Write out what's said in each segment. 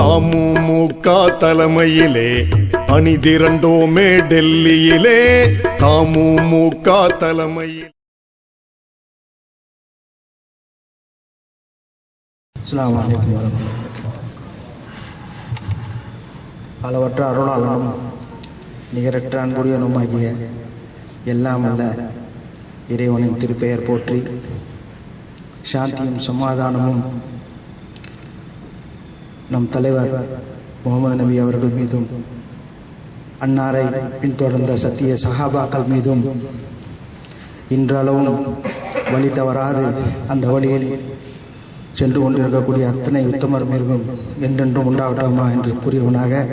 தமுமுக தலைமையிலே அணிதிரண்டோமே டெல்லியிலே தமுமுக தலைமையில். அஸ்ஸலாமு அலைக்கும் வரஹ்மத்துல்லாஹி. அளவற்ற அருளாளனும் நிகரற்ற அன்புடையனுமாகிய எல்லாம் அல்ல இறைவனின் திருப்பெயர் போற்றி, சாந்தியும் சமாதானமும் நம் தலைவர் முகமது நபி அவர்கள் மீதும், அன்னாரை பின்தொடர்ந்த சத்திய சஹாபாக்கள் மீதும், இன்றளவும் வழி தவறாது அந்த வழியில் சென்று கொண்டிருக்கக்கூடிய அத்தனை உத்தமர் மீதும் என்றென்றும் உண்டாகட்டுமா என்று கூறியவனாக,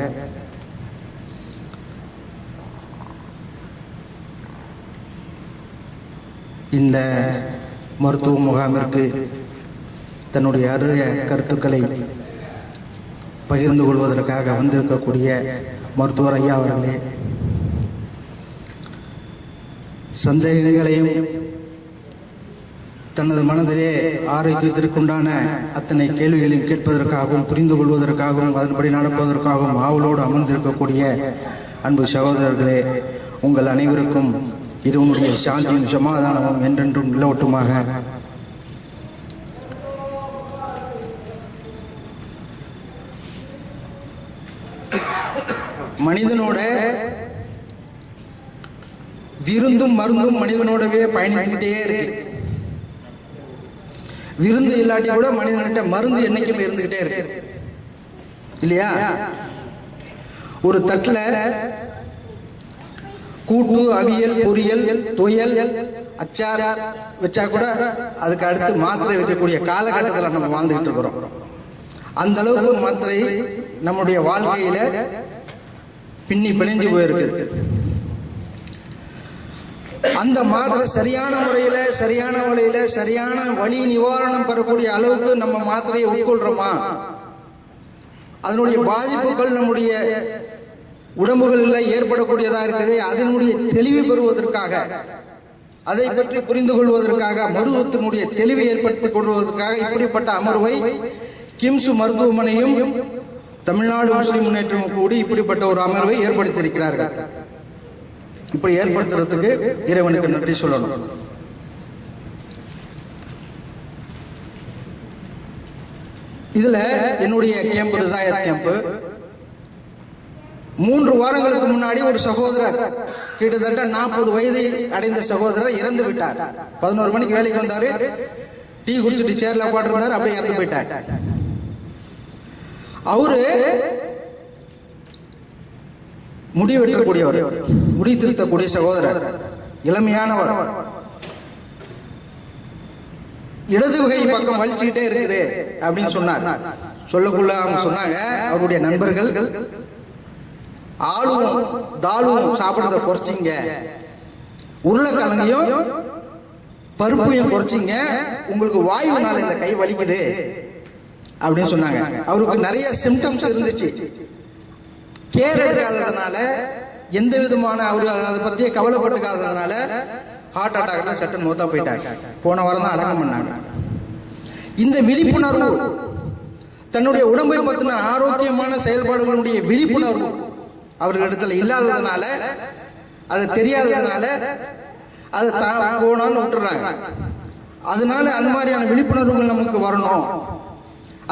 இந்த மருத்துவ முகாமிற்கு தன்னுடைய அரிய கருத்துக்களை பகிர்ந்து கொள்வதற்காக வந்திருக்கக்கூடிய மருத்துவர் ஐயா அவர்களே, சந்தேகங்களையும் தனது மனதிலே ஆரோக்கியத்திற்குண்டான அத்தனை கேள்விகளையும் கேட்பதற்காகவும் புரிந்து கொள்வதற்காகவும் அதன்படி நடப்பதற்காகவும் ஆவலோடு அமர்ந்திருக்கக்கூடிய அன்பு சகோதரர்களே, உங்கள் அனைவருக்கும் இறைவனுடைய சாந்தியும் சமாதானமும் என்றென்றும் நிலவட்டுமாக. மனிதனோட விருந்தும் மருந்தும் மனிதனோடவே பயணிக்கிட்டே இருக்கு. விருந்து இல்லாட்டி கூட மனிதன்கிட்ட மருந்து என்னைக்குமே இருந்துகிட்டே இருக்கு இல்லையா? ஒரு தட்டுல கூட்டு, அவியல், பொரியல், துவையல், அச்சார் வச்சா கூட அதுக்கு அடுத்து மாத்திரை வைக்கக்கூடிய காலகட்டத்தில் நம்ம வாழ்ந்துகிட்டு இருக்கிறோம். அந்த அளவுக்கு மாத்திரை நம்முடைய வாழ்க்கையில பின்னி பிணைஞ்சு போயிருக்கு. அந்த மாத்திரை சரியான முறையில சரியான வலி நிவாரணம் பெறக்கூடிய அளவுக்கு நம்ம மாத்திரையை உட்கொள்றோமா? அதனுடைய பாதிப்புகள் நம்முடைய உடம்புகளில் ஏற்படக்கூடியதா இருக்குது. அதனுடைய தெளிவு பெறுவதற்காக, அதை பற்றி புரிந்து கொள்வதற்காக, மருத்துவத்தினுடைய தெளிவை ஏற்படுத்திக் கொள்வதற்காக இப்படிப்பட்ட அமர்வை கிம்ஸ் மருத்துவமனையும் தமிழ்நாடு முஸ்லிம் முன்னேற்றம் கூடி இப்படிப்பட்ட ஒரு அமர்வை ஏற்படுத்தியிருக்கிறார்கள். இப்படி ஏற்படுத்துறதுக்கு இறைவனுக்கு நன்றி சொல்லணும். இதுல என்னுடைய கேம்ப் ரிசாயத் கேம்ப் 3 வாரங்களுக்கு முன்னாடி ஒரு சகோதரர், கிட்டத்தட்ட 40 வயதை அடைந்த சகோதரர் இறந்து விட்டார். 11 மணிக்கு வேலைக்கு வந்தாரு, டீ குடிச்சிட்டு சேர்ல உட்காந்துருந்தாரு, அப்படியே இறந்து போயிட்டார். அவரு முடி வெட்டக்கூடியவர், முடி திருத்தக்கூடிய சகோதரர், இளமையானவர். இடது வகை பக்கம் வலிச்சுக்கிட்டே இருக்குது அப்படின்னு சொன்னார். சொல்லக்குள்ள அவங்க சொன்னாங்க, அவருடைய நண்பர்கள் ஆளும் தாளும் சாப்பிடுறத குறைச்சிங்க, உருளைக்கிழங்கையும் பருப்பையும் குறைச்சிங்க, உங்களுக்கு வாயுனால இந்த கை வலிக்குது அப்படின்னு சொன்னாங்க. அவருக்கு நிறைய சிம்டம்ஸ் இருந்துச்சு. கேர் எடுக்காததுனால, எந்த விதமான அவரு அதை பத்தியே கவலைப்பட்டுக்காததுனால ஹார்ட் அட்டாக்ல சட்டன் மூத்தா போயிட்டாங்க. போன வாரம் தான் அடக்கம் பண்ணாங்க. இந்த விழிப்புணர்வு, தன்னுடைய உடம்பை பற்றின ஆரோக்கியமான செயல்பாடுகளுடைய விழிப்புணர்வு அவர்களிடத்துல இல்லாததுனால, அது தெரியாததுனால அதை போனான்னு விட்டுறாங்க. அதனால அந்த மாதிரியான விழிப்புணர்வுகள் நமக்கு வரணும்,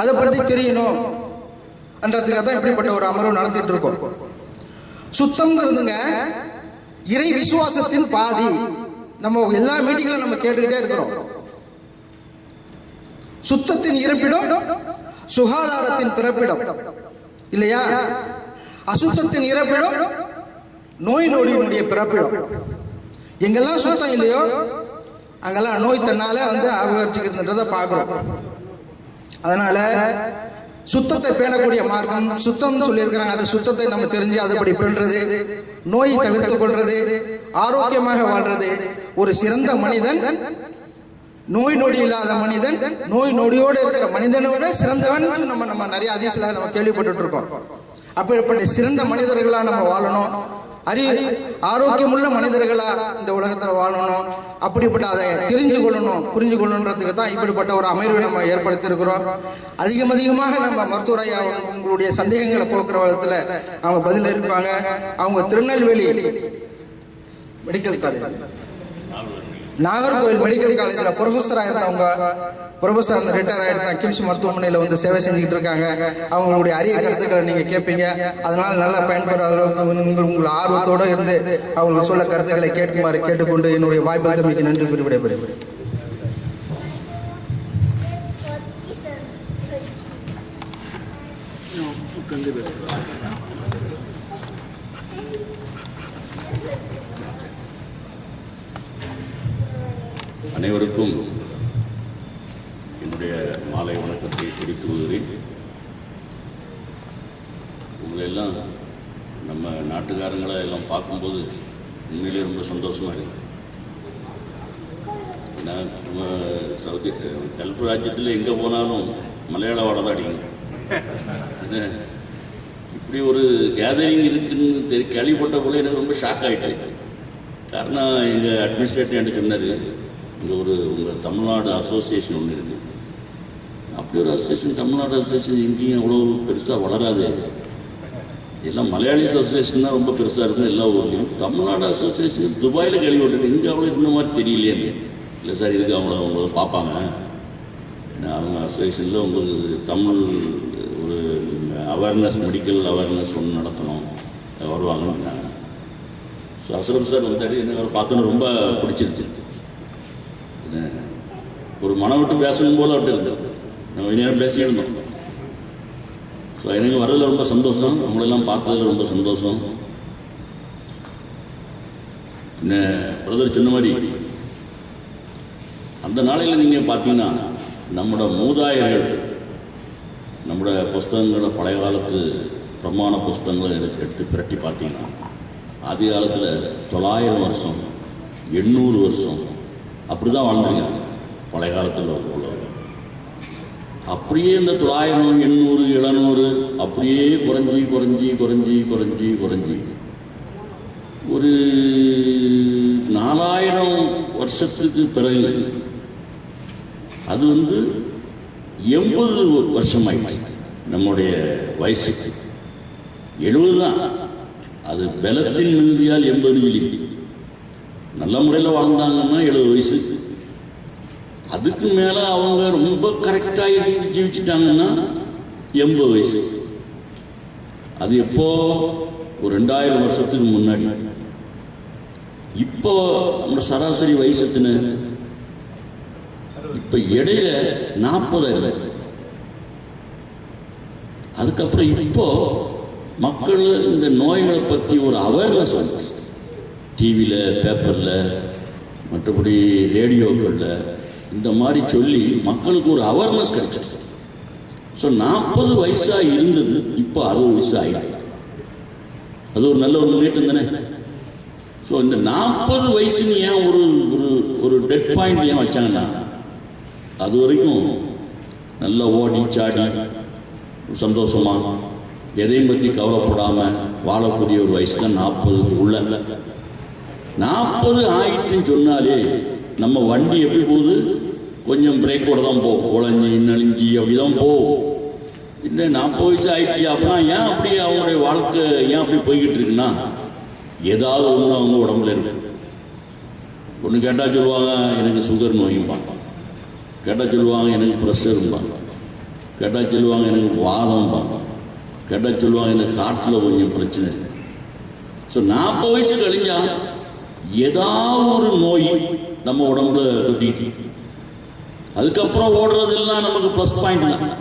அதை பற்றி தெரியணும் என்றதுக்காக தான் இப்படிப்பட்ட ஒரு அமர்வு நடத்திட்டு இருக்கோம். சுத்தம்ங்கிறதுங்க இறை விசுவாசத்தின் பாதி. நம்ம எல்லா மீட்டிங்களும் நம்ம கேட்டுக்கிட்டே இருக்கிறோம். சுத்தத்தின் இருப்பிடம் சுகாதாரத்தின் பிறப்பிடம் இல்லையா? அசுத்தத்தின் இருப்பிடம் நோய் நொடியினுடைய பிறப்பிடம். எங்கெல்லாம் சுத்தம் இல்லையோ அங்கெல்லாம் நோய் தன்னால அபகரிச்சுக்கிறதுன்றதை பார்க்கிறோம். அதனால சுத்தத்தை பேணக்கூடிய மார்க்கம், சுத்தம் சொல்லியிருக்கிறாங்க. அந்த சுத்தத்தை நம்ம தெரிஞ்சு அதுபடி பேணுறது, நோயை தவிர்த்துக் கொள்றது, ஆரோக்கியமாக வாழ்றது. ஒரு சிறந்த மனிதன், நோய் நொடி இல்லாத மனிதன், நோய் நொடியோடு இருக்கிற மனிதனோட சிறந்தவன் நம்ம நிறைய அதிசல நம்ம கேள்விப்பட்டு இருக்கோம். அப்படிப்பட்ட சிறந்த மனிதர்களா நம்ம வாழணும். ஆரோக்கியமுள்ள மனிதர்களா இந்த உலகத்துல வாழணும், அப்படிப்பட்ட அதை தெரிஞ்சு கொள்ளணும், புரிஞ்சு கொள்ளணுன்றதுக்கு தான் இப்படிப்பட்ட ஒரு அமைவை நம்ம ஏற்படுத்தி இருக்கிறோம். அதிகமாக நம்ம மருத்துவரையா உங்களுடைய சந்தேகங்களை போக்குற விதத்துல அவங்க பதில் இருப்பாங்க. அவங்க Tirunelveli medical college, Nagercoil medical காலேஜில் ப்ரொஃபஸராக இருந்தவங்க, ப்ரொஃபஸர் அந்த ரிட்டையர் ஆகிட்டு கிம்ஸ் மருத்துவமனையில் வந்து சேவை செஞ்சுக்கிட்டு இருக்காங்க. அவங்களுடைய அரிய கருத்துக்களை நீங்கள் கேட்பீங்க. அதனால் நல்லா பயன்பெற அளவுக்கு உங்கள் ஆர்வத்தோடு இருந்து அவங்களுக்கு சொல்ல கருத்துக்களை கேட்குமாறு கேட்டுக்கொண்டு என்னுடைய வாய்ப்பு தம்பிக்கு நன்றி கூறி விடைபெறுகிறேன். அனைவருக்கும் என்னுடைய மாலை வணக்கத்தை தெரிவித்து கொள்கிறேன். உங்களெல்லாம் நம்ம நாட்டுக்காரங்களை எல்லாம் பார்க்கும்போது உண்மையிலே ரொம்ப சந்தோஷமாக இருக்குது. ஏன்னா நம்ம கல்பு ராஜ்யத்தில் எங்கே போனாலும் மலையாள வாடை தான் அடிக்கணும். இப்படி ஒரு கேதரிங் இருக்குன்னு கேள்விப்பட்ட போல எனக்கு ரொம்ப ஷாக் ஆகிட்டேன். காரணம் எங்கள் அட்மினிஸ்ட்ரேட்டர் என்கிட்ட சொன்னார், இங்கே உங்கள் தமிழ்நாடு அசோசியேஷன் ஒன்று இருக்குது. அப்படி ஒரு அசோசியேஷன், தமிழ்நாடு அசோசியேஷன் எங்கேயும் அவ்வளோ பெருசாக வளராது. எல்லாம் மலையாளி அசோசியேஷன் தான் ரொம்ப பெருசாக இருக்கும் எல்லா ஊர்லேயும். தமிழ்நாடு அசோசியேஷன் துபாயில் கேள்விப்பட்டிருக்கு, இங்கே அவ்வளோ இருந்த மாதிரி தெரியலையே. இல்லை சார், இதுக்கு அவங்கள பார்ப்பாங்க. ஏன்னா அவங்க அசோசியேஷனில் உங்களுக்கு தமிழ் ஒரு அவேர்னஸ், மெடிக்கல் அவேர்னஸ் ஒன்று நடத்தணும், வருவாங்கன்னு. ஸோ அஸ்ரம் சார் வந்தார், எனக்கு பார்த்தோன்னு ரொம்ப பிடிச்சிருச்சு. ஒரு மனம் விட்டு பேசணும் போல விட்டு இருந்தது. நம்ம நேரம் பேசியே இருந்தோம். ஸோ எனக்கு வரதில் ரொம்ப சந்தோஷம், அவங்களெல்லாம் பார்த்ததில் ரொம்ப சந்தோஷம். என்ன பிரதர் சொன்ன மாதிரி அந்த நாளையில் நீங்கள் பார்த்தீங்கன்னா நம்மளோட மூதாயர்கள் நம்மளோட புஸ்தகங்களை, பழைய காலத்து பிரமாண புஸ்தகங்களை எடுத்து பிரட்டி பார்த்தீங்கன்னா ஆதி காலத்தில் 900 வருஷம் 800 வருஷம் அப்படி தான் வாழ்ந்தாங்க பழைய காலத்தில் உள்ளவங்க. அப்படியே இந்த 900, 800, 700 அப்படியே குறைஞ்சி குறைஞ்சி குறைஞ்சி குறைஞ்சி குறைஞ்சி ஒரு 4000 வருஷத்துக்கு பிறகு அது 80 வருஷம் ஆயிடுச்சு. நம்முடைய வயசு 70 தான். அது பலத்தின் மிகுதியால் 80 இல்லை. நல்ல முறையில் வாழ்ந்தாங்கன்னா 70 வயசு. அதுக்கு மேலே அவங்க ரொம்ப கரெக்டாக ஜீவிச்சிட்டாங்கன்னா 80 வயசு. அது எப்போ? ஒரு 2000 வருஷத்துக்கு முன்னாடி. இப்போ நம்ம சராசரி வயசுன்னு இப்போ இடையில 40. அதுக்கப்புறம் இப்போ மக்கள் இந்த நோய்களை பற்றி ஒரு அவேர்னஸ் வந்துச்சு. டிவியில், பேப்பரில், மற்றபடி ரேடியோக்களில் இந்த மாதிரி சொல்லி மக்களுக்கு ஒரு அவேர்னஸ் கிடைச்சிட்டு. ஸோ 40 வயசாக இருந்தது இப்போ 60 வயசு ஆகிடும். அது ஒரு நல்ல ஒரு முன்னேற்றம் தானே. ஸோ இந்த 40 வயசுன்னு ஏன் ஒரு ஒரு டெட் பாயிண்ட் ஏன் வச்சாங்கன்னா, அது வரைக்கும் நல்லா ஓடி சாடி சந்தோஷமாக எதையும் பற்றி கவலைப்படாமல் வாழக்கூடிய ஒரு வயசு தான் 40 உள்ள. 40 ஆயிட்டுன்னு சொன்னாலே நம்ம வண்டி எப்படி போகுது? கொஞ்சம் பிரேக்கோட தான் போகும், உழைஞ்சி நலிஞ்சி அப்படி தான் போகும். இல்லை 40 வயசு ஆயிடுச்சு அப்படின்னா ஏன் அப்படி அவங்களுடைய வாழ்க்கை ஏன் அப்படி போய்கிட்டு இருக்குன்னா, ஏதாவது ஒன்று அவங்க உடம்புல இருக்கு. ஒன்று கேட்டால் சொல்லுவாங்க எனக்கு சுகர் நோயும்பாங்க, கேட்டால் சொல்லுவாங்க எனக்கு ப்ரெஷரும்பாங்க, கேட்டால் சொல்லுவாங்க எனக்கு வாதம்பாங்க, கேட்டால் சொல்லுவாங்க எனக்கு காட்டில் கொஞ்சம் பிரச்சனை இருக்கு. ஸோ 40 வயசு கழிஞ்சா ஏதாவது ஒரு நோய் நம்ம உடம்புல தொட்டிட்டு, அதுக்கப்புறம் ஓடுறதெல்லாம் நமக்கு ப்ளஸ் பாயிண்ட் தான்.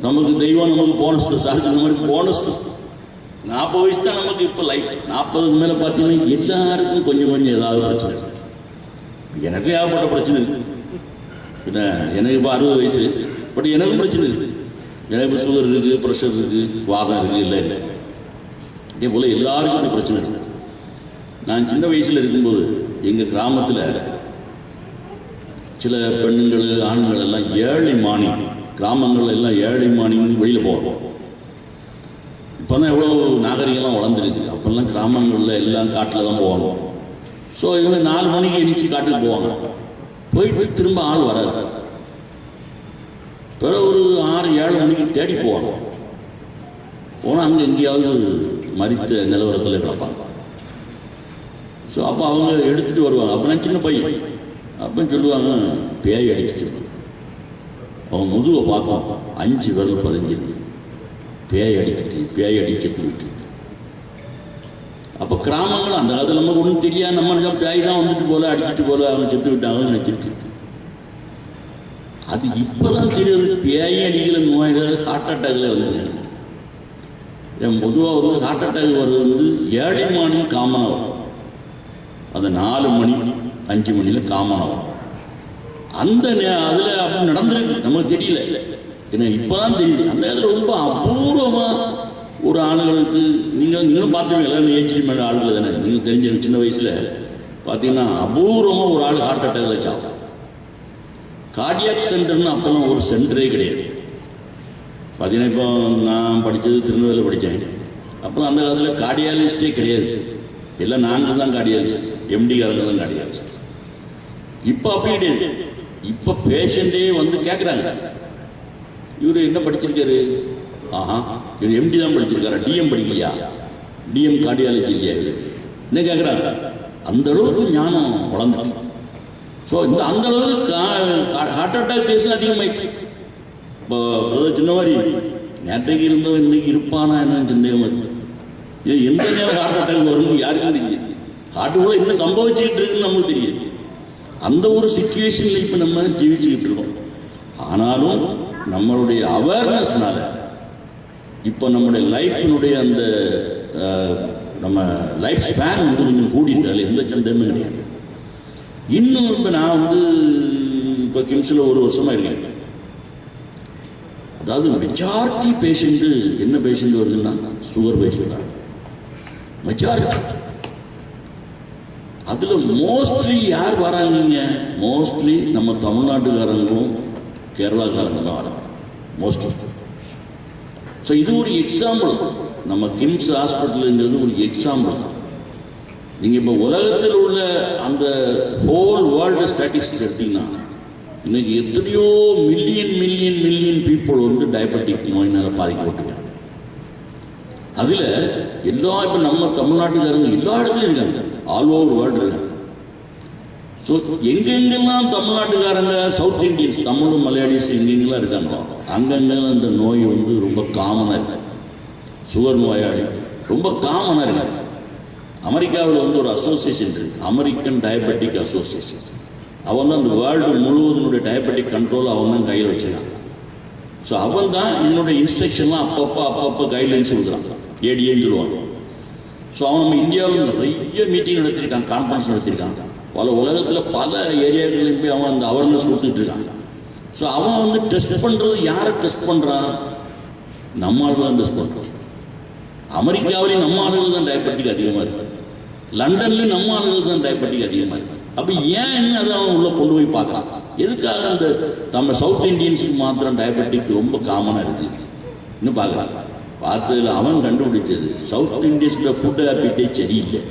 நமக்கு தெய்வம் நமக்கு போனஸ், சாருக்கு இந்த மாதிரி போனஸ். 40 வயசு தான் நமக்கு இப்போ லைஃப். 40க்கு மேலே பார்த்தீங்கன்னா எல்லாருக்கும் கொஞ்சம் கொஞ்சம் ஏதாவது பிரச்சனை இருக்கு. எனக்கு ஏகப்பட்ட பிரச்சனை இருக்கு. என்ன எனக்கு இப்போ 60 வயசு, பட் எனக்கும் பிரச்சனை இருக்கு. எனக்கு சுகர் இருக்குது, ப்ரெஷர் இருக்குது, வாதம் இருக்குது. இல்லை இல்லை இதே போல் எல்லாருக்கும் இந்த பிரச்சனை இருக்கு. நான் சின்ன வயசில் இருக்கும்போது எங்கள் கிராமத்தில் சில பெண்ணுங்கள், ஆண்கள் எல்லாம் ஏழை மார்னிங், கிராமங்கள் எல்லாம் ஏழை மார்னிங் வெளியில் போவோம். இப்போ தான் எவ்வளோ நாகரிகம்லாம் வளர்ந்துருக்கு. அப்போல்லாம் கிராமங்களில் எல்லாம் காட்டில் தான் போவாங்க. ஸோ இவங்க 4 மணிக்கு எந்திரிச்சு காட்டுக்கு போவாங்க. போயிட்டு திரும்ப ஆள் வராது. பிறகு ஒரு 6-7 மணிக்கு தேடி போவாங்க. போனால் அங்கே எங்கேயாவது மரித்த நிலவரத்தில் கிடப்பாங்க. ஸோ அப்போ அவங்க எடுத்துகிட்டு வருவாங்க. அப்போ நான் சின்ன பையன். அப்போ சொல்லுவாங்க, பேய் அடிச்சுட்டு. அவன் முதுவை பார்ப்பான், 5 விரல் பதிஞ்சிருக்கு. பேய் அடிச்சுட்டு விட்டு. அப்போ கிராமங்கள் அந்த காலத்தில் நமக்கு ஒன்றும் தெரியாது. நம்ம பேய் தான் வந்துட்டு போல அடிச்சுட்டு போல அவன் செத்து விட்டாங்கன்னு நினச்சிட்டு. அது இப்போதான் தெரியுது, பேய் அடிக்கல நோய்கள் ஹார்ட் அட்டாக்ல வந்து. பொதுவாக வந்து ஹார்ட் அட்டாக் வருது வந்து ஏர்லி மார்னிங் காமனாக வரும். அது 4 மணி 5 மணியில் காமனாக வரும். அந்த அதில் அப்படி நடந்திருக்கு, நமக்கு தெரியல. ஏன்னா இப்போ தான் தெரியுது. அந்த இடத்துல ரொம்ப அபூர்வமாக ஒரு ஆளுகளுக்கு நீங்களும் பார்த்துருவீங்க, எல்லாரும் ஏஜ் மேலே ஆளுகள் தானே நீங்கள் தெரிஞ்ச சின்ன வயசில் பார்த்தீங்கன்னா அபூர்வமாக ஒரு ஆள் ஹார்ட் அட்டாக்ல சாகும். கார்டியாக் சென்டர்னு அப்போல்லாம் ஒரு சென்டரே கிடையாது. பார்த்தீங்கன்னா இப்போ நான் படித்தது திருநெல்வேலியில் படித்தேன். அப்போலாம் அந்த காலத்தில் கார்டியாலஜிஸ்டே கிடையாது. எல்லாம் நாங்கள் தான் கார்டியாலஜிஸ்ட், எம்டிக்காரங்க தான் கார்டியாலஜிஸ்ட். இப்போ அப்படி கிடையாது. இப்போ பேஷண்ட்டே வந்து கேட்குறாங்க, இவர் என்ன படிச்சிருக்காரு? இவர் எம்டி தான் படிச்சிருக்காரா, டிஎம் படிக்கலையா, டிஎம் கார்டியாலஜி இல்லையா, என்ன கேட்குறாங்க. அந்த அளவுக்கு ஞானம் வளர்ந்துச்சு. ஸோ இந்த அந்த அளவுக்கு ஹார்ட் அட்டாக் கேஸ் அதிகமாயிடுச்சு. இப்போ சின்ன மாதிரி நேற்றைக்கு இருந்தவன் இன்னைக்கு இருப்பானா என்னன்னு சந்தேகம் வருது. இது எந்த நேரம் ஹார்ட் அட்டாக் வரும்னு யாருக்கும் தெரியாது. ஹார்ட்டுக்குள்ள என்ன சம்பவிச்சுக்கிட்டு இருக்குன்னு நமக்கு தெரியாது. அந்த ஒரு சிச்சுவேஷனில் இப்போ நம்ம ஜீவிச்சுக்கிட்டு இருக்கோம். ஆனாலும் நம்மளுடைய அவேர்னஸ்னால இப்போ நம்முடைய லைஃபினுடைய அந்த நம்ம லைஃப் ஸ்பேன் வந்து கொஞ்சம் கூடிட்டால் எந்த சந்தேகமும் கிடையாது. இன்னும் இப்போ நான் வந்து இப்போ கிம்ஸில் 1 வருஷமாக இருக்கேன். அதாவது மெஜாரிட்டி பேஷண்ட்டு என்ன பேஷண்ட் வருதுன்னா சுகர் பேஷண்ட் தான் மெஜாரிட்டி. அதில் மோஸ்ட்லி யார் வராங்க? மோஸ்ட்லி நம்ம தமிழ்நாட்டுக்காரங்களும் கேரளாக்காரங்களும் தான் வராங்க மோஸ்ட்லி. ஸோ இது ஒரு எக்ஸாம்பிள். நம்ம கிம்ஸ் ஹாஸ்பிட்டலுங்கிறது ஒரு எக்ஸாம்பிள் தான். நீங்கள் இப்போ உலகத்தில் உள்ள அந்த ஹோல் வேர்ல்டு ஸ்டாட்டிஸ்டிக்ஸ் எடுத்தீங்கன்னா இன்னைக்கு எத்தனையோ மில்லியன் பீப்புள் வந்து டயபெட்டிக் நோயினால் பாதிக்கப்பட்டிருக்காங்க. அதில் எல்லா இப்போ நம்ம தமிழ்நாட்டுக்காரங்க எல்லா இடத்துலையும் இருக்காங்க, ஆல் ஓவர் வேர்ல்டு இருக்காங்க. ஸோ எங்கெங்கெல்லாம் தமிழ்நாட்டுக்காரங்க, சவுத் இண்டியன்ஸ், தமிழும் மலையாளிஸ் எங்கெங்கெல்லாம் இருக்காங்களோ அங்கங்கெல்லாம் இந்த நோய் வந்து ரொம்ப காமனாக இருக்கு. சுகர் நோயாளி ரொம்ப காமனாக இருக்காங்க. அமெரிக்காவில் வந்து ஒரு அசோசியேஷன் இருக்கு, அமெரிக்கன் டயபெட்டிக் அசோசியேஷன். அவன் தான் இந்த வேர்ல்டு முழுவதனுடைய டயபெட்டிக் கண்ட்ரோல் அவன் தான் கையில் வச்சுருக்கான். ஸோ அவன் தான் இதனுடைய இன்ஸ்ட்ரக்ஷன்லாம் அப்பப்போ கைட்லைன்ஸ் கொடுக்குறான், ஏடிஏன்னு சொல்லுவாங்க. ஸோ அவன் நம்ம இந்தியாவில் நிறைய மீட்டிங் நடத்திருக்கான், கான்ஃபரன்ஸ் நடத்திருக்காங்க. பல உலகத்தில் பல ஏரியாக்களையும் போய் அவன் அந்த அவேர்னஸ் கொடுத்துட்டு இருக்காங்க. ஸோ அவன் வந்து டெஸ்ட் பண்ணுறது யாரை டெஸ்ட் பண்ணுறான்? நம்ம ஆளுகள் தான் டெஸ்ட் பண்ணுறான். அமெரிக்காவிலையும் நம்ம ஆளுகள் தான் டயபெட்டிக் அதிகமாக இருக்கு, லண்டன்லையும் நம்ம ஆளுகள் தான் டயபெட்டிக் அதிகமாக இருக்கு. அப்போ ஏன் அதை அவன் உள்ள கொண்டு போய் பார்க்குறான்? எதுக்காக அந்த நம்ம சவுத் இண்டியன்ஸுக்கு மாத்திரம் டயபெட்டிக் ரொம்ப காமனாக இருக்குது இன்னும் பார்க்குறான். பார்த்ததில் அவன் கண்டுபிடிச்சது சவுத் இண்டியன்ஸோட ஃபுட் ஹேபிட்டே சரியில்லை.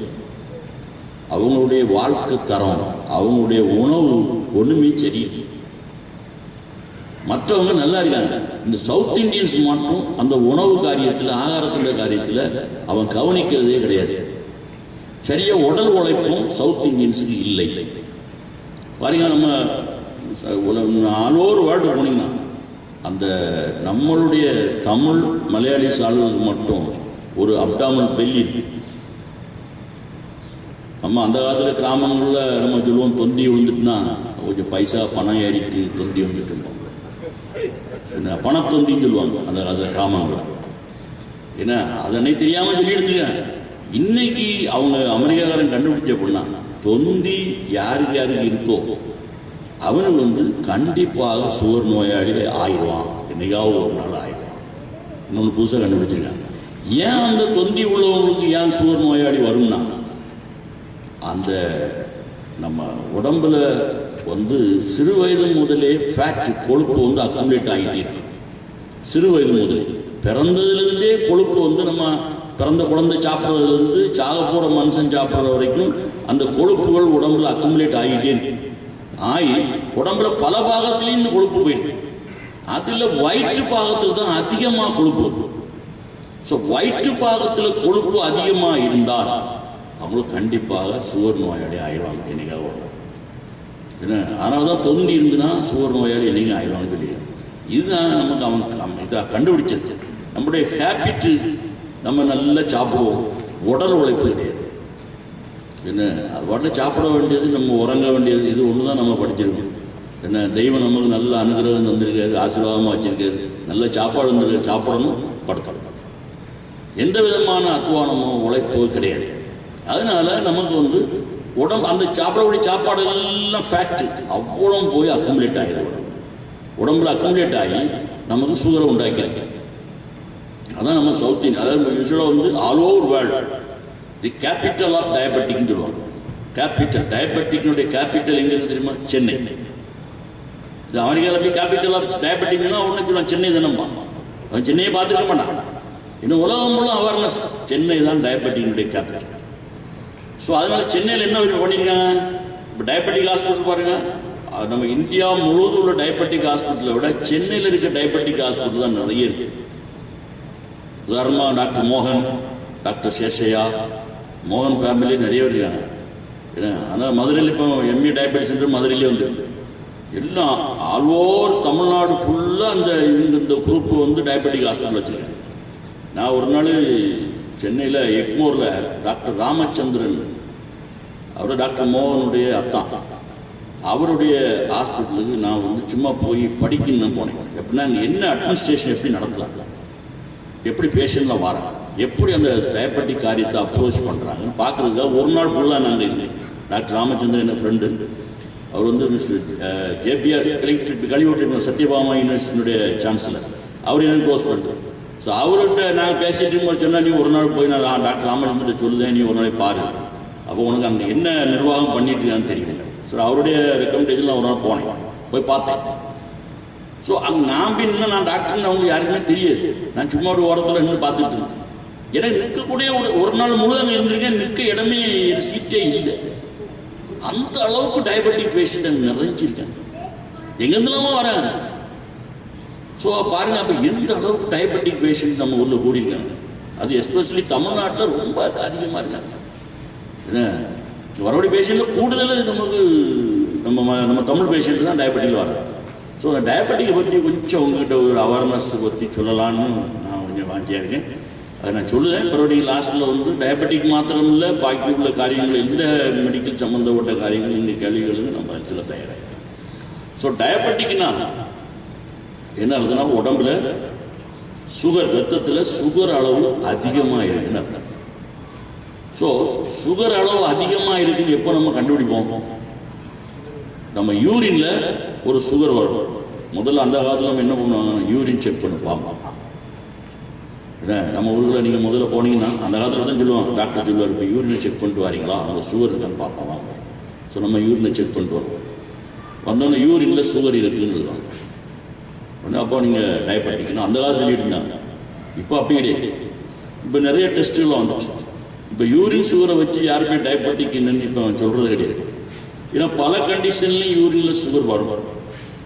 அவங்களுடைய வாழ்க்கை தரம், அவங்களுடைய உணவு ஒன்றுமே சரியில்லை. மற்றவங்க நல்லா இருக்காங்க. இந்த சவுத் இண்டியன்ஸ் மட்டும் அந்த உணவு காரியத்தில், ஆகாரத்துடைய காரியத்தில் அவன் கவனிக்கிறதே கிடையாது. சரியா உடல் உழைப்பும் சவுத் இண்டியன்ஸுக்கு இல்லை. பாருங்க, நம்ம ஆல் ஓவர் வேர்ல்டு போனீங்கன்னா அந்த நம்மளுடைய தமிழ் மலையாளிஸ் ஆளுகளுக்கு மட்டும் ஒரு அப்டாமல் பெல்லி இருக்கு. நம்ம அந்த காலத்தில் கிராமங்களில் நம்ம சொல்லுவோம், தொந்தி விழுந்துட்டுனா கொஞ்சம் பைசா பணம் ஏறிட்டு தொந்தி வந்துட்டு இருந்தோம், பணத்தொந்தின்னு சொல்லுவாங்க அந்த காலத்தில் கிராமங்கள். ஏன்னா அதனை தெரியாமல் சொல்லிடுங்க. இன்னைக்கு அவங்க அமெரிக்காக்காரன் கண்டுபிடிச்ச அப்படின்னா தொந்தி யாருக்கு இருக்கோ அவனுக்கு வந்து கண்டிப்பாக சுகர் நோயாளி ஆயிடுவான், என்னைக்காவது ஒரு நாள் ஆயிடுவான். இன்னொன்று புதுசாக கண்டுபிடிச்சிருக்காங்க. ஏன் அந்த தொந்தி உள்ளவங்களுக்கு ஏன் சுகர் நோயாளி வரும்னா, அந்த நம்ம உடம்புல வந்து சிறு வயது முதலே ஃபேட் கொழுப்பு வந்து அக்குமுலேட் ஆகிட்டே இருக்கு. சிறு வயது முதலே பிறந்ததுலேருந்தே கொழுப்பு வந்து நம்ம பிறந்த குழந்தை சாப்பிட்றதுலேருந்து சாக போகிற மனுஷன் சாப்பிட்ற வரைக்கும் அந்த கொழுப்புகள் உடம்புல அக்குமுலேட் ஆகிட்டே இருக்கு. ஆகி உடம்புல பல பாகத்திலையும் இந்த கொழுப்பு போயிருக்கு. அதில் வயிற்று பாகத்தில் தான் அதிகமாக கொழுப்பு. ஸோ வயிற்று பாகத்தில் கொழுப்பு அதிகமாக இருந்தால் அவங்களுக்கு கண்டிப்பாக சுகர் நோயாளி ஆயிடுவாங்க என்னைக்காக வரும். ஏன்னா அதனால தான் தொந்தி இருந்துன்னா சுகர் நோயாளி என்னைக்கும் ஆயிடுவான்னு தெரியும். இதுதான் நமக்கு அவங்க இதை கண்டுபிடிச்சது. நம்முடைய ஹேபிட்டு, நம்ம நல்லா சாப்பிடுவோம், உடல் உழைப்பு கிடையாது. என்ன அது பாட்டில் சாப்பிட வேண்டியது, நம்ம உறங்க வேண்டியது, இது ஒன்று தான் நம்ம படிச்சிருக்கோம். என்ன தெய்வம் நமக்கு நல்ல அனுகிரகம் தந்திருக்காரு, ஆசீர்வாதமாக வச்சிருக்காரு, நல்ல சாப்பாடு இருந்திருக்கு, சாப்பிடணும், படுத்தணும். எந்த விதமான அத்வானமோ உழைப்போ கிடையாது. அதனால நமக்கு உடம்பு அந்த சாப்பிடக்கூடிய சாப்பாடு எல்லாம் ஃபேக்ட் அவ்வளோ போய் அக்குமுலேட் ஆகிடும். உடம்புல அக்குமுலேட் ஆகி நமக்கு சுகரை உண்டாக்கிறாங்க. அதான் நம்ம சவுத் இந்தியா, அதாவது யூஸ்வலாக all over world the capital of டயபெட்டிக்னு சொல்லுவாங்க. கேபிட்டல் டயபெட்டிக்னுடைய கேபிட்டல் எங்கே இருக்கு தெரியுமா? சென்னை. இது அமெரிக்காவில் போய் கேபிட்டல் ஆஃப் டயபெட்டிக்னா ஒன்று சொல்லுவாங்க, சென்னை தானேப்பா. அவன் சென்னையை பார்த்துருக்க மாட்டான். இன்னும் உலகம் முழுவதும் அவேர்னஸ், சென்னை தான் டயபெட்டிக்னுடைய கேபிட்டல். ஸோ அதனால சென்னையில் என்ன பண்ணியிருக்காங்க? இப்போ டயபெட்டிக் ஹாஸ்பிட்டல் பாருங்க, நம்ம இந்தியா முழுவதும் உள்ள டயபெட்டிக் ஹாஸ்பிட்டலை விட சென்னையில் இருக்க டயபெட்டிக் ஹாஸ்பிட்டல் தான் நிறைய இருக்கு. உதாரணமாக டாக்டர் மோகன், டாக்டர் சேஷையா, மோகன் ஃபேமிலி நிறைய இருக்காங்க. ஏன்னா அதனால் மதுரையில் இப்போ எம்இ டயபெட்டிஸ் சென்டர் மதுரையிலே வந்துருக்கு. எல்லாம் ஆல் ஓவர் தமிழ்நாடு ஃபுல்லாக இந்த குரூப்பு டயபெட்டிக் ஹாஸ்பிட்டல் வச்சுருக்காங்க. நான் ஒரு நாள் சென்னையில் எக்மோரில் டாக்டர் ராமச்சந்திரன், அவர் டாக்டர் மோகனுடைய அத்தான், அவருடைய ஹாஸ்பிட்டலுக்கு நான் சும்மா போய் படிக்கணும்னு போனேன். எப்படின்னா அங்கே என்ன அட்மினிஸ்ட்ரேஷன் எப்படி நடத்துகிறாங்க, எப்படி பேஷண்ட்லாம் வராங்க, எப்படி அந்த டயபெட்டிக் காரியத்தை அப்ரோச் பண்ணுறாங்கன்னு பார்க்குறதுக்காக ஒரு நாள் ஃபுல்லாக நாங்கள் இருந்தேன். டாக்டர் ராமச்சந்திரன் என் ஃப்ரெண்டு, அவர் ஜேபிஆர் கழிவுட்டு சத்யபாமா யூனிவர்சிட்டியினுடைய சான்சலர், அவர் எனக்கு க்ளோஸ் பண்ணுறாரு. ஸோ அவர்கிட்ட நாங்கள் பேசிட்டு சொன்னால், நீ ஒரு நாள் போய் நான் டாக்டர் ராமச்சந்திரன் சொல்லுதேன், நீ ஒரு நாளைக்கு பாரு, அப்போ உனக்கு அங்கே என்ன நிர்வாகம் பண்ணிட்டு இருக்கான்னு தெரியல. ஸோ அவருடைய ரெக்கமெண்டேஷனில் ஒரு நாள் போனேன், போய் பார்த்தேன். ஸோ அங்கே நான் பின்னா நான் டாக்டர்னு அவங்களுக்கு யாருக்குமே தெரியாது. நான் சும்மா ஒரு ஓரத்தில் நின்று பார்த்துட்டு இருந்தேன். எனக்கு நிற்கக்கூடிய ஒரு நாள் முழுவதும் அங்கே இருந்திருக்கேன், நிற்க இடமே சீட்டே இல்லை. அந்த அளவுக்கு டயபெட்டிக் பேஷண்ட் அங்கே நிறைஞ்சிருக்கேன், எங்கேருந்துலாமா வராங்க. ஸோ பாருங்க, அப்போ எந்த அளவுக்கு டயபெட்டிக் பேஷண்ட் நம்ம ஊரில் கூடியிருக்காங்க. அது எஸ்பெஷலி தமிழ்நாட்டில் ரொம்ப அதிகமாக இருக்காங்க. வரக்கூடிய பேஷண்ட்டில் கூடுதல் நமக்கு நம்ம தமிழ் பேஷண்ட் தான் டயபெட்டிக்கில் வராது. ஸோ அந்த டயபெட்டிக்கை பற்றி கொஞ்சம் உங்ககிட்ட ஒரு அவேர்னஸ் பற்றி சொல்லலான்னு நான் கொஞ்சம் வாங்கியா இருக்கேன். அதை நான் சொல்லுவேன். மறுபடியும் லாஸ்ட்டில் டயபெட்டிக் மாத்திரம் இல்லை, பாக்கி உள்ள காரியங்கள், எந்த மெடிக்கல் சம்மந்தப்பட்ட காரியங்கள், இந்த கேள்விகளுக்கு நம்ம சொல்ல தயாராக. ஸோ டயபெட்டிக்னா என்ன அர்த்தம்னா, உடம்புல சுகர், ரத்தத்தில் சுகர் அளவு அதிகமாக இருக்குன்னு அர்த்தம். ஸோ சுகர் அளவு அதிகமாக இருக்குன்னு எப்போ நம்ம கண்டுபிடிப்போம்? நம்ம யூரின்ல ஒரு சுகர் வரும். முதல்ல அந்த காலத்தில் நம்ம என்ன பண்ணுவாங்க, யூரின் செக் பண்ணி பார்ப்போம். நம்ம ஊரில் நீங்கள் முதல்ல போனீங்கன்னா அந்த காலத்தில் தான் சொல்லுவாங்க, டாக்டர் சொல்லுவார், இப்போ யூரினை செக் பண்ணிட்டு வரீங்களா, அந்த சுகர் இருக்கான்னு பார்ப்போம். ஸோ நம்ம யூரினை செக் பண்ணிட்டு வருவோம். வந்தோடனே யூரினில் சுகர் இருக்குன்னு சொல்லுவாங்க. அப்போ நீங்கள் டயபெட்டிக்னா அந்த காலம் சொல்லிட்டு இருந்தாங்க. இப்போ அப்படி கிடையாது. இப்போ நிறைய டெஸ்ட்டுலாம் வந்துச்சு. இப்போ யூரின் சுகரை வச்சு யாருமே டயபெட்டிக் என்னன்னு இப்போ சொல்கிறது கிடையாது. ஏன்னா பல கண்டிஷன்லையும் யூரினில் சுகர் வரும்.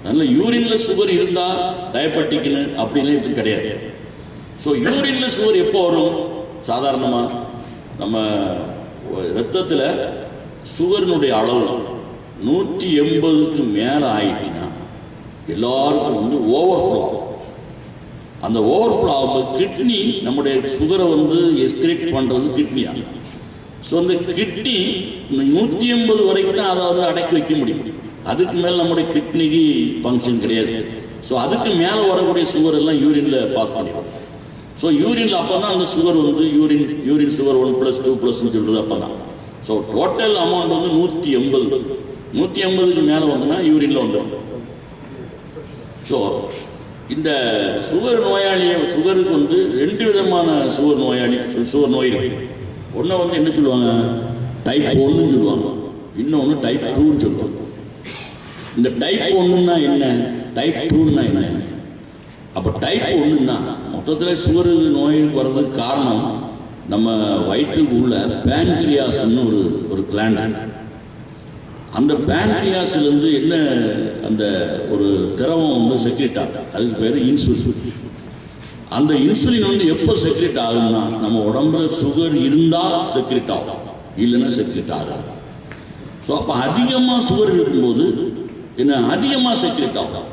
அதனால யூரினில் சுகர் இருந்தால் டயபெட்டிக்னு அப்படின்லாம் இப்போ கிடையாது. ஸோ யூரினில் சுகர் எப்போ வரும்? சாதாரணமாக நம்ம ரத்தத்தில் சுகரினுடைய அளவு 180க்கு மேலே ஆயிடுச்சுன்னா எல்லாருக்கும் ஓவர்ஃப்ளோ ஆகும். அந்த ஓவர்ஃப்ளோ ஆகும்போது கிட்னி நம்முடைய சுகரை எஸ்கிரேட் பண்ணுறது கிட்னி ஆகும். ஸோ அந்த கிட்னி 180 வரைக்கும் தான் அதை அடக்கி வைக்க முடியும். அதுக்கு மேலே நம்முடைய கிட்னிக்கு ஃபங்க்ஷன் கிடையாது. ஸோ அதுக்கு மேலே வரக்கூடிய சுகர் எல்லாம் யூரினில் பாஸ் பண்ணிடும். ஸோ யூரினில் அப்போ தான் அந்த சுகர் யூரின் சுகர் 1+2+ன்னு சொல்கிறது அப்போ தான். ஸோ டோட்டல் அமௌண்ட் 180க்கு மேலே வந்துன்னா யூரினில் வந்துடும். ஸோ இந்த சுகர் நோயாளியை, சுகருக்கு 2 விதமான சுகர் நோய் இருக்கு. ஒன்று என்ன சொல்லுவாங்க, டைப் 1ன்னு சொல்லுவாங்க, இன்னொன்று டைப் 2ன்னு சொல்லுவாங்க. இந்த டைப் 1ன்னா என்ன, டைப் 2ன்னா என்ன? அப்போ டைப் 1ன்னா மொத்தத்தில் சுகர் நோய் வர்றதுக்கு காரணம் நம்ம வயிற்றுக்கு உள்ள பேன்கிரியாஸ்ன்னு ஒரு கிளாண்ட். அந்த பேன்கிரியாஸ்லேருந்து என்ன அந்த ஒரு திரவம் வந்து செக்ரேட் ஆகும், அதுக்கு பேர் இன்சுலின். அந்த இன்சுலின் வந்து எப்போ செக்ரேட் ஆகும்னா நம்ம உடம்புல சுகர் இருந்தால் செக்ரேட் ஆகும், இல்லைன்னா செக்ரேட் ஆகும். ஸோ அப்போ அதிகமாக சுகர் இருக்கும்போது என்ன அதிகமாக செக்ரேட் ஆகும்.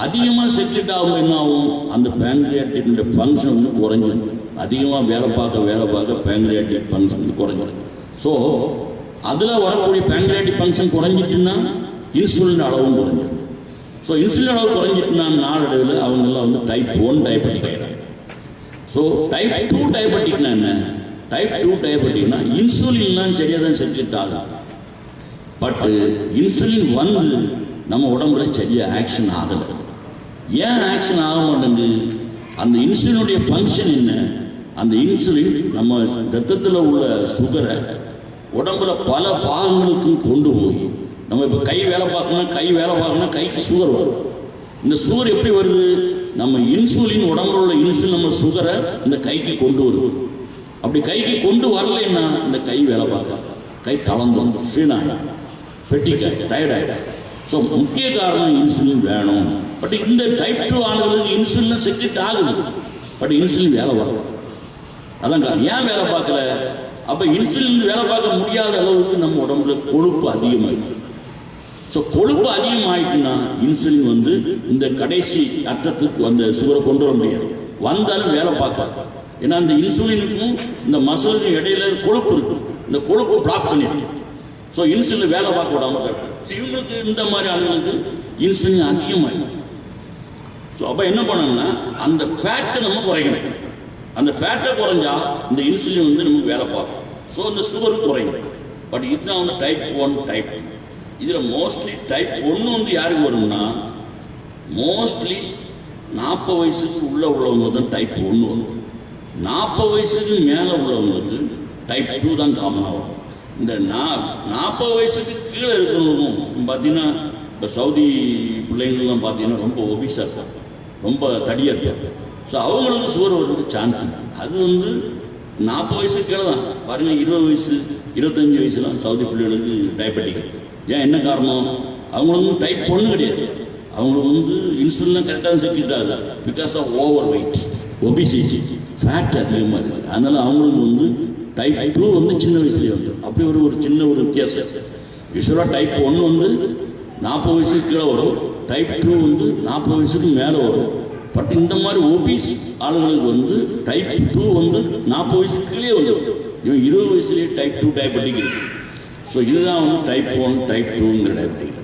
அதிகமாக செக்ரேட் ஆகும் என்ன ஆகும், அந்த பேங்க்ரியாட்டிக் ஃபங்க்ஷன் வந்து குறைஞ்சிடும். அதிகமாக வேலை பார்க்க பேங்க்ரியாட்டிக் ஃபங்க்ஷன் வந்து குறைஞ்சிடும். ஸோ அதில் வரக்கூடிய பேங்க்ரியாட்டிக் ஃபங்க்ஷன் குறைஞ்சிட்டுன்னா இன்சுலின் அளவும் குறைஞ்சிடும். ஸோ இன்சுலின் அளவு குறைஞ்சிட்டுனா நாளடைவில் அவங்கெல்லாம் வந்து டைப் 1 டயபெட்டிக் ஆகிடும். ஸோ டைப் 2 டயபெட்டிக்னா என்ன, டைப் 2 டயபெட்டிக்னா இன்சுலின்லாம் சரியாக தான் செக்ரேட் ஆகும். பட்டு இன்சுலின் வந்து நம்ம உடம்புல சரியாக ஆக்ஷன் ஆகலை. ஏன் ஆக்ஷன் ஆக மாட்டேங்குது, அந்த இன்சுலினுடைய ஃபங்க்ஷன் என்ன, அந்த இன்சுலின் நம்ம ரத்தத்தில் உள்ள சுகரை உடம்புல பல பாகங்களுக்கு கொண்டு போய், நம்ம இப்போ கை வேலை பார்க்கணும்னா கைக்கு சுகர் வரும். இந்த சுகர் எப்படி வருது, நம்ம இன்சுலின் உடம்புல உள்ள இன்சுலின் நம்ம சுகரை இந்த கைக்கு கொண்டு வருது. அப்படி கைக்கு கொண்டு வரலைன்னா இந்த கை வேலை பார்க்க கை தளர்ந்து வந்து சீனாயிடும், பெட்டிக்காய் டயர்டாயிடும். ஸோ முக்கிய காரணம் இன்சுலின் வேணும். பட் இந்த டைப் 2 ஆளுகளுக்கு இன்சுலின் செக்ரெட் ஆகுது, பட் இன்சுலின் வேலை வரும். அதான் ஏன் வேலை பார்க்கல, அப்போ இன்சுலின் வேலை பார்க்க முடியாத அளவுக்கு நம்ம உடம்புல கொழுப்பு அதிகமாகிடும். ஸோ கொழுப்பு அதிகமாகிட்டுன்னா இன்சுலின் வந்து இந்த கடைசி அர்த்தத்துக்கு அந்த சுகரை கொண்டு வர முடியாது, வந்தாலும் வேலை பார்க்காது. ஏன்னா அந்த இன்சுலினுக்கும் இந்த மசிலுக்கும் இடையில கொழுப்பு இருக்கும், இந்த கொழுப்பு பிளாக் பண்ணிடும். ஸோ இன்சுலின் வேலை பார்க்க விடாமல் இருக்கும். ஸோ இவங்களுக்கு இந்த மாதிரி ஆளுங்களுக்கு இன்சுலின் அதிகமாகிடும். ஸோ அப்போ என்ன பண்ணணும்னா அந்த ஃபேட்டை நம்ம குறைக்கணும். அந்த ஃபேட்டை குறைஞ்சா இந்த இன்சுலின் வந்து நமக்கு வேலை பார்க்கும். ஸோ இந்த சுகர் குறையும். பட் இதுதான் வந்து டைப் 1 டைப் 2. இதில் மோஸ்ட்லி டைப் 1 வந்து யாருக்கு வரும்னா மோஸ்ட்லி 40 வயசுக்கு உள்ளவங்க தான் டைப் 1 வரும். 40 வயசுக்கு மேலே உள்ளவங்களுக்கு டைப் 2 தான் காமனாக வரும். இந்த 40 வயசுக்கு கீழே இருக்கிறவங்களும் பார்த்தீங்கன்னா இப்போ சவுதி பிள்ளைங்கள்லாம் பார்த்தீங்கன்னா ரொம்ப ஒபிஸாக இருப்பாங்க, ரொம்ப தடியாக இருப்பாங்க. ஸோ அவங்களுக்கு சுகர் வர்றதுக்கு சான்ஸ் இருக்குது. அது வந்து 40 வயசுக்கு கீழே தான் பாருங்கள். 20 வயசு 25 வயசுலாம் சவுதி பிள்ளைகளுக்கு டயபெட்டிக். ஏன் என்ன காரணம், அவங்களுக்கு டைப் 1 கிடையாது, அவங்களுக்கு வந்து இன்சுலின்லாம் கரெக்டாக செக்ரெட் ஆகுது. Because of over weight, obesity, fat அதிகமாக இருக்குது. அதனால் அவங்களுக்கு வந்து டைப் 2 வந்து சின்ன வயசுலேயே வந்து அப்படி ஒரு சின்ன ஒரு வித்தியாசம். யூஸ்வலாக டைப் 1 வந்து 40 வயசுக்கு கீழே வரும், டைப் 2 வந்து 40 வயசுக்கு மேலே வரும். பட் இந்த மாதிரி ஒபிஸ் ஆளுங்களுக்கு வந்து டைப் 2 வந்து 40 வயசுக்கு கீழே வந்துடும். இவன் 20 வயசுலேயே டைப் 2 டயபெட்டிக் இருக்குது. ஸோ இதுதான் வந்து டைப் 1 டைப் 2ங்கிற டயபெட்டிக்.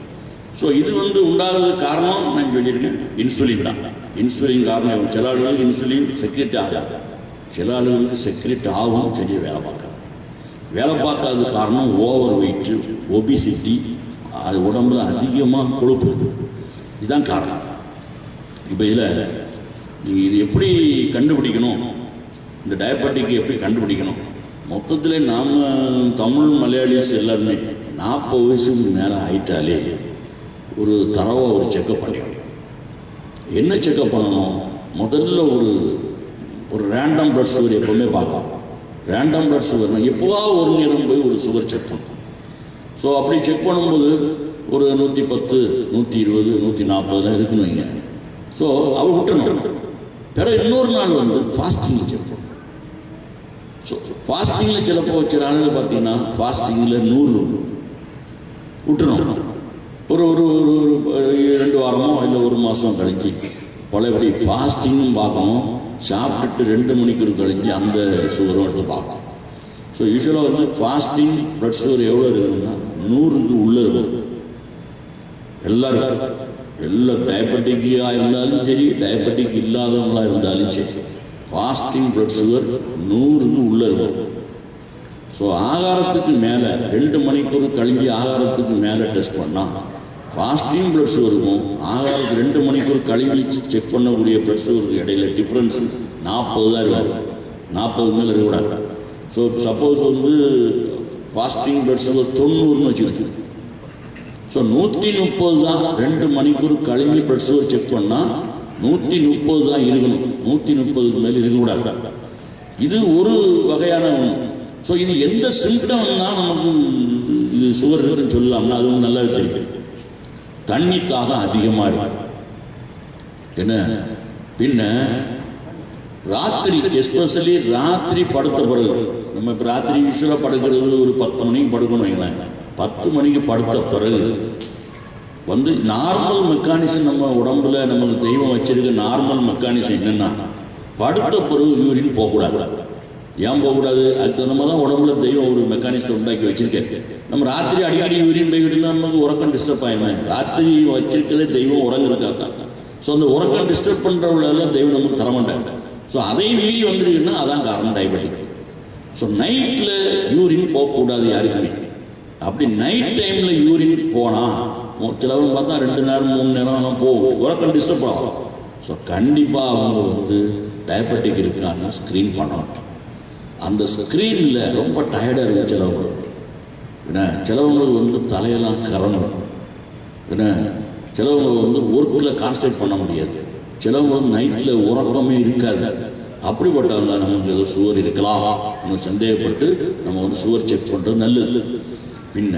ஸோ இது வந்து உண்டாகிறதுக்கு காரணம் நான் சொல்லியிருக்கேன், இன்சுலின் தான். இன்சுலின் காரணம். சில ஆளுகளுக்கு இன்சுலின் செக்ரெட் ஆகாது, சில ஆளுகளுக்கு செக்ரெட் ஆகும், சரியாக வேலை பார்க்காத காரணம் ஓவர் வெயிட்டு, ஒபிசிட்டி, அது உடம்புல அதிகமாக கொழுப்பு, இதுதான் காரணம். இப்போ இதில் நீங்கள் இது எப்படி கண்டுபிடிக்கணும், இந்த டயபெட்டிக் எப்படி கண்டுபிடிக்கணும், மொத்தத்தில் நாம் தமிழ் மலையாளிஸ் எல்லாருமே 40 வயசுக்கு மேலே ஆயிட்டாலே ஒரு தரவாக ஒரு செக்கப் பண்ணிக்கணும். என்ன செக்கப் பண்ணணும், முதல்ல ஒரு ரேண்டம் பிளட் சுகர் எப்போவுமே பார்க்கலாம். ரேண்டம் பிளட் சுகர்னால் எப்போவா ஒரு நேரம் போய் ஒரு சுகர் செக் பண்ணணும். ஸோ அப்படி செக் பண்ணும்போது ஒரு 110, 120, 140 இருக்குன்னு வைங்க. ஸோ அவள் விட்டுணும். பிறகு இன்னொரு நாள் வந்து ஃபாஸ்டிங்கில் செக் பண்ணணும். ஸோ ஃபாஸ்டிங்கில் சிலப்போ சில ஆளுகள் பார்த்தீங்கன்னா ஃபாஸ்டிங்கில் 100 விட்டுணும். ஒரு 2 வாரமோ இல்லை 1 மாதம் கழிச்சு பழையபடி ஃபாஸ்டிங்கும் பார்க்கணும், சாப்பிட்டுட்டு 2 மணிக்கு கழிஞ்சு அந்த சுகரும் எடுத்து பார்க்கணும். ஸோ யூஸ்வலாக வந்து ஃபாஸ்டிங் பிளட் சுகர் எவ்வளோ இருக்குன்னா 100க்கு உள்ளே இருக்கும். எல்லாரும் எல்லா டயபெட்டிக்காக இருந்தாலும் சரி, டயபெட்டிக் இல்லாதவங்களாக இருந்தாலும் சரி, ஃபாஸ்டிங் பிளட் சுகர் 100க்கு உள்ளே இருக்கும். ஸோ ஆகாரத்துக்கு மேலே 2 மணிக்கூர் கழிஞ்சு ஆகாரத்துக்கு மேலே டெஸ்ட் பண்ணால் ஃபாஸ்டிங் பிளட் சுகருக்கும் ஆகாரத்துக்கு 2 மணிக்கூர் கழிஞ்சு செக் பண்ணக்கூடிய பிளட் சுகருக்கு இடையில டிஃப்ரென்ஸு 40 தான் இருக்கும். 40 மேலே இருக்கக்கூடாது. ஸோ சப்போஸ் வந்து ஃபாஸ்டிங் பிளட் சுகர் 90ன்னு வச்சுருக்கு. ஸோ 130 தான் 2 மணிக்கூர் கழிஞ்சு பிளட் சுகர் செக் பண்ணால் 130 தான் இருக்கணும், 130க்கு மேலே இருக்கக்கூடாது. இது ஒரு வகையான ஒன்று. ஸோ இது எந்த சிம்டம்னா நமக்கு இது சுகர் இருக்குன்னு சொல்லலாம்னா அதுவும் நல்லா தெரியும். தண்ணி தாகம் அதிகமாக இருக்கும். என்ன பின்ன ராத்திரி, எஸ்பெஷலி ராத்திரி படுத்த பிறகு, நம்ம இப்போ ராத்திரி யூஸ்வலாக படுக்கிறது ஒரு 10 மணிக்கு படுக்கணும் வைங்களேன். 10 மணிக்கு படுத்த பிறகு வந்து நார்மல் மெக்கானிசம் நம்ம உடம்புல நமக்கு தெய்வம் வச்சிருக்க நார்மல் மெக்கானிசம் என்னன்னா, படுத்த பிறகு யூரின் போகக்கூடாது. ஏன் போகக்கூடாது? அதுக்கு தகுந்த மாதிரி தான் உடம்புல தெய்வம் ஒரு மெக்கானிசத்தை உண்டாக்கி வச்சிருக்கேன். நம்ம ராத்திரி அடிக்கடி யூரின் போய்கிட்டு இருந்தால் நமக்கு உறக்கம் டிஸ்டர்ப் ஆயிடுமே. ராத்திரி வச்சிருக்கிறதே தெய்வம் உறங்குறதுக்காக. ஸோ அந்த உறக்கம் டிஸ்டர்ப் பண்ணுறவங்கள தெய்வம் நமக்கு தரமாட்டாங்க. ஸோ அதையும் மீறி வந்துருக்குன்னா அதான் காரணம் டயபெட்டிக். ஸோ நைட்டில் யூரின் போகக்கூடாது யாருக்குமே. அப்படி நைட் டைமில் யூரின் போனால் சிலவங்க பார்த்தா 2 நேரம் 3 நேரம் போகும், உறக்கம் டிஸ்டர்ப் ஆகும். ஸோ கண்டிப்பாக அவங்க வந்து டயபெட்டிக் இருக்கான்னு ஸ்க்ரீன் பண்ணணும். அந்த ஸ்க்ரீனில் ரொம்ப டயர்டாக இருக்குது சிலவங்க. ஏன்னா சிலவங்களுக்கு வந்து தலையெல்லாம் கறணும். ஏன்னா சிலவங்க வந்து ஒர்க்கில் கான்சன்ட்ரேட் பண்ண முடியாது. சிலவங்க வந்து நைட்டில் உறக்கமே இருக்காது. அப்படிப்பட்டவங்க நமக்கு ஏதோ சுகர் இருக்கலாம் நம்ம சந்தேகப்பட்டு நம்ம வந்து சுகர் செக் பண்ணுறது நல்லது. பின்ன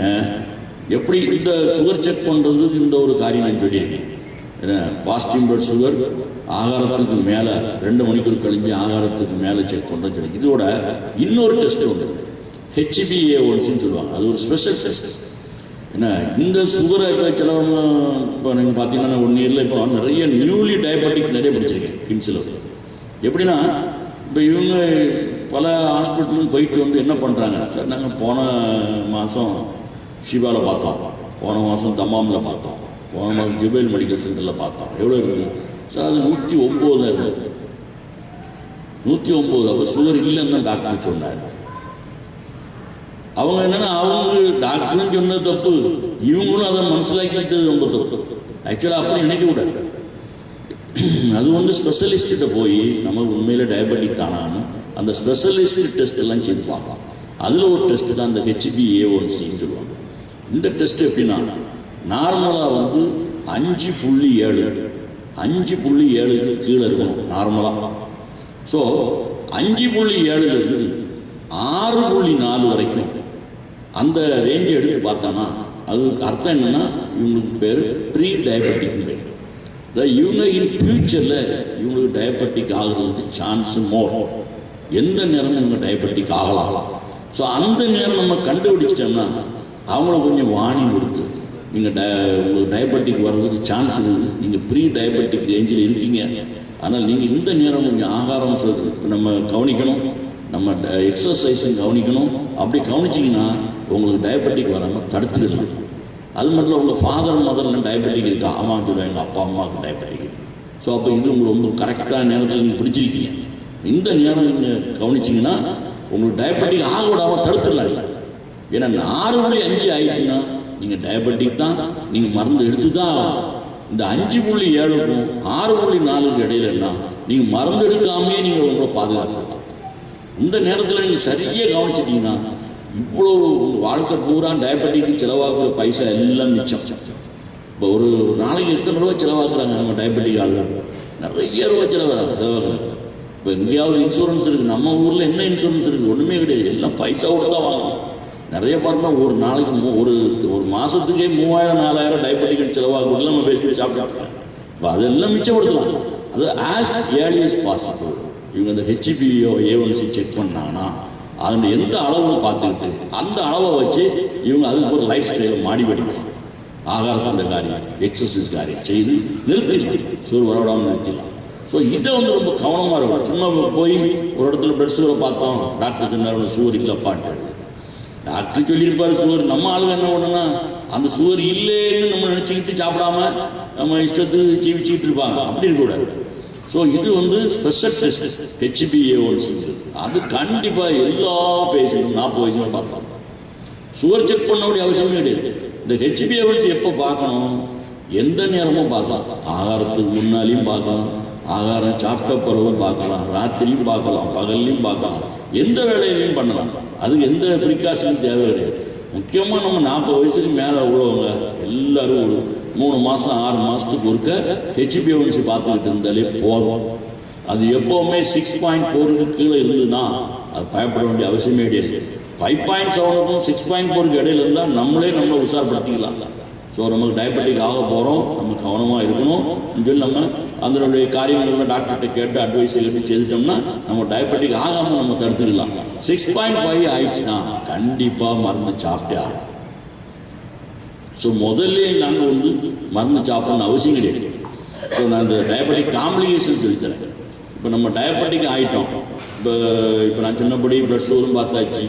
எப்படி இந்த சுகர் செக் பண்ணுறது, இந்த ஒரு காரியம் நான் சொல்லியிருக்கேன். ஏன்னா பாசிட்டிவ் பிளட் சுகர் ஆகாரத்துக்கு மேலே 2 மணிக்கூர் கழிஞ்சு ஆகாரத்துக்கு மேலே செக் பண்ணுறது சொல்லி. இதோட இன்னொரு டெஸ்ட் உண்டு, HbA1c சொல்லுவாங்க. அது ஒரு ஸ்பெஷல் டெஸ்ட். ஏன்னா இந்த சுகரை இப்போ சிலவங்க இப்போ நீங்கள் பார்த்தீங்கன்னா 1 இயரில் இப்போ நிறைய நியூலி டயபெட்டிக் நிறைய படிச்சிருக்கேன் கிம்ஸில். எப்படின்னா இப்போ இவங்க பல ஹாஸ்பிட்டலும் போயிட்டு வந்து என்ன பண்ணுறாங்க, சார் நாங்கள் போன மாதம் ஷிவாவில் பார்த்தோம், போன மாதம் தம்மாமில் பார்த்தோம், போன மாதம் ஜுபைல் மெடிக்கல் சென்டரில் பார்த்தோம். எவ்வளோ இருக்குது சார்? அது 109 தான் இருக்குது. 109. அப்போ சுகர் இல்லைன்னு தான் டாக்டர் சொன்னார். அவங்க என்னன்னா அவங்க டாக்டரும் சொன்னது தப்பு, இவங்களும் அதை மனசிலாக்கிட்டு ரொம்ப தப்பு. ஆக்சுவலாக அப்படி நினைக்க கூடாது. அது வந்து ஸ்பெஷலிஸ்ட்கிட்ட போய் நம்ம உண்மையில டயபெட்டிக் தானான்னு அந்த ஸ்பெஷலிஸ்ட் டெஸ்ட் எல்லாம் செய்து பார்க்கலாம். அதில் ஒரு டெஸ்ட் தான் இந்த HbA1cன்னு சொல்லுவாங்க. இந்த டெஸ்ட் எப்படின்னா நார்மலாக வந்து 5.7 கீழே இருக்கணும் நார்மலாக. ஸோ 5.7 6.4 வரைக்கும் அந்த ரேஞ்சை எடுத்து பார்த்தோன்னா அதுக்கு அர்த்தம் என்னன்னா இவங்களுக்கு பேர் ப்ரீ டயபெட்டிக் பேர். இவங்க இன் ஃபியூச்சரில் இவங்களுக்கு டயபெட்டிக் ஆகுறதுக்கு சான்ஸ் மோர். எந்த நேரமும் இவங்க டயபெட்டிக் ஆகலாம். ஸோ அந்த நேரம் நம்ம கண்டுபிடிச்சிட்டோம்னா அவங்கள கொஞ்சம் வாணி கொடுத்து நீங்கள் உங்களுக்கு டயபெட்டிக் வர்றதுக்கு சான்ஸ் இருக்குது, நீங்கள் ப்ரீ டயபெட்டிக் ரேஞ்சில் இருக்கீங்க, ஆனால் நீங்கள் இந்த நேரம் கொஞ்சம் ஆகாரம் நம்ம கவனிக்கணும், நம்ம எக்ஸசைஸும் கவனிக்கணும். அப்படி கவனிச்சிங்கன்னா உங்களுக்கு டயபெட்டிக் வராமல் தடுத்துடலாம். அது மட்டும் உங்கள் ஃபாதர் மதர்லாம் டயபெட்டிக் இருக்கா, அம்மாவுக்கு சொல்லுவாங்க எங்கள் அப்பா அம்மாவுக்கு டயபெட்டிக். ஸோ அப்போ இது உங்களுக்கு வந்து கரெக்டான நேரத்தில் நீங்கள் பிடிச்சிருக்கீங்க. இந்த நேரம் நீங்கள் கவனிச்சிங்கன்னா உங்களுக்கு டயபெட்டிக் ஆக விடாமல் தடுத்துடலாம். ஏன்னா 6.5 ஆகிடுச்சுன்னா நீங்கள் டயபெட்டிக் தான், நீங்கள் மருந்து எடுத்து தான். இந்த 5.7க்கும் 6.4க்கு இடையிலன்னா நீங்கள் மருந்து எடுக்காமே நீங்கள் உங்களை பாதுகாத்துக்கலாம். இந்த நேரத்தில் நீங்கள் சரியாக கவனிச்சிட்டிங்கன்னா இவ்வளோ வாழ்க்கை பூரா டயபெட்டிக்கு செலவாக்குற பைசா எல்லாம் மிச்சம். இப்போ ஒரு நாளைக்கு எத்தனை ரூபா செலவாக்குறாங்க நம்ம டயபெட்டிக் ஆளுங்க? நிறைய ரூபா செலவாக்குறாங்க. இப்போ எங்கேயாவது இன்சூரன்ஸ் இருக்குது? நம்ம ஊரில் என்ன இன்சூரன்ஸ் இருக்குது? ஒன்றுமே கிடையாது. எல்லாம் பைசாவோட தான் வாங்கணும். நிறைய பார்த்தா ஒரு நாளைக்கு ஒரு மாதத்துக்கே 3000-4000 டயபெட்டிக் செலவாக நம்ம பேசி சாப்பிட்டாங்க. இப்போ அதெல்லாம் மிச்சப்படுத்தலாம். அது ஆஸ் ஏர்லி as பாசிபிள் இவங்க இந்த HbA1c செக் பண்ணாங்கன்னா அதில் எந்த அளவுன்னு பார்த்துக்கிட்டு அந்த அளவை வச்சு இவங்க அதுக்கு ஒரு லைஃப் ஸ்டைலை மாடி படிக்கலாம். ஆகாரம் அந்த காரியம் எக்ஸசைஸ் காரியம் செய்து நிறுத்திடலாம், சுகர் வரவிடாமல் நிறுத்திடலாம். ஸோ இதை வந்து ரொம்ப கவனமாக இருக்கும். சும்மா போய் ஒரு இடத்துல பிளட் சுகரை பார்த்தோம், டாக்டர் சொன்னார் சுகர் இல்லைப்பாட்டு, டாக்டர் சொல்லியிருப்பார் சுகர். நம்ம ஆளுங்க என்ன பண்ணணும்னா அந்த சுகர் இல்லைன்னு நம்ம நினச்சிக்கிட்டு சாப்பிடாம நம்ம இஷ்டத்துக்கு ஜீவிச்சுக்கிட்டு இருப்பாங்க. அப்படி இருக்கக்கூடாது. ஸோ இது வந்து ஸ்பெஷல் டெஸ்ட் HbA1c. அது கண்டிப்பாக எல்லா பேஷண்ட்டும் 40 வயசுல பார்க்கலாம். சுகர் செக் பண்ண வேண்டிய அவசியமே கிடையாது. இந்த HbA1c எப்போ பார்க்கணும்? எந்த நேரமும் பார்க்கலாம். ஆகாரத்துக்கு முன்னாலையும் பார்க்கலாம், ஆகாரம் சாப்பிட்ட பிறகும் பார்க்கலாம், ராத்திரியும் பார்க்கலாம், பகல்லையும் பார்க்கலாம், எந்த வேலையிலையும் பண்ணலாம். அதுக்கு எந்த ப்ரிகாஷனும் தேவை கிடையாது. முக்கியமாக நம்ம 40 வயசுக்கு மேலே உள்ளவங்க எல்லாரும் ஒரு 3 மாதம் 6 மாதத்துக்கு ஒருக்க HbA1c பார்த்துக்கிட்டு இருந்தாலே போதும். அது எப்போவுமே 6.4க்கு கீழே இருந்ததுன்னா அது பயப்பட வேண்டிய அவசியமே கிடையாது. 5.7க்கும் 6.4க்கு இடையில இருந்தால் நம்மளை உஷார்படுத்திக்கலாம். ஸோ நமக்கு டயபெட்டிக் ஆக போகிறோம், நம்ம கவனமாக இருக்கணும் சொல்லி நம்ம அதனுடைய காரியங்கள்லாம் டாக்டர்கிட்ட கேட்டு அட்வைஸ் எடுத்து செய்துட்டோம்னா நம்ம டயபெட்டிக் ஆகாமல் நம்ம தடுத்துக்கலாம். 6.5 ஆயிடுச்சுன்னா கண்டிப்பாக மருந்து சாப்பிட்டே ஆகும். ஸோ முதல்ல நாங்கள் மருந்து சாப்பிடணும்னு அவசியம் கிடையாது. ஸோ நான் இந்த டயபெட்டிக் காம்ப்ளிகேஷன் சொல்லித்தரேன். இப்போ நம்ம டயபெட்டிக் ஆகிட்டோம், இப்போ நான் சொன்னபடி ப்ளட் சுகரும் பார்த்தாச்சு,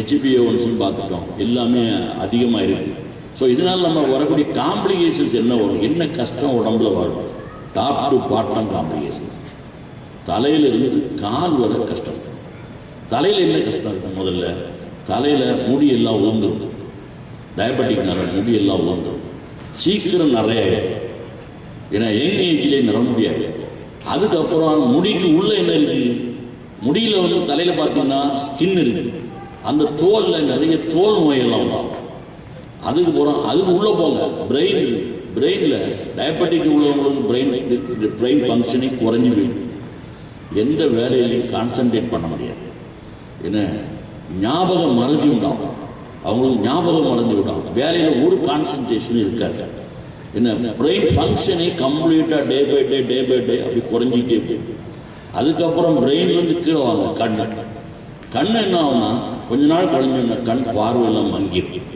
HbA1c பார்த்துட்டோம், எல்லாமே அதிகமாக இருக்குது. ஸோ இதனால் நம்ம வரக்கூடிய காம்ப்ளிகேஷன்ஸ் என்ன வரும், என்ன கஷ்டம் உடம்புல வரும்? Top to bottom complication. தலையில் இருந்து கால் வர கஷ்டம். தலையில் என்ன கஷ்டம் இருக்கும்? முதல்ல தலையில் முடியெல்லாம் உழுந்துடும். டயபெட்டிக்னால முடியெல்லாம் உழுந்துடும், சீக்கிரம் நிறைய ஆகிடும். ஏன்னா யங் ஏஜ்லேயே நிற முடியாது. அதுக்கப்புறம் முடிக்கு உள்ள என்ன இருக்குது? முடியில் தலையில் பார்த்தீங்கன்னா ஸ்கின் இருக்குது, அந்த தோலில் நிறைய தோல் நோயெல்லாம் உண்டாகும். அதுக்கு உள்ளே போங்க பிரெயினில் டயபெட்டிக் உள்ளவங்களுக்கு பிரெயின் ஃபங்க்ஷனிங் குறைஞ்சி போயிடும். எந்த வேலையிலையும் கான்சன்ட்ரேட் பண்ண முடியாது. ஏன்னா ஞாபகம் மறதி உண்டாகும், அவங்களுக்கு ஞாபகம் மறந்து விடாகும், வேலையில் ஒரு கான்சன்ட்ரேஷன் இருக்காது. என்ன பிரெயின் ஃபங்க்ஷனை கம்ப்ளீட்டாக டே பை டே அப்படி குறைஞ்சிக்கிட்டே போகும். அதுக்கப்புறம் பிரெயின்லேருந்து கீழே வாங்க கண் என்ன ஆகும்னா கொஞ்ச நாள் கழிஞ்சோன்னா கண் பார்வையெல்லாம் மங்கிடும்.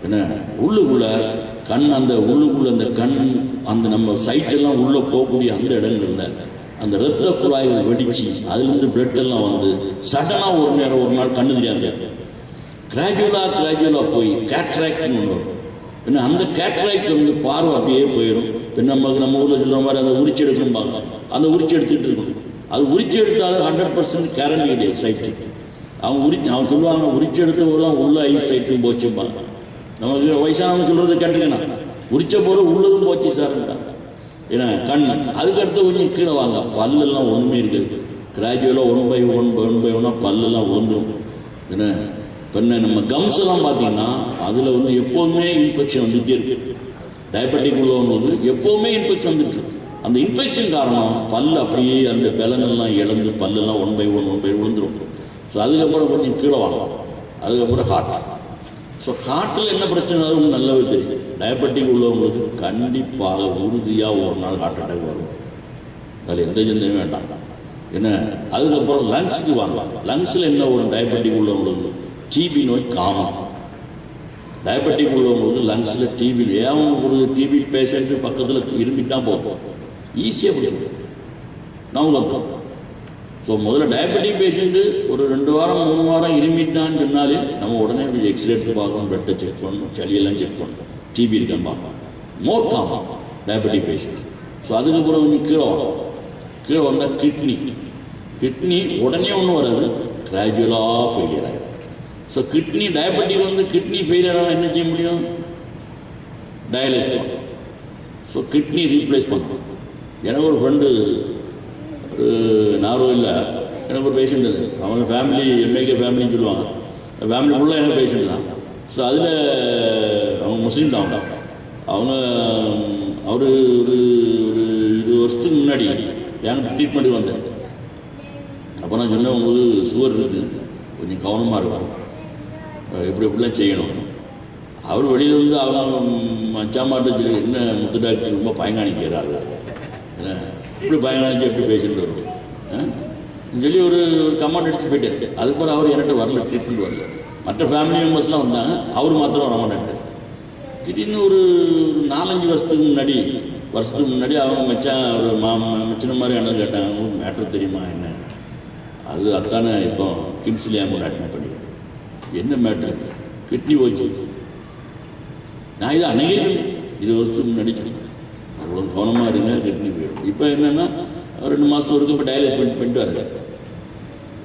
என்ன உள்ளுக்குள்ள அந்த உள்ளுக்குள்ள அந்த கண் அந்த நம்ம சைட்டெல்லாம் உள்ளே போகக்கூடிய அந்த இடங்கள்ல அந்த இரத்த குழாய்கள் வெடிச்சு அதுலேருந்து பிளட் எல்லாம் சடனாக ஒரு நாள் கண்ணு தெரியாது. கிராஜுவலாக போய் கேட்ராக்ட்னு ஒன்று வரும். ஏன்னா அந்த கேட்ராக்ட் பார்வை அப்படியே போயிடும். நம்ம ஊரில் சொல்கிற மாதிரி அதை உரிச்சு எடுக்கணும்பாங்க, அந்த உரிச்சு எடுத்துகிட்டு இருக்கணும். அது உரிச்சு எடுத்தாலும் 100% கேரண்டி கிடையாது சைட்டு. அவன் சொல்லுவாங்க உரிச்சு எடுத்தவங்க தான் உள்ள ஐ சைட்டும் போச்சுப்பாங்க. நமக்கு வயசானவங்க சொல்கிறது கேட்டுக்கணும், உரிச்ச போது உள்ளதும் போச்சு சார்ன்றாங்க. ஏன்னா கண் அதுக்கடுத்து கொஞ்சம் கீழே வாங்க, பல்லெல்லாம் ஒன்றுமே இருக்குது. கிராஜுவலாக 1 by 1 பல்லெல்லாம் விழுந்துடும். ஏன்னா இப்போ நம்ம கம்ஸ் எல்லாம் பார்த்தீங்கன்னா அதில் எப்போதுமே இன்ஃபெக்ஷன் வந்துகிட்டே இருக்கு. டயபெட்டிக் உள்ளவங்களுக்கு எப்போவுமே இன்ஃபெக்ஷன் வந்துட்டு இருக்கு. அந்த இன்ஃபெக்ஷன் காரணம் பல் அப்படியே அந்த பலனெல்லாம் இழந்து பல்லெல்லாம் 1 by 1 விழுந்துடும். ஸோ அதுக்கப்புறம் கொஞ்சம் கீழே வாங்கலாம். அதுக்கப்புறம் ஹார்ட். ஸோ ஹார்ட்டில் என்ன பிரச்சனை வரும் நல்லாவே தெரியும். டயபெட்டிக் உள்ளவங்களுக்கு கண்டிப்பாக உறுதியாக ஒரு நாள் ஹார்ட் அட்டாக் வரும். அதில் எந்த சிந்தனையும் வேண்டாம். ஏன்னா அதுக்கப்புறம் லங்ஸுக்கு வாங்கலாம். லங்ஸில் என்ன ஒரு டயபெட்டிக் உள்ளவங்களுக்கு டிபி நோய் காமன். டயபெட்டிக் உள்ளவங்களுக்கு லங்ஸில் டிபி, ஏன் ஒரு டிபி பேஷண்ட்டு பக்கத்தில் இருந்துட்டால் போகும், ஈஸியாக பிடிச்சிடும். நான் ஸோ முதல்ல டயபெட்டிக் பேஷண்ட்டு ஒரு 2 வாரம் 3 வாரம் இருமிட்டான்னு சொன்னாலே நம்ம உடனே எக்ஸ்ரே எடுத்து பார்க்கணும், பிளட்டை செக் பண்ணணும், சளியெல்லாம் செக் பண்ணணும், டிபி இருக்கான்னு பார்க்கணும். மோர் காமன் டயபெட்டிக் பேஷண்ட். ஸோ அதுக்கப்புறம் கீழே வந்தால் கிட்னி உடனே ஒன்றும் வராது, கிராஜுவலாக ஃபெயிலியர் ஆகிடும். ஸோ டயபெட்டிக் கிட்னி ஃபெயிலியர் ஆனால் என்ன செய்ய முடியும்? டயாலிசிஸ் பண்ணணும். ஸோ கிட்னி ரீப்ளேஸ் பண்ணணும். எனக்கு ஒரு ஃப்ரெண்டு நார்வேயில் எனக்கு ஒரு பேஷண்ட் அது, அவங்க ஃபேமிலி எம்ஏகே ஃபேமிலின்னு சொல்லுவாங்க, ஃபேமிலி ஃபுல்லாக எனக்கு பேஷண்ட் தான். ஸோ அதில் அவங்க முஸ்லீம் தான். அவர் ஒரு 20 வருஷத்துக்கு முன்னாடி எனக்கு ட்ரீட்மெண்ட்டுக்கு வந்தேன். அப்போ நான் சொன்னேன், உங்களுக்கு சுகர் இருக்குது, கொஞ்சம் கவனமாக இருக்கும், எப்படிலாம் செய்யணும். அவர் வெளியில் அவங்க மச்சாமாட்ட சொல்லி, என்ன முத்து டாக்டர் ரொம்ப பயங்காணிக்கிறாரு, ஏன்னா இப்படி பயங்காணிச்சு எப்படி பேஷண்ட் வரும் சொல்லி ஒரு கமெண்ட் அடிச்சு போயிட்டாரு. அதுக்கப்புறம் அவர் என்கிட்ட வரல, ட்ரீட்மெண்ட் வரல. மற்ற ஃபேமிலி மெம்பர்ஸ்லாம் வந்தாங்க, அவர் மாத்திரம் வர மாட்டாரு. திடீர்னு ஒரு 4-5 வருஷத்துக்கு முன்னாடி அவங்க மச்சான் ஒரு மச்சின மாதிரி என்ன கேட்டாங்க, உங்களுக்கு மேட்ரு தெரியுமா என்ன? அதுதானே இப்போ கிம்ஸ்லேயே கூட அட்மிட் பண்ணி, என்ன மேட்ரு? கிட்னி போச்சு. நான் இதை அன்னைக்கே 20 வருஷத்துக்கு முன்னாடி சொல்லிட்டேன், அவ்வளோ கவனமாக இருங்க, கிட்னி போயிடும். இப்போ என்னென்னா 2 மாதம் வரைக்கும் இப்போ டயாலிசிஸ் பண்ணிட்டு வராங்க.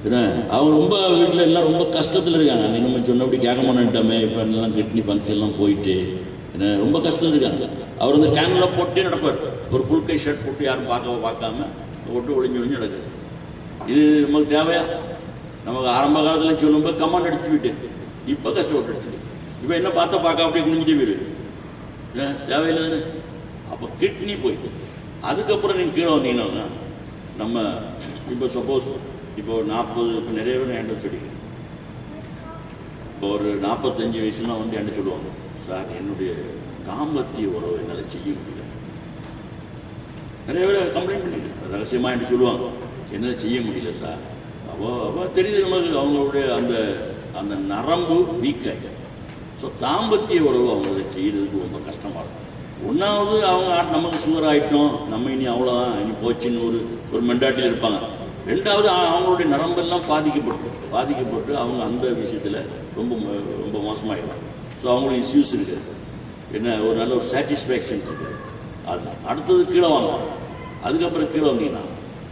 ஏன்னா அவங்க ரொம்ப வீட்டில் எல்லாம் ரொம்ப கஷ்டத்தில் இருக்காங்க. அன்றைக்கி நம்ம சொன்னபடி கேட்க மாட்டேன்ட்டாமே, இப்போ எல்லாம் கிட்னி ஃபங்க்ஷன்லாம் போயிட்டு ஏன்னா ரொம்ப கஷ்டத்தில் இருக்காங்க. அவர் வந்து கேனில் போட்டே நடப்பார், ஒரு ஃபுல் கை ஷர்ட் போட்டு யாரும் பார்க்காம ஒட்டு ஒளிஞ்சு நடக்குது. இது நமக்கு தேவையா? நமக்கு ஆரம்ப காலத்தில் சொல்லும்போது கமாண்ட் அடிச்சு போயிட்டு, இப்போ கஷ்டப்பட்டு இப்போ என்ன பார்க்க அப்படியே குனிஞ்சிட்டே போயிடுது, தேவையில்லை. அப்போ கிட்னி போயிட்டு அதுக்கப்புறம் நீங்கள் கீழே வந்தீங்கன்னா நம்ம இப்போ சப்போஸ் இப்போ 40 இப்போ நிறைய பேர் என்கிட்ட சொல்லிக்கிறேன். இப்போ ஒரு 45 வயசுலாம் வந்து என்கிட்ட சொல்லுவாங்க, சார் என்னுடைய தாம்பத்திய உறவு என்னால் செய்ய முடியல. நிறைய பேர் கம்ப்ளைண்ட் பண்ணிக்கிறேன், ரகசியமாக என்கிட்ட சொல்லுவாங்க, என்னால் செய்ய முடியல சார். அப்போ தெரியுது நமக்கு அவங்களுடைய அந்த அந்த நரம்பு வீக் ஆகிடும். ஸோ தாம்பத்திய உறவு அவங்களை செய்கிறதுக்கு ரொம்ப கஷ்டமாக இருக்கும். ஒன்றாவது அவங்க நமக்கு சுகர் ஆகிட்டோம், நம்ம இனி அவ்வளோதான் இனி போச்சுன்னு ஒரு மென்டாலிட்டியில் இருப்பாங்க. ரெண்டாவது அவங்களுடைய நரம்பெல்லாம் பாதிக்கப்பட்டு அவங்க அந்த விஷயத்தில் ரொம்ப ரொம்ப மோசமாகிடுவாங்க. ஸோ அவங்களுக்கு இஷ்யூஸ் இருக்குது, என்ன ஒரு நல்ல ஒரு சாட்டிஸ்ஃபேக்ஷன் இருக்குது. அது அடுத்தது கீழே வாங்க. அதுக்கப்புறம் கீழே வந்தீங்கன்னா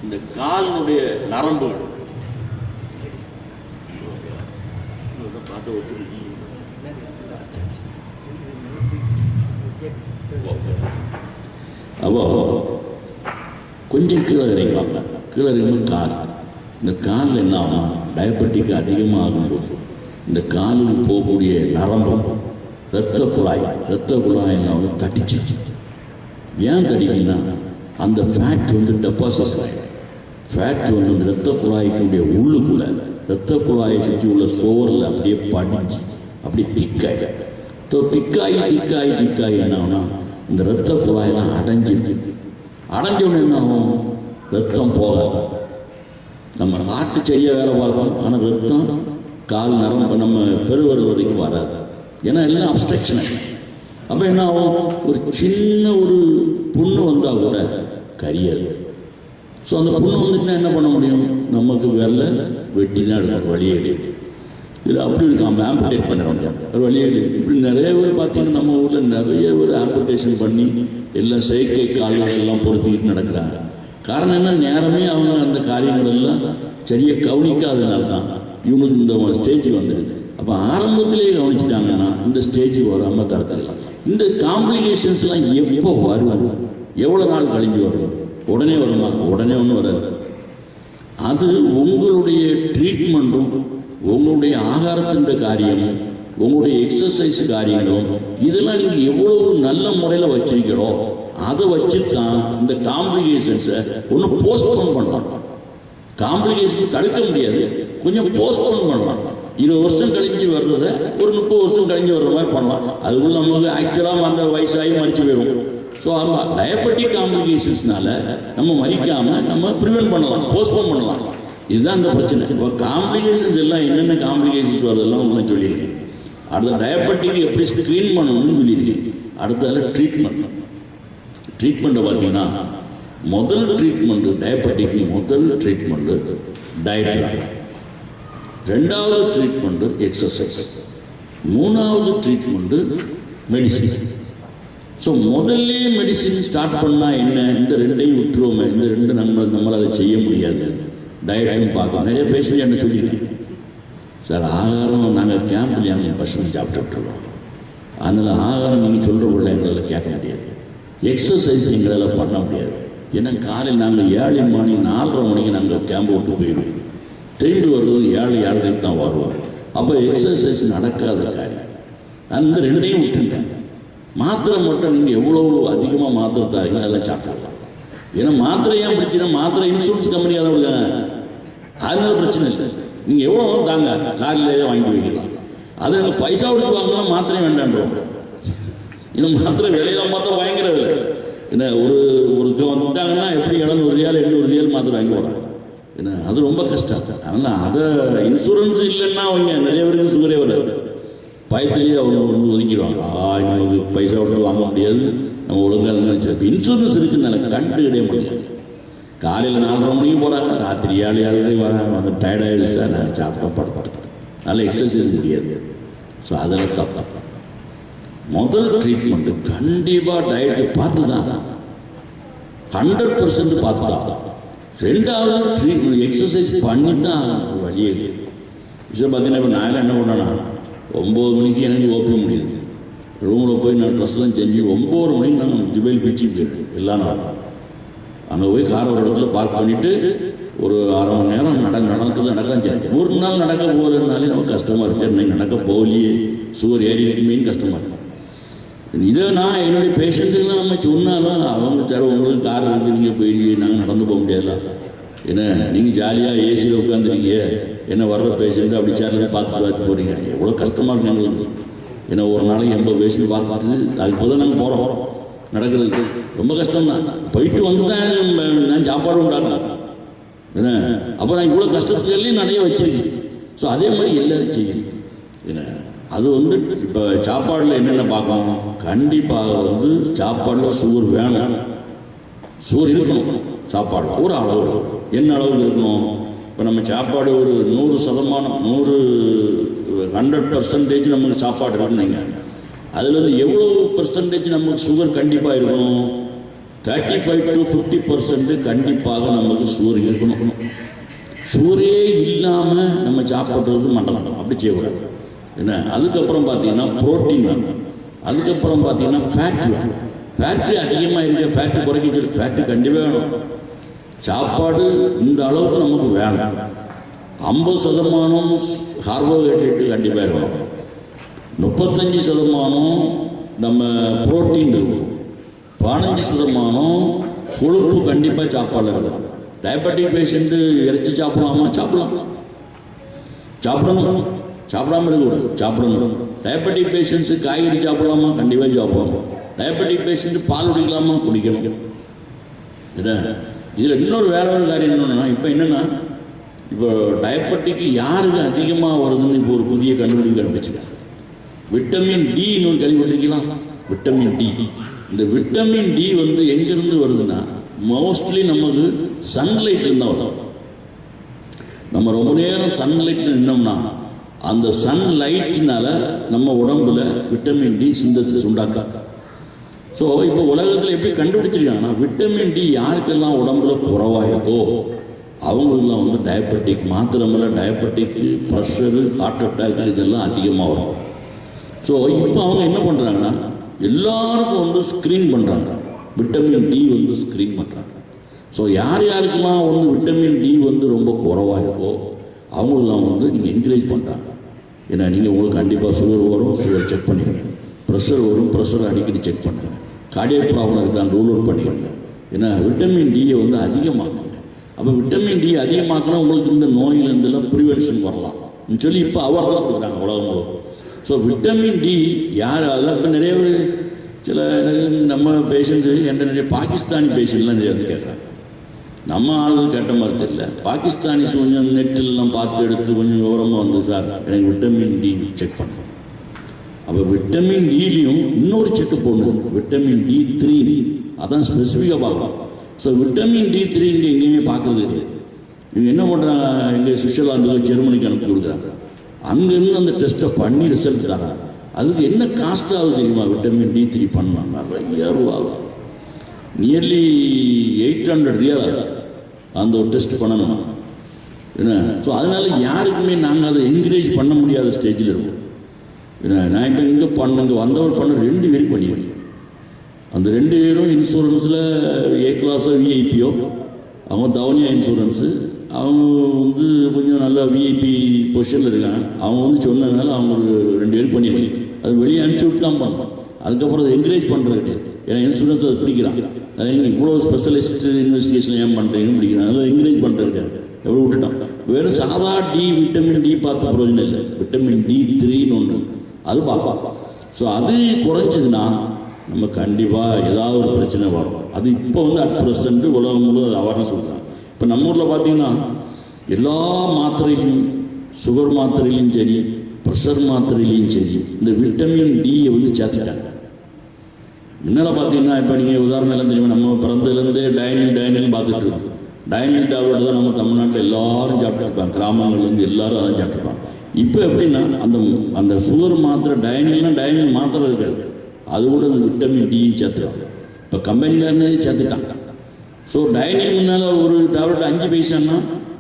இந்த காலினுடைய நரம்புகள் பார்த்து ஒத்து அப்போ கொஞ்சம் கீழே இறங்குவாங்க. கீழே இறங்கும் கால், இந்த காலில் என்ன ஆகும், டயபெட்டிக் அதிகமாக ஆகும்போது இந்த காலில் போகக்கூடிய நரம்பும் இரத்த குழாய் என்ன ஆகும், தட்டிச்சு. ஏன் தடிக்குன்னா அந்த ஃபேட் வந்து டெபாசிட் ஆகிடும். ஃபேட் வந்து இந்த இரத்த குழாய்க்குடைய உள்ளுக்குள்ள இரத்த குழாயை சுற்றி உள்ள சோரில் அப்படியே படிஞ்சு அப்படியே திக்காயிடும். ஸோ திக்காயி என்ன ஆகும்னா இந்த இரத்த குழாயெல்லாம் அடைஞ்சோன்னு என்ன ஆகும், ரத்தம் போகாது. நம்ம ஹார்ட்டு சரியாக வேலை பார்க்கணும், ஆனால் ரத்தம் கால் நரம்பு நம்ம பெருவரல் வரைக்கும் வராது. ஏன்னா எல்லாம் அப்ஸ்ட்ரக்ஷன் ஆகிடும். அப்போ என்ன ஆகும், ஒரு சின்ன ஒரு புண்ணு வந்தால் கூட கரியாது. ஸோ அந்த புண்ணு வந்துட்டுனா என்ன பண்ண முடியும், நமக்கு வேலை வெட்டி தான் எடுக்கணும், வழியே கிடையாது. இது அப்படி இருக்காம ஆம்புடேட் பண்ண முடியாது, ஒரு வழியே கிடையாது. இப்படி நிறைய பேர் பார்த்தீங்கன்னா நம்ம ஊரில் நிறைய பேர் ஆம்புடேஷன் பண்ணி எல்லாம் செயற்கை கால்கள் எல்லாம் பொறுத்திக்கிட்டு நடக்கிறாங்க. காரணம் என்ன, நேரமே அவங்க அந்த காரியங்கள் எல்லாம் சரியாக கவனிக்காதனால தான் இவங்களுக்கு இந்த ஸ்டேஜ் வந்துடுது. அப்போ ஆரம்பத்திலேயே கவனிச்சிட்டாங்கன்னா இந்த ஸ்டேஜ் வராமல் தடுத்துடலாம். இந்த காம்ப்ளிகேஷன்ஸ்லாம் எப்போ வரும், எவ்வளோ நாள் கழிஞ்சு வரும், உடனே வருமா, உடனே ஒன்றும் வராது. அது உங்களுடைய ட்ரீட்மெண்ட்டும் உங்களுடைய ஆகாரத்தின் காரியமும் உங்களுடைய எக்ஸசைஸ் காரியங்களும் இதெல்லாம் நீங்கள் எவ்வளவு நல்ல முறையில் வச்சிருக்கிறோம் அதை வச்சுதான் இந்த காம்ப்ளிகேஷன்ஸை ஒன்று போஸ்ட்போன் பண்ணலாம். காம்ப்ளிகேஷன் தடுக்க முடியாது, கொஞ்சம் போஸ்ட்போன் பண்ணலாம். 20 வருஷம் கழிஞ்சு வர்றதை ஒரு 30 வருஷம் கழிஞ்சு வர்ற மாதிரி பண்ணலாம். அதுக்குள்ள நமக்கு ஆக்சுவலாக அந்த வயசாகி மறிச்சு போயிடும். ஸோ ஆமாம், டயபெட்டிக் காம்ப்ளிகேஷன்ஸ்னால நம்ம மறிக்காமல் நம்ம ப்ரிவென்ட் பண்ணலாம், போஸ்ட்போன் பண்ணலாம். இதுதான் அந்த பிரச்சனை. இப்போ காம்ப்ளிகேஷன்ஸ் எல்லாம் என்னென்ன காம்ப்ளிகேஷன்ஸ் வருதெல்லாம் ஒன்று சொல்லியிருக்கேன். அடுத்த டயபெட்டிக் எப்படி ஸ்க்ரீன் பண்ணணும்னு சொல்லியிருக்கேன். அடுத்ததில் ட்ரீட்மெண்ட்டை பார்த்தீங்கன்னா முதல் ட்ரீட்மெண்ட்டு டயபெட்டிக் முதல் ட்ரீட்மெண்ட்டு டயட், ரெண்டாவது ட்ரீட்மெண்ட்டு எக்ஸசைஸ், மூணாவது ட்ரீட்மெண்ட்டு மெடிசின். ஸோ முதல்ல மெடிசின் ஸ்டார்ட் பண்ணால் என்ன, இந்த ரெண்டையும் விட்டுருவோமே, இந்த ரெண்டு நம்மளால் அதை செய்ய முடியாது, டயட்டும் பார்க்கலாம். நிறைய பேஷண்ட் என்ன சொல்லியிருக்கேன், சார் ஆகாரம் நாங்கள் கேம்பில் நாங்கள் பசங்க சாப்பிட்டுருக்கோம், அதனால் ஆகாரம் நீங்கள் சொல்கிற உள்ள எங்களால் கேட்க முடியாது, எக்ஸசைஸ் எங்களால் பண்ண முடியாது. ஏன்னா காலையில் நாங்கள் 7 மணி 4:30 மணிக்கு நாங்கள் கேம்பை விட்டு போயிடுவோம், திரும்பி வருவது 7:30 தான் வருவோம். அப்போ எக்ஸசைஸ் நடக்காத காரியம். அந்த ரெண்டையும் விட்டுருங்க. மாத்திரை மட்டும் நீங்கள் எவ்வளோ அதிகமாக மாத்திரை தாரீங்க அதெல்லாம் சாப்பிடலாம். ஏன்னா மாத்திரை ஏன் பிரச்சனை, மாத்திரை இன்சூரன்ஸ் கம்பெனியாக தான் விடுங்க, அதனால பிரச்சனை இல்லை. நீங்கள் எவ்வளோ தாங்க லாரிலேயே வாங்கிட்டு வைக்கலாம். அது எனக்கு பைசா கொடுத்து வாங்கினா மாத்திரை வேண்டான்றோம். இன்னும் மாத்திரை விலையெல்லாம் பார்த்தா பயங்கர விலை. என்ன ஒரு வந்துட்டாங்கன்னா எப்படி 700 ரியால் 800 ரியால் மாத்திரை வாங்கி போகிறாங்க. என்ன அது ரொம்ப கஷ்டம். அதனால் அதை இன்சூரன்ஸ் இல்லைன்னா அவங்க நிறைய பேருக்கு சுகரே வராது, பயத்திலேயே அவங்க ஒதுக்கிடுவாங்க. இன்னொரு பைசா விட்டு வாங்க முடியாது, நம்ம ஒழுங்காக நினச்சி இன்சூரன்ஸ் இருக்குன்னு கண்டு கிடையாது முடியாது. காலையில் 4:30 மணிக்கு போகிறாங்க, ராத்திரி 7:30 வராங்க, வந்து டயர்டாகிடுச்சு சார் நான் சாப்பிடப்படுறேன், அதனால் எக்ஸசைஸ் முடியாது. ஸோ அதெல்லாம் தப்பு. முதல் ட்ரீட்மெண்ட்டு கண்டிப்பாக டயட்டு பார்த்து தான் 100% பார்த்து தான். ரெண்டாவது ட்ரீட்மெண்ட் எக்ஸசைஸ் பண்ணி தான் வழியே இருக்குது. விஷயம் பார்த்தீங்கன்னா இப்போ நான் என்ன பண்ணேன்னா 9 மணிக்கு எனக்கு ஓப்ப முடியுது, ரூமில் போய் நான் ட்ரெஸ்லாம் செஞ்சு 9 மணிக்கு நாங்கள் ஜுபைல் பீச்சு போயிருக்கேன். எல்லா நாளும் அங்கே போய் காரை ஒரு இடத்துல பார்க் பண்ணிவிட்டு ஒரு 1/2 மணி நேரம் நடக்கலாம் சரி. ஒரு நாள் நடக்க போகிறதுனாலே நமக்கு கஷ்டமாக இருக்குது, இன்னைக்கு நடக்க போகலையே, சுகர் ஏறி இருக்குமேன்னு கஷ்டமாக இருக்கும். இதை நான் என்னுடைய பேஷண்ட்டுக்கு நம்ம சொன்னாலும் அவங்க சார் உங்களுக்கு கார் இருக்குது நீங்கள் போய் நாங்கள் நடந்து போக முடியாதுல, ஏன்னா நீங்கள் ஜாலியாக ஏசியில் உட்காந்துருக்கீங்க, என்ன வர்ற பேஷண்ட்டு அப்படி சேரில் பார்த்து போகிறீங்க, எவ்வளோ கஷ்டமாக இருக்கு எங்களுக்கு. ஏன்னா ஒரு நாளைக்கு 80 பேஷண்ட் பார்த்துட்டு அதுக்கு போது நாங்கள் போகிறோம் நடக்கிறதுக்கு ரொம்ப கஷ்டம் தான். போயிட்டு வந்து தான் நான் சாப்பாடு உண்டாக்கணும், ஏன்னா அப்போ நான் இவ்வளோ கஷ்டத்துலேயும் நிறைய வச்சிருக்கேன். ஸோ அதே மாதிரி எல்லோரும் செய்யணும். ஏன்னா அது வந்து இப்போ சாப்பாடில் என்னென்ன பார்க்கணும், கண்டிப்பாக வந்து சாப்பாடில் சுகர் வேணும், சுகர் இருக்கணும். சாப்பாடு ஒரு அளவு, என்ன அளவுக்கு இருக்கணும்? இப்போ நம்ம சாப்பாடு ஒரு 100% 100% நமக்கு சாப்பாடு இருக்குங்க, அதில் வந்து எவ்வளோ பெர்சன்டேஜ் நமக்கு சுகர் கண்டிப்பாக இருக்கணும்? 35 to 50% கண்டிப்பாக நமக்கு சுகர் இருக்கணும். சுகரே இல்லாமல் நம்ம சாப்பிட்றது மாட்டோம், அப்படி செய்யக்கூடாது. என்ன அதுக்கப்புறம் பார்த்தீங்கன்னா புரோட்டீன் வேணும், அதுக்கப்புறம் பார்த்தீங்கன்னா ஃபேட் வேணும். ஃபேக்ட்ரி அதிகமாக இருக்க ஃபேக்ட்ரி குறைக்க சொல்லி ஃபேக்ட்ரி கண்டிப்பாக வேணும். சாப்பாடு இந்த அளவுக்கு நமக்கு வேணும். 50% கார்போஹைட்ரேட்டு கண்டிப்பாக இருக்கணும், 35% நம்ம புரோட்டீன் இருக்கும், 15% கொழுப்பு கண்டிப்பாக சாப்பாடில் இருக்கணும். டயபெட்டிக் பேஷண்ட்டு இறைச்சி சாப்பிடலாமா? சாப்பிடலாம், சாப்பிடணும், சாப்பிடாம இருக்கக்கூடாது, சாப்பிடணும். டயபெட்டிக் பேஷண்ட்ஸு காய்கறி சாப்பிடலாமா? கண்டிப்பாக சாப்பிடணும். டயபெட்டிக் பேஷண்ட்டு பால் குடிக்கலாமா? குடிக்கணும். இதில் இன்னொரு வேற ஒரு காரியம் என்னன்னா, இப்போ என்னென்னா, இப்போ டயபெட்டிக்கு யாருக்கு அதிகமாக வருதுன்னு இப்போ ஒரு புதிய கண்டுபிடிச்சிருக்காங்க. விட்டமின் டி இன்னொன்று கேள்விப்பட்டிருக்கலாம். விட்டமின் டி, இந்த விட்டமின் டி வந்து எங்கேருந்து வருதுன்னா மோஸ்ட்லி நமக்கு சன்லைட் இருந்தால் வரும். நம்ம ரொம்ப நேரம் சன்லைட்டில் நின்னோம்னா அந்த சன்லைட்னால நம்ம உடம்புல விட்டமின் டி சிந்தசிஸ் உண்டாக்காங்க. ஸோ இப்போ உலகத்தில் எப்படி கண்டுபிடிச்சிருக்காங்கன்னா, விட்டமின் டி யாருக்கெல்லாம் உடம்புல குறைவாயிருக்கோ அவங்களுக்குலாம் வந்து டயபெட்டிக், மாத்திரமில்ல டயபெட்டிக்கு, ப்ரெஷரு, ஹார்ட் அட்டாக் இதெல்லாம் அதிகமாக வரும். ஸோ இப்போ அவங்க என்ன பண்ணுறாங்கன்னா, எல்லாருக்கும் வந்து ஸ்க்ரீன் பண்ணுறாங்க, விட்டமின் டி வந்து ஸ்க்ரீன் பண்ணுறாங்க. ஸோ யார் யாருக்கெல்லாம் வந்து விட்டமின் டி வந்து ரொம்ப குறைவாயிருக்கோ அவங்களெல்லாம் வந்து நீங்கள் என்கரேஜ் பண்ணுறாங்க. ஏன்னா நீங்கள் உங்களுக்கு கண்டிப்பாக சுகர் வரும், சுகர் செக் பண்ணிக்கணும், ப்ரெஷர் வரும், ப்ரெஷர் அடிக்கடி செக் பண்ணுங்கள், கார்டியக் ப்ராப்ளம் இருக்கான்னு ரூல் அவுட் பண்ணிக்கோங்க. ஏன்னா விட்டமின் டியை வந்து அதிகமாக்குங்க. அப்போ விட்டமின் டி அதிகமாக்கினா உங்களுக்கு இந்த நோயிலேருந்துலாம் ப்ரிவென்ஷன் வரலாம் சொல்லி இப்போ அவேர்னஸ் கொடுக்குறாங்க உலகம் முழுவதும். ஸோ விட்டமின் டி யார் அதெல்லாம் இப்போ நிறைய சில நம்ம பேஷண்ட்ஸு என்கிட்ட நிறைய பாகிஸ்தானி பேஷண்ட்லாம் நிறைய வந்து கேட்குறாங்க. நம்ம ஆளுகள் கேட்ட மாதிரி தெரியல, பாகிஸ்தானிஸ் கொஞ்சம் நெட்டிலெலாம் பார்த்து எடுத்து கொஞ்சம் விவரமாக வந்து சார் எனக்கு விட்டமின் டி செக் பண்ணுறோம். அப்போ விட்டமின் டிலையும் இன்னொரு செக்கு போடணும், விட்டமின் D3, அதான் ஸ்பெசிஃபிக்காக பார்க்கலாம். ஸோ விட்டமின் D3 இங்கே எங்கேயுமே பார்க்கறது கிடையாது. இவங்க என்ன பண்ணுறாங்க, இங்கே சுவிட்சர்லாந்துக்கு ஜெர்மனிக்கு அனுப்பி கொடுக்குறாங்க, அங்கேருந்து அந்த டெஸ்ட்டை பண்ணி ரிசல்ட் தராங்க. அதுக்கு என்ன காஸ்ட் ஆகுது தெரியுமா? விட்டமின் D3 பண்ணலாம் நிறைய ரூபா ஆகும், நியர்லி 800 ரியால் அந்த ஒரு டெஸ்ட் பண்ணணும். என்ன ஸோ அதனால் யாருக்குமே நாங்கள் அதை என்கரேஜ் பண்ண முடியாத ஸ்டேஜில் இருக்கோம். ஏன்னா நான் இப்போ இங்கே வந்தவர் பண்ண 2 பேர் பண்ணிடுவேன். அந்த 2 பேரும் இன்சூரன்ஸில் ஏ கிளாஸோ விஐபியோ, அவங்க தவனியா இன்சூரன்ஸு, அவங்க வந்து கொஞ்சம் நல்லா விஐபி பொசிஷனில் இருக்காங்க. அவங்க வந்து சொன்னதுனால அவங்க ஒரு 2 பேர் பண்ணிடுவேன். அது வெளியே அனுப்பிச்சி விட்டு தான் பண்ணணும். அதுக்கப்புறம் அதை என்கரேஜ் பண்ணுறது கிடையாது. ஏன்னா இன்சூரன்ஸ் அதை பிடிக்கிறான், அதாவது இவ்வளோ ஸ்பெஷலிஸ்ட் இன்வெஸ்டிகேஷன் ஏன் பண்ணுறீங்கன்னு பிடிக்கிறான், அதை என்கரேஜ் பண்ணுறது எவ்வளோ விட்டுட்டான். வெறும் சாதா விட்டமின் டி பார்த்த பிரயோஜனம் இல்லை, விட்டமின் D3ன்னு ஒன்று அது பார்ப்போம். ஸோ அது குறைஞ்சதுன்னா நம்ம கண்டிப்பாக ஏதாவது ஒரு பிரச்சனை வரும். அது இப்போ வந்து அட் ப்ரெசென்ட் உலகம் முழுவதும் அவேர்னஸ் சொல்கிறாங்க. இப்போ நம்ம ஊரில் பார்த்தீங்கன்னா எல்லா மாத்திரையிலையும், சுகர் மாத்திரையிலையும் சரி, ப்ரெஷர் மாத்திரையிலையும் சரி, இந்த விட்டமின் டியை வந்து சேர்த்துட்டாங்க. முன்னால் பார்த்தீங்கன்னா இப்போ நீங்கள் உதாரணம் எல்லாம் தெரியுமா, நம்ம பிறந்ததுலேருந்தே டயனில் பார்த்துட்டு இருக்கோம். டயனில் டேப்லெட் தான் நம்ம தமிழ்நாட்டில் எல்லாரும் சாப்பிட்டுருப்பாங்க, கிராமங்கள்லேருந்து எல்லாரும் அதான் சாப்பிட்டுருப்பாங்க. இப்போ எப்படின்னா அந்த சுகர் மாத்திரை டயனில் மாத்திரை இருக்காது, அது கூட அந்த விட்டமின் டி சேர்த்துருவாங்க. இப்போ கம்பெனிலேருந்தே சேர்த்துட்டாங்க. ஸோ டயனில் முன்னால் ஒரு டேப்லெட் 5 பைசான்னா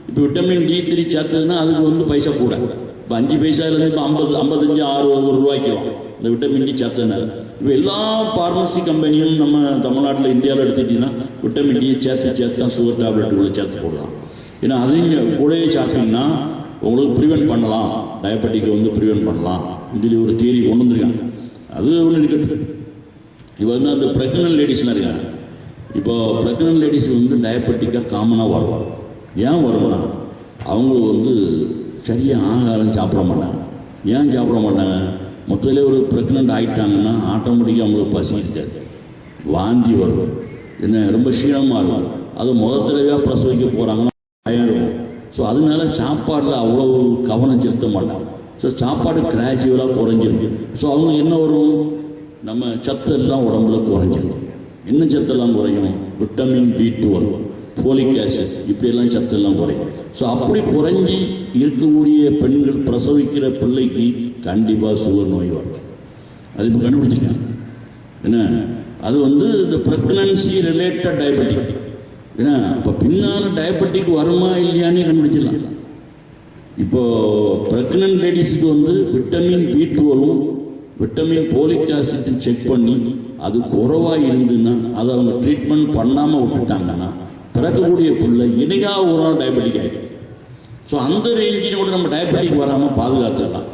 இப்போ விட்டமின் D3 சேர்த்ததுன்னா அதுக்கு வந்து பைசா கூட. இப்போ 5 பைசாலேருந்து இப்போ 55 1 ரூபாய்க்கு இந்த விட்டமின் டி சேர்த்ததுனால இப்போ எல்லா ஃபார்மசி கம்பெனியும் நம்ம தமிழ்நாட்டில் இந்தியாவில் எடுத்துக்கிட்டிங்கன்னா விட்டமின் டியை சேர்த்து தான் சுகர் டேப்லெட்டுக்குள்ளே சேர்த்து போடலாம். ஏன்னா அதையும் கூடயே சாப்பிட்டீங்கன்னா உங்களுக்கு ப்ரிவென்ட் பண்ணலாம், டயபெட்டிக்கை வந்து ப்ரிவென்ட் பண்ணலாம். இதில் ஒரு தியரி கொண்டு வந்துருக்காங்க. அது ஒன்று இருக்கட்டும். இப்போ வந்து அந்த ப்ரெக்னென்ட் லேடிஸ்லாம் இருக்காங்க. இப்போ ப்ரெக்னென்ட் லேடிஸ் வந்து டயபெட்டிக்காக காமனாக வருவாங்க. ஏன் வரும்னா அவங்க வந்து சரியாக ஆகாரம் சாப்பிட மாட்டாங்க. ஏன் சாப்பிட மாட்டாங்க? மொத்தத்திலே ஒரு ப்ரெக்னென்ட் ஆகிட்டாங்கன்னா ஆட்டோமேட்டிக்காக அவங்களுக்கு பசி இருக்காது, வாந்தி வரும், என்ன ரொம்ப க்ஷீணமாக இருக்கும். அது முதல் தடவையாக பிரசவிக்க போகிறாங்கன்னா பயம் இருக்கும். ஸோ அதனால சாப்பாடில் அவ்வளோ கவனம் செலுத்த மாட்டாங்க. ஸோ சாப்பாடு கிராஜுவலாக குறைஞ்சிருக்கு. ஸோ அவங்க என்ன வரும், நம்ம சத்தெல்லாம் உடம்புல குறைஞ்சிடும். என்ன சத்தெல்லாம் குறையும்? விட்டமின் B12, ஃபோலிக் ஆசிட், இப்படியெல்லாம் சத்தெல்லாம் குறையும். ஸோ அப்படி குறைஞ்சி இருக்கக்கூடிய பெண்கள் பிரசவிக்கிற பிள்ளைக்கு கண்டிப்பாக சுகர் நோய் வரும். அது இப்போ கண்டுபிடிச்சிருக்காங்க. என்ன அது வந்து இந்த ப்ரெக்னன்சி ரிலேட்டட் டயபெட்டிக். ஏன்னா இப்போ பின்னால் டயபெட்டிக் வருமா இல்லையானே கண்டுபிடிச்சிடலாம். இப்போ ப்ரெக்னன்ட் லேடிஸுக்கு வந்து vitamin B12, vitamin folic acid check பண்ணி அது குறைவாக இருந்துன்னா அதை அவங்க ட்ரீட்மெண்ட் பண்ணாமல் விட்டுட்டாங்கன்னா பிறக்கக்கூடிய பிள்ளை இணையாக ஒரு நாள் டயபெட்டிக் ஆகிடும். ஸோ அந்த ரேஞ்சில் கூட நம்ம டயபெட்டிக் வராமல் பாதுகாத்துக்கலாம்.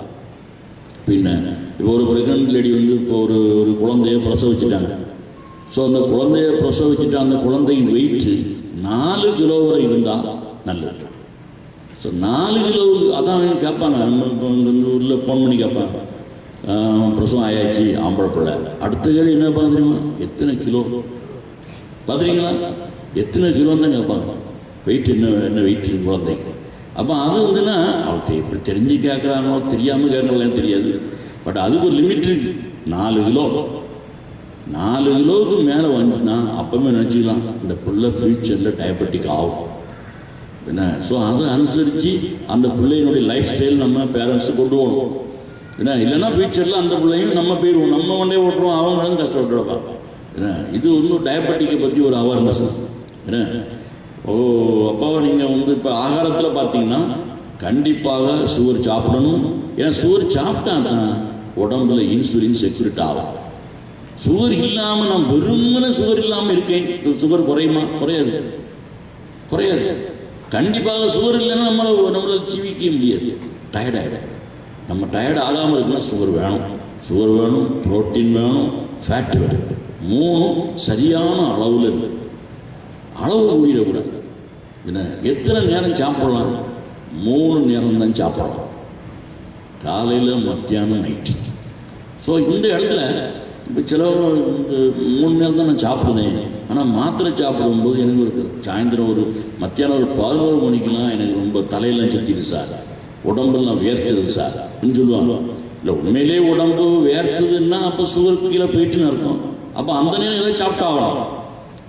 பின்ன இப்போ ஒரு ப்ரெக்னன்ட் லேடி வந்து இப்போ ஒரு குழந்தைய பிரசவிச்சுட்டாங்க. ஸோ அந்த குழந்தைய பிரசவிச்சுட்டு அந்த குழந்தையின் வெயிட்டு 4 கிலோ வரை இருந்தால் நல்லது. ஸோ 4 கிலோ அதான் கேட்பாங்க. நம்ம இப்போ இந்த ஊரில் ஃபோன் பண்ணி கேட்பாங்க, பிரசவம் ஆயாச்சு ஆம்பளை பிள்ளை, அடுத்த கேள்வி என்ன பார்த்துருமா, எத்தனை கிலோ பார்த்துறீங்களா, எத்தனை கிலோன்னு தான் கேட்பாங்க. வெயிட் என்ன வெயிட் குழந்தைக்கு. அப்போ அது வந்துன்னா அவங்க இப்படி தெரிஞ்சு கேட்குறாங்களோ தெரியாமல் கேட்கலாம் தெரியாது. பட் அதுக்கு ஒரு லிமிட் இருக்கு. 4 கிலோ 4 கிலோவுக்கு மேலே வந்துச்சுன்னா அப்பவுமே நினச்சிக்கலாம் இந்த பிள்ளை ஃபியூச்சரில் டயபெட்டிக் ஆகும். என்ன ஸோ அதை அனுசரித்து அந்த பிள்ளையினுடைய லைஃப் ஸ்டைல் நம்ம பேரண்ட்ஸு கொண்டு போகணும். ஏன்னா இல்லைன்னா ஃபியூச்சரில் அந்த பிள்ளையும் நம்ம போயிடுவோம், நம்ம ஒன்றே ஓட்டுருவோம், அவங்க கஷ்டப்பட்டுருப்பாங்க. ஏன்னா இது ஒன்றும் டயபெட்டிக்கை பற்றி ஒரு அவேர்னஸ். ஏன்னா அப்பாவை நீங்கள் வந்து இப்போ ஆகாரத்தில் பார்த்தீங்கன்னா கண்டிப்பாக சுகர் சாப்பிடணும். ஏன்னா சுகர் சாப்பிட்டாங்கன்னா உடம்புல இன்சுலின் செக்யூரிட் ஆகும். சுகர் இல்லாமல் நான் வெறுமனே சுகர் இல்லாமல் இருக்கேன், சுகர் குறையுமா? குறையாது. கண்டிப்பாக சுகர் இல்லைன்னா நம்மளால் ஜீவிக்க முடியாது, டயர்டாகிடும். நம்ம டயர்ட் ஆகாமல் இருக்குன்னா சுகர் வேணும், புரோட்டீன் வேணும், ஃபேட் வேணும். 3 சரியான அளவில் இருக்கு. அளவு கூடிடக்கூடாது. என்ன எத்தனை நேரம் சாப்பிடலாம்? 3 நேரம் தான் சாப்பிடலாம், காலையில், மத்தியானம், நைட்டு. ஸோ இந்த இடத்துல இப்போ சில 3 நேரம் தான் நான் சாப்பிடுவேன். ஆனால் மாத்திரை சாப்பிடும்போது எனக்கு ஒரு சாயந்தரம் ஒரு மத்தியானம் ஒரு 11 மணிக்கெலாம் எனக்கு ரொம்ப தலையெல்லாம் சுற்றிது சார், உடம்பெல்லாம் வேர்த்துது சார் அப்படின்னு சொல்லுவாங்க. இல்லை உண்மையிலே உடம்பு வேர்த்துதுன்னா அப்போ சுகருக்கு கீழே போயிட்டுன்னு இருக்கும். அப்போ அந்த நேரம் ஏதாவது சாப்பிட்டாகணும்.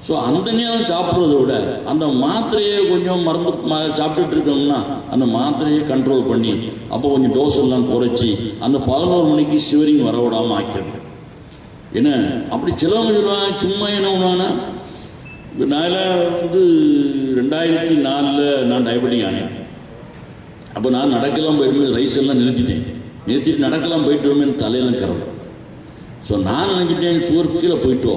ஸோ அந்த நேரம் சாப்பிட்றத விட அந்த மாத்திரையை கொஞ்சம் மருந்து சாப்பிட்டுட்டு இருக்கோம்னா அந்த மாத்திரையை கண்ட்ரோல் பண்ணி அப்போ கொஞ்சம் டோஸ் எல்லாம் குறைச்சி அந்த 11 மணிக்கு சிவரிங் வர விடாமல் ஆக்கிடணும். என்ன அப்படி சிலவங்க சொல்லுவாங்க, சும்மா என்ன பண்ணுவாங்கன்னா, நான் வந்து 2004 நான் டயபெட்டிக் ஆனேன். அப்போ நான் நடக்கலாம் போயிட்டு ரைஸ் எல்லாம் நிறுத்திட்டு நடக்கலாம் போயிட்டு வருமே தலையெல்லாம் கறவு. ஸோ நான் நினைக்கிட்டேன் சுகர் கீழே போயிட்டோ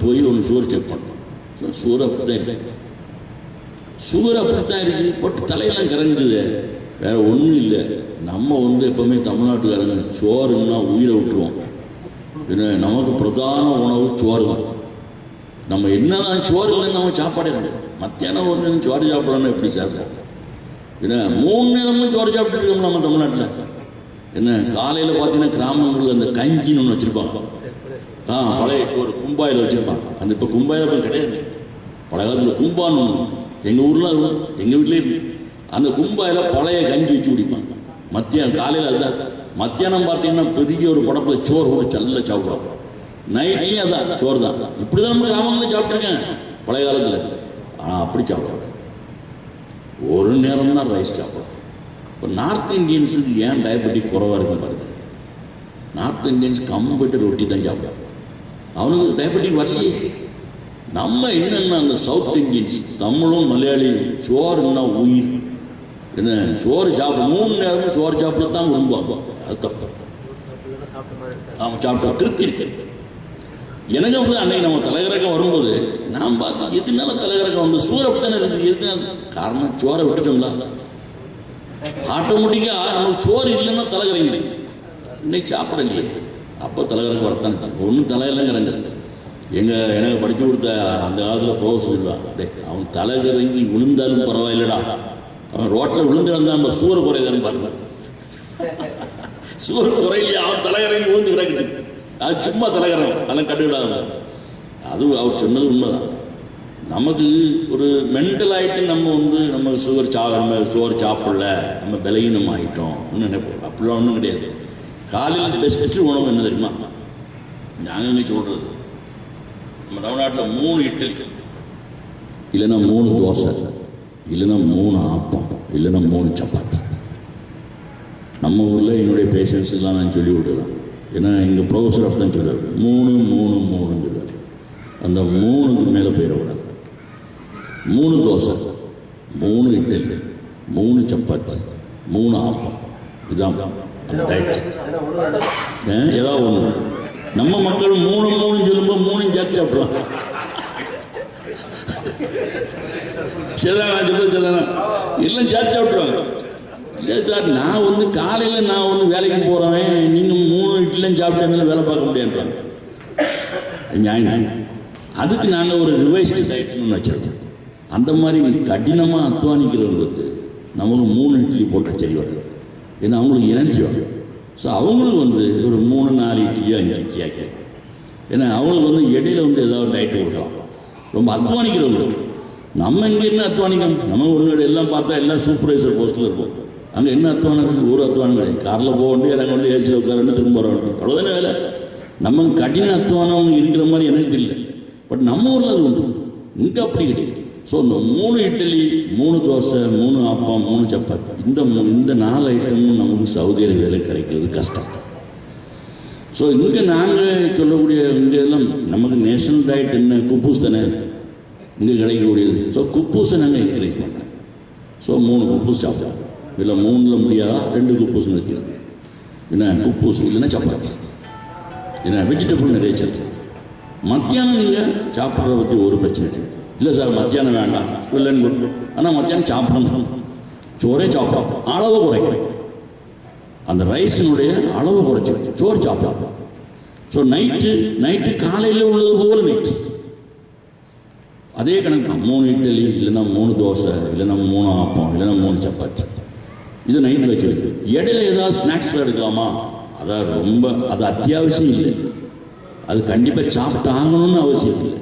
போய் ஒன்று சுகர் செக் பண்ணோம். ஸோ சுகர் அப்படித்தான் இருக்கு, பட் தலையெல்லாம் கறங்குது. வேற ஒன்றும் இல்லை. நம்ம வந்து எப்பவுமே தமிழ்நாட்டுக்காரங்க சோறுன்னா உயிரை விட்டுருவோம். ஏன்னா நமக்கு பிரதான உணவு சோறு தான். நம்ம என்னதான் சோறு இல்லைன்னு நம்ம சாப்பாடே கிடையாது. மத்தியானம் ஒரு நேரம் சோறு சாப்பிடலாம்னா எப்படி சாப்பிடுவோம்? ஏன்னா 3 நேரமும் சோறு சாப்பிட்டு இருக்கோம் நம்ம தமிழ்நாட்டில். என்ன காலையில் பார்த்தீங்கன்னா கிராமங்களில் அந்த கஞ்சின்னு ஒன்று வச்சுருப்பாங்க. பழைய சோறு கும்பாயில் வச்சுருப்பாங்க. அந்த இப்போ கும்பாயில் போய் கிடையாது. பழைய காலத்தில் கும்பான்னு எங்கள் ஊரில் இருக்கும், எங்கள் வீட்டிலே இருக்கு. அந்த கும்பாயில் பழைய கஞ்சி வச்சு குடிப்பாங்க. மத்தியானம் காலையில் அதுதான். மத்தியானம் பார்த்தீங்கன்னா பெரிய ஒரு படப்பில் சோறு கூட சல்ல சாப்பிடுவாங்க. நைட்லேயும் அதான் சோறு தான். இப்படி தான் நம்ம கிராமங்களில் சாப்பிட்டுருக்கேன் பழைய காலத்தில். ஆனால் அப்படி சாப்பிடுவாங்க, ஒரு நேரம் தான் ரைஸ் சாப்பிடுவோம். இப்போ நார்த் இந்தியன்ஸுக்கு ஏன் டயபெட்டிக் குறைவாக இருக்குன்னு பாருங்க. நார்த் இந்தியன்ஸ் கம்ப்ளீட்டு ரொட்டி தான் சாப்பிடுவாங்க, அவனுக்கு டயபெட்டிக் வரலையே. நம்ம என்னென்னா அந்த சவுத் இந்தியன்ஸ் தமிழும் மலையாளியும் சோறுன்னா உயிர். என்ன சோறு சாப்பிடும் 3 நேரமும் சோறு சாப்பிட தான் விரும்புவாங்க. அது தப்பு. அவன் சாப்பிட்டா திருப்தி இருக்கு. எனக்கு வந்து அன்னைக்கு நம்ம தலைகரக்கம் வரும்போது நான் பார்த்து எதுனால தலைகரக்கம் வந்து சூரை விட்டானே இருக்கு. எதுனால காரணம் சோறை விட்டுட்டோம்ல, ஆட்டோமேட்டிக்காக நமக்கு சோறு இல்லைன்னா தலைகரங்க. இன்னைக்கு சாப்பிடலையே, அப்போ தலைகரக்கம் வரத்தானுச்சு. ஒன்றும் தலையெல்லாம் இறங்குது. எனக்கு படித்து கொடுத்த அந்த காலத்தில் ப்ரொஃபஸர் சொல்லுவான், அவன் தலைகிறங்கி விழுந்தாலும் பரவாயில்லடா, அவன் ரோட்டில் விழுந்து கிடந்தான் சூறு குறைதான்னு பாருங்க. சூறு குறையிலையா, அவன் தலைகிறங்கி விழுந்து கிடக்குது, அது சும்மா தலைகிறவன், அதெல்லாம் கண்டுவிடாத. அது அவர் சொன்னது உண்மைதான். நமக்கு ஒரு மென்டல் ஆகிட்டு நம்ம சுகர் சாப்பிடல, நம்ம பலகீனம் ஆகிட்டோம் நினைப்போம். அப்படிலாம் ஒன்றும் கிடையாது. காலையில் பெஸ்ட்டு உணவு என்ன தெரியுமா? நாங்கள் இங்கே சொல்கிறது, நம்ம தமிழ்நாட்டில் 3 இட்லி, இல்லைன்னா 3 தோசை, இல்லைன்னா 3 ஆப்பம், இல்லைன்னா 3 சப்பாத்தி. நம்ம ஊரில் என்னுடைய பேஷண்ட்ஸுக்கெல்லாம் நான் சொல்லி விட்டுறேன். ஏன்னா எங்கள் ப்ரொஃபஸர் அப்படி தான் சொல்லுவார், 3 3 3 சொல்லுவார். அந்த 3க்கு மேலே போயிடக்கூடாது. 3 தோசை, 3 இட்லி, 3 சப்பாத்தி, 3 ஆப்பம், இதுதான் அந்த டயட். ஏதாவது ஒன்று நம்ம மக்கள் 3 3 சொல்லும்போது 3 சேர்த்து சாப்பிடலாம். சரிதான் சரிதான், எல்லாம் சேர்த்து சாப்பிட்ருவாங்க. இல்லை சார், நான் காலையில் நான் வேலைக்கு போகிறவன், நீங்கள் 3 இட்லியும் சாப்பிட்டா வேலை பார்க்க முடியாதுன்றாங்க. நியாயம். அதுக்கு நாங்கள் ஒரு ரிவைஸ்டு டயட்னு வச்சுருக்கோம். அந்த மாதிரி கடினமாக அத்வானிக்கிறவங்களுக்கு நமக்கு 3 இட்லி போட்டால் சரி வரும். ஏன்னா அவங்களுக்கு எனர்ஜி வரும். ஸோ அவங்களுக்கு ஒரு 3 4 இட்லியோ 5 இட்லியோ கேட்கும். ஏன்னா அவங்களுக்கு இடையில ஏதாவது டயட்டு கொடுக்கலாம். ரொம்ப அத்வானிக்கிறவங்களுக்கு நம்ம இங்கே என்ன அத்வானிக்கணும்? நம்ம ஒன்று எல்லாம் பார்த்தா எல்லாம் சூப்பர்வைசர் போஸ்ட்டில் இருக்கும். அங்கே என்ன அத்வானம்? ஒரு அத்வானம் கிடையாது. காரில் போக வேண்டிய இறங்க வேண்டிய ஏசியில் உட்கார திரும்ப வர வேண்டும், அவ்வளோதானே வேலை. நம்ம கடின அத்வானம் இருக்கிற மாதிரி எனக்கு தெரியல. பட் நம்ம ஊரில் அது உண்டு, இங்கே அப்படி கிடையாது. ஸோ இந்த 3 இட்லி, 3 தோசை, 3 ஆப்பம், 3 சப்பாத்தி, இந்த 4 ஐட்டமும் நமக்கு சவுதி அரேபியாவில் கிடைக்கிறது கஷ்டம். ஸோ இங்கே நாங்கள் சொல்லக்கூடிய இங்கே எல்லாம் நமக்கு நேஷனல் டயட் என்ன, குப்பூஸ் தானே இங்கே கிடைக்கக்கூடியது. ஸோ குப்பூஸை நாங்கள் என்கரேஜ் பண்ணுறோம். ஸோ 3 குப்பூஸ் சாப்பிட்றோம். இல்லை 3ல் முடியாதா 2 குப்பூஸ் நிற்கிறது. என்ன குப்பூஸ், இல்லைன்னா சப்பாத்தி, ஏன்னா வெஜிடபிள் நிறைய சேர்த்து. மத்தியானம் நீங்கள் சாப்பிட்றத பற்றி ஒரு பிரச்சனை இல்லை சார். மத்தியானம் வேண்டாம் இல்லைன்னு கொடுக்கும். ஆனால் மத்தியானம் சாப்பிடணும், சோறே சாப்பிடலாம், அளவு குறைக்கும். அந்த ரைஸினுடைய அளவு குறைச்சி சோறு சாப்பிடலாம். ஸோ நைட்டு காலையில் உள்ளது போல நைட்டு அதே கணக்கு தான். 3 இட்லி, இல்லைன்னா 3 தோசை, இல்லைன்னா 3 ஆப்பம், இல்லைன்னா 3 சப்பாத்தி, இது நைட்டு வச்சுருக்கு. இடையில ஏதாவது ஸ்நாக்ஸ் எடுக்கலாமா? அது அத்தியாவசியம் இல்லை. அது கண்டிப்பாக சாப்பிட்டு ஆகணும்னு அவசியம் இல்லை.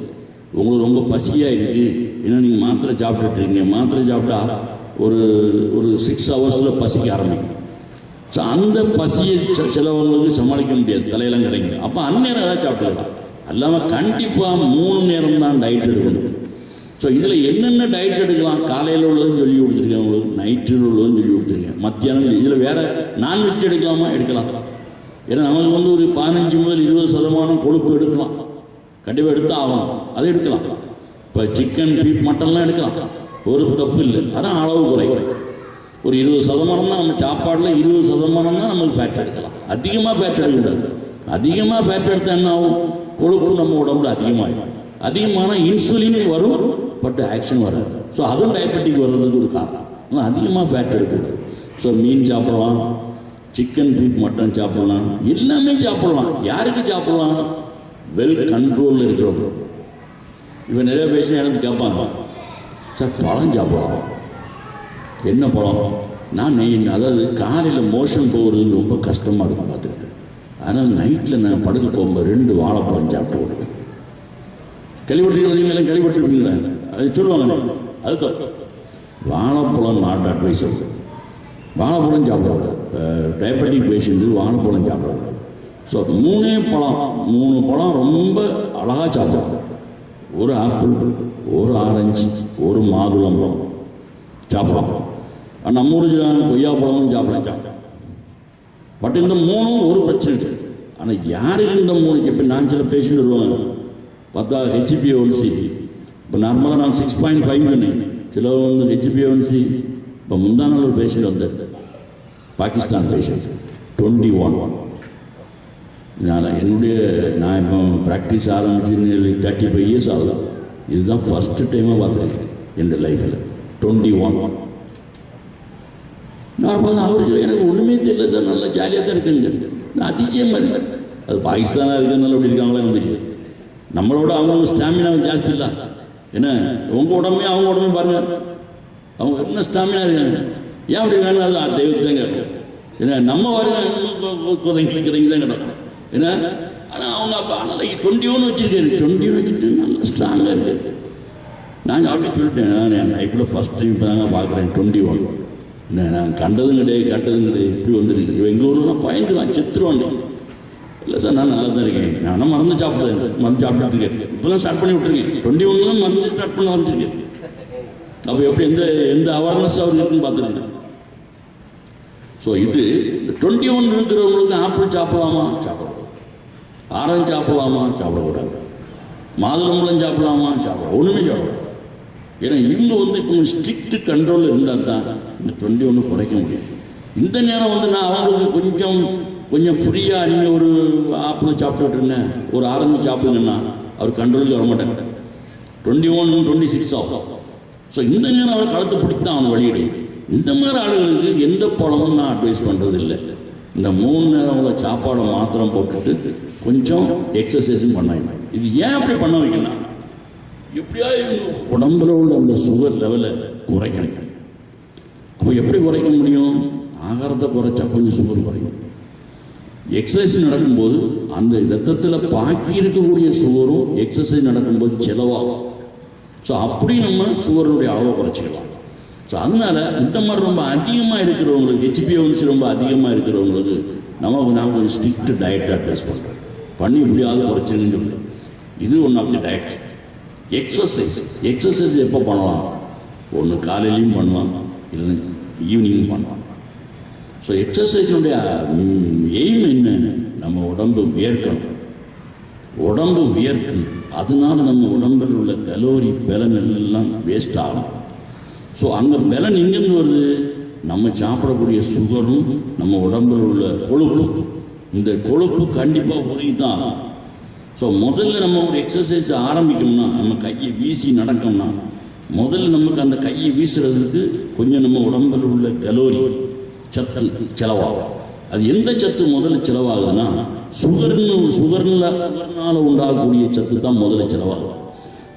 உங்களுக்கு ரொம்ப பசியாக இருக்குது, ஏன்னா நீங்கள் மாத்திரை சாப்பிட்டுருக்கீங்க. மாத்திரை சாப்பிட்டா ஒரு 6 ஹவர்ஸில் பசிக்க ஆரம்பிக்கும். ஸோ அந்த பசியை சிலவங்களுக்கு சமாளிக்க முடியாது, தலையெல்லாம் கிடைக்கும். அப்போ அந்நேரம் ஏதாவது சாப்பிட்டுக்கலாம். அல்லாமல் கண்டிப்பாக 3 நேரம் தான் டயட் எடுக்கணும். ஸோ இதில் என்னென்ன டயட் எடுக்கலாம்? காலையில் உள்ளதுன்னு சொல்லி கொடுத்துருக்கேன் உங்களுக்கு, நைட்டில் உள்ளதுன்னு சொல்லி கொடுத்துருக்கேன், மத்தியானம். இதில் வேறு நான்வெஜ் எடுக்கலாமா? எடுக்கலாம். ஏன்னா நமக்கு ஒரு 15 முதல் 20% கொழுப்பு எடுக்கலாம், கண்டிப்பாக எடுத்து ஆகணும். அதை எடுக்கலாம். இப்போ சிக்கன், பீஃப், மட்டன்லாம் எடுக்கலாம், ஒரு தப்பு இல்லை. அதான் அளவு குறைக்கும். ஒரு 20% தான் நம்ம சாப்பாடில் 20% தான் நமக்கு ஃபேட் எடுக்கலாம். அதிகமாக ஃபேட் எடுக்கக்கூடாது. அதிகமாக ஃபேட் எடுத்தால் என்ன ஆகும்? கொழுப்பு நம்ம உடம்புல அதிகமாகிடும். அதிகமான இன்சுலின் வரும், பட் ஆக்ஷன் வராது. ஸோ அதுவும் டயபெட்டிக் வர்றதுக்கு ஒரு காரணம். ஆனால் அதிகமாக ஃபேட் எடுக்கக்கூடாது. ஸோ மீன் சாப்பிடலாம், சிக்கன், பீஃப், மட்டன் சாப்பிடலாம், எல்லாமே சாப்பிடலாம். யாருக்கு சாப்பிடலாம்? வெல் கண்ட்ரோலில் இருக்கிறவங்க. இப்போ நிறைய பேசி எனக்கு கேட்பாங்க, சார் பழம் சாப்பிடலாம். என்ன பழம்? அதாவது காலையில் மோஷன் போகிறது ரொம்ப கஷ்டமாக இருக்கும் பார்த்துக்கிட்டு. அதனால் நைட்டில் நான் படுக்க போகும்போது 2 வாழைப்பழம் சாப்பிட்டு கொடுப்பேன். கேள்விப்பட்டிருக்கீங்களா? கேள்விப்பட்டிருக்கீங்களா? அது சொல்லுவாங்க. அதுக்கு வாழைப்பழம் நாட் அட்வைசபிள். வாழைப்பழம் சாப்பிடக்கூடாது. டயபெட்டிக் பேஷண்ட்டு வாழைப்பழம் சாப்பிடக்கூடாது. ஸோ 3 பழம் ரொம்ப அழகாக சாப்பிடலாம். ஒரு ஆப்பிள், ஒரு ஆரஞ்சு, ஒரு மாதுளம்பழம் சாப்பிடலாம். நம்ம ஊரில் கொய்யாப்பழமும் சாப்பிடலாம். பட் இந்த 3ம் ஒரு பிரச்சனை இருக்குது. ஆனால் யாருக்கு இந்த 3? இப்போ நான் சில பேஷண்ட் வருவாங்க, பார்த்தா HbA1c இப்போ நார்மலாக நான் 6.5 சொன்னேன். சிலவங்க HbA1c இப்போ முந்தான ஒரு பேஷண்ட் வந்தார், பாகிஸ்தான் பேஷண்ட், 21. நான் இப்போ ப்ராக்டிஸ் ஆரம்பிச்சு 35 இயர்ஸ் ஆகலாம். இதுதான் ஃபஸ்ட்டு டைமாக பார்த்துருக்கேன் என் லைஃப்பில். 21. நார்மலாக அவருக்கு எனக்கு ஒன்றுமே தெரியல சார், நல்லா ஜாலியாக தான் இருக்குங்க. நான் அதிசயமாக இருக்கேன். அது பாகிஸ்தானாக இருக்கிறதுனால அப்படி இருக்காங்களா தெரியாது. நம்மளோட அவங்க ஸ்டாமினா ஜாஸ்தி இல்லை. என்ன உங்கள் உடம்பே அவங்க உடம்பே பாருங்க, அவங்க என்ன ஸ்டாமினா இருக்காங்க. ஏன் அப்படி வேணும்? அது தெய்வத்தையும் கேட்கும். ஏன்னா நம்ம வருங்க குறைங்கி தான் கிடக்கும். ஏன்னா ஆனால் அவங்க அப்போ ஆனால் 21 வச்சுருக்காரு. 21 வச்சுட்டு நல்லா ஸ்ட்ராங்காக இருக்குது. நாங்கள் அப்படி சொல்லிட்டேன், நான் என் லைஃப்பில் ஃபஸ்ட் டைம் இப்போ தாங்க பார்க்குறேன் 21. என்ன நான் கண்டதும் கிடையாது, கட்டதும் கிடையாது, இப்படி வந்துருக்கு. எங்கள் ஊரில் பயந்துருவான், செத்துருவான். இல்லை சார் நான் நல்லா தான் இருக்கேன், நானும் மருந்து சாப்பிடுறேன், மருந்து சாப்பிட்டு இருக்கேன். இப்போ தான் ஸ்டார்ட் பண்ணி விட்டுருக்கேன். 21 தான் மருந்து ஸ்டார்ட் பண்ண வந்துருக்கேன். அப்போ எப்படி எந்த அவேர்னஸ் அவர் இருக்குன்னு பார்த்துருக்கேன். ஸோ இது 21 இருக்கிறவங்களுக்கு ஆப்பிள் சாப்பிடலாமா? சாப்பிடக்கூடாது. ஆரஞ்சு சாப்பிடலாமா? சாப்பிடக்கூடாது. மாதுளம்பழம் சாப்பிடலாமா? சாப்பிடலாம். ஒன்றுமே சாப்பிடக்கூடாது. ஏன்னா இவங்க இப்போ ஸ்ட்ரிக்ட் கண்ட்ரோலில் இருந்தால் தான் இந்த 21 குறைக்க முடியும். இந்த நேரம் நான் அவங்களுக்கு கொஞ்சம் ஃப்ரீயாக நீங்கள் ஒரு ஆப்பிள் சாப்பிட்டுருங்க, ஒரு ஆரஞ்சு சாப்பிடுங்கன்னா அவர் கண்ட்ரோலுக்கு வர மாட்டாங்க. 21 26 ஆகும். ஸோ இந்த நேரம் அவர் களத்தை பிடித்து தான் அவன் வெளியிடும். இந்த மாதிரி ஆளுகளுக்கு எந்த பழமும் நான் அட்வைஸ் பண்ணுறது இல்லை. இந்த 3 நேரம் உள்ள சாப்பாடை மாத்திரம் போட்டுட்டு கொஞ்சம் எக்ஸசைஸும் பண்ணாங்க. இது ஏன் அப்படி பண்ண வைக்கலாம்? எப்படியா உடம்புல உள்ள அந்த சுகர் லெவலை குறைக்கணும். அப்போ எப்படி குறைக்க முடியும்? ஆகாரத்தை குறைச்சா கொஞ்சம் சுகர் குறையும். எக்ஸசைஸ் நடக்கும்போது அந்த ரத்தத்தில் பாக்கி இருக்கக்கூடிய சுகரும் எக்ஸசைஸ் நடக்கும்போது செலவாகும். ஸோ அப்படி நம்ம சுகருடைய அளவை குறைச்சிக்கலாம். ஸோ அதனால இந்த மாதிரி ரொம்ப அதிகமாக இருக்கிறவங்களுக்கு, HbA1c ரொம்ப அதிகமாக இருக்கிறவங்களுக்கு நான் கொஞ்சம் ஸ்ட்ரிக்ட் டயட் அட்வைஸ் பண்ணுறேன். பண்ணி முடியாத குறைச்சின்னு சொல்லுங்கள். இது one of the diet. Exercise எப்போ பண்ணலாம்? ஒன்று காலையிலையும் பண்ணலாம், இல்லைன்னா ஈவினிங்கும் பண்ணலாம். ஸோ எக்ஸசைஸுடைய எய்ம் என்ன? நம்ம உடம்பு வியர்க்கணும். உடம்பு வியர்த்து அதனால நம்ம உடம்பில் உள்ள கலோரி பலன் எல்லாம் வேஸ்ட் ஆகும். ஸோ அங்கே பலன் எங்கேருந்து வருது? நம்ம சாப்பிடக்கூடிய சுகரும் நம்ம உடம்பில் உள்ள கொழுப்பும். இந்த கொழுப்பு கண்டிப்பாக உதவி தான். ஸோ முதல்ல நம்ம ஒரு எக்ஸசைஸ் ஆரம்பிக்கணும்னா, நம்ம கையை வீசி நடக்கணும்னா, முதல்ல நமக்கு அந்த கையை வீசுறதுக்கு கொஞ்சம் நம்ம உடம்பில் உள்ள கலோரி சத்து செலவாகும். அது எந்த சத்து முதல்ல செலவாகுதுன்னா, சுகர்னால உண்டாகக்கூடிய சத்து தான் முதல்ல செலவாகும்.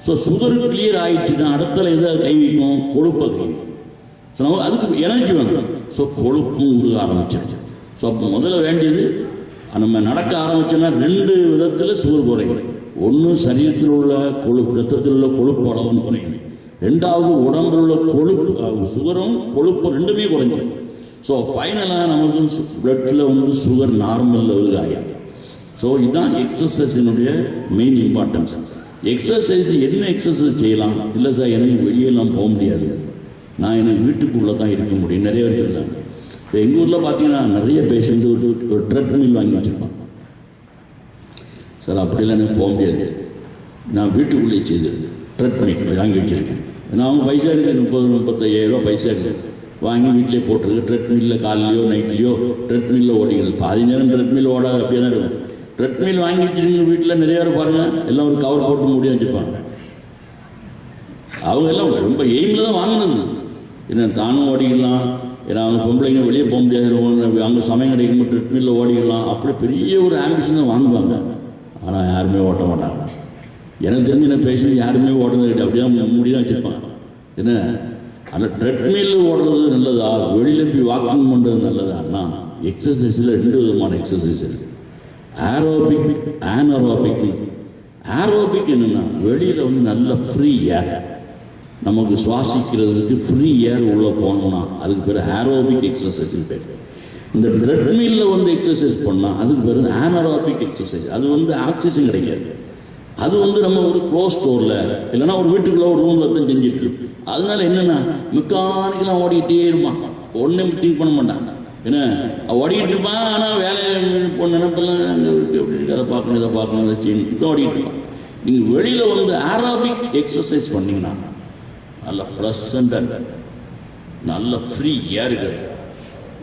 ஸோ சுகர் கிளியர் ஆயிடுச்சுன்னா அடுத்தல எதை கை வைக்கும்? கொழுப்பை கை வைக்கும். ஸோ நம்ம அதுக்கு எனர்ஜி வேணும். ஸோ கொழுப்பும் உருக ஆரம்பிச்சிருச்சு. ஸோ அப்போ முதல்ல வேண்டியது நம்ம நடக்க ஆரம்பிச்சோன்னா 2 விதத்தில் சுகர் குறையும். ஒன்று சரீரத்தில் உள்ள கொழுப்பு, ரத்தத்தில் உள்ள கொழுப்பு அளவும் குறையும். 2வது உடம்பில் உள்ள கொழுப்பு, சுகரும் கொழுப்பு 2மே குறைஞ்சிடும். ஸோ ஃபைனலாக நமக்கு பிளட்டில் சுகர் நார்மல் லெவலுக்கு ஆகிடும். ஸோ இதுதான் எக்ஸசைஸினுடைய மெயின் இம்பார்ட்டன்ஸ். எக்ஸசைஸ் என்ன எக்ஸசைஸ் செய்யலாம்? இல்லை சார் எனக்கு வெளியெல்லாம் போக முடியாது, நான் எனக்கு வீட்டுக்குள்ளே தான் இருக்க முடியும். நிறைய பேர் சொல்லுறாங்க. இப்போ எங்கள் ஊரில் பார்த்தீங்கன்னா நிறைய பேஷண்ட் ஒரு ட்ரெட்மில் வாங்கி வச்சுருப்பான். சார் அப்படிலாம் எனக்கு போக முடியாது, நான் வீட்டுக்குள்ளேயே செய்து ட்ரெட்மில் வாங்கி வச்சுருக்கேன். ஏன்னா அவங்க பைசா இருக்குது, 30-35 ரூபா பைசா இருக்குது, வாங்கி வீட்டிலே போட்டிருக்கு. ட்ரெட்மில்லில் காலையிலையோ நைட்லேயோ ட்ரெட்மில்லில் ஓடிக்கிறது. பாதி நேரம் ட்ரெட்மில் ஓட அப்படியே தான் இருக்கும். ட்ரெட்மில் வாங்கி வச்சுருங்க வீட்டில் நிறைய பேர் பாருங்கள், எல்லாம் ஒரு கவர் போட்டு முடிய வச்சுருப்பாங்க. அவங்க எல்லாம் ரொம்ப எய்மில் தான் வாங்கினது. ஏன்னா தானும் ஓடிக்கலாம், ஏன்னா அவங்க பொம்பளைங்க வெளியே போக முடியாது, அவங்க சமயம் கிடைக்கும் ட்ரெட்மில்லில் ஓடிக்கலாம், அப்படி பெரிய ஒரு ஆம்பிஷன் தான் வாங்குவாங்க. ஆனால் யாருமே ஓட்ட மாட்டாங்க. எனக்கு தெரிஞ்ச என்ன பேஷண்ட் யாருமே ஓடுறது கிடையாது, அப்படியே மூடி தான் வச்சுருப்பாங்க. என்ன அந்த ட்ரெட்மில் ஓடுறது நல்லதா, வெளியில் போய் வாக்கிங் பண்ணுறது நல்லதான்னா, எக்ஸசைஸில் 2 விதமான எக்ஸசைஸ் இருக்குது. Aerobic, anaerobic. ஏரோபிக் என்னென்னா வெளியில் நல்ல ஃப்ரீ ஏர், நமக்கு சுவாசிக்கிறதுக்கு ஃப்ரீ ஏர் உள்ளே போனோம்னா அதுக்கு பேர் ஏரோபிக் எக்ஸசைஸ்னு பேர். இந்த ட்ரெட்மில்லில் எக்ஸசைஸ் பண்ணால் அதுக்கு பேர் ஆனரோபிக் எக்ஸசைஸ். அது ஆக்சிஜன் கிடைக்காது. அது நம்ம ஒரு க்ளோஸ் ஸ்டோரில் இல்லைன்னா ஒரு வீட்டுக்குள்ளே ஒரு ரூமில் தான் செஞ்சுட்டு இருக்கும். அதனால என்னென்னா மெக்கானிக்கெலாம் ஓடிக்கிட்டே இருப்பான், ஒன்றும் திங்க் பண்ண மாட்டான். ஏன்னா ஓடிக்கிட்டு இருப்பான், ஆனால் வேலையை நினைப்பெல்லாம் அங்கே இருக்குது, அப்படி இருக்கு, அதை பார்க்கணும் இதை பார்க்கணும் அதை செய்யணும், இதை ஓடிக்கிட்டு இருப்பான். நீங்கள் வெளியில் ஏரோபிக் எக்ஸசைஸ் பண்ணிங்கன்னா நல்ல ப்ளசண்டாக நல்ல ஃப்ரீ ஏர்கள்,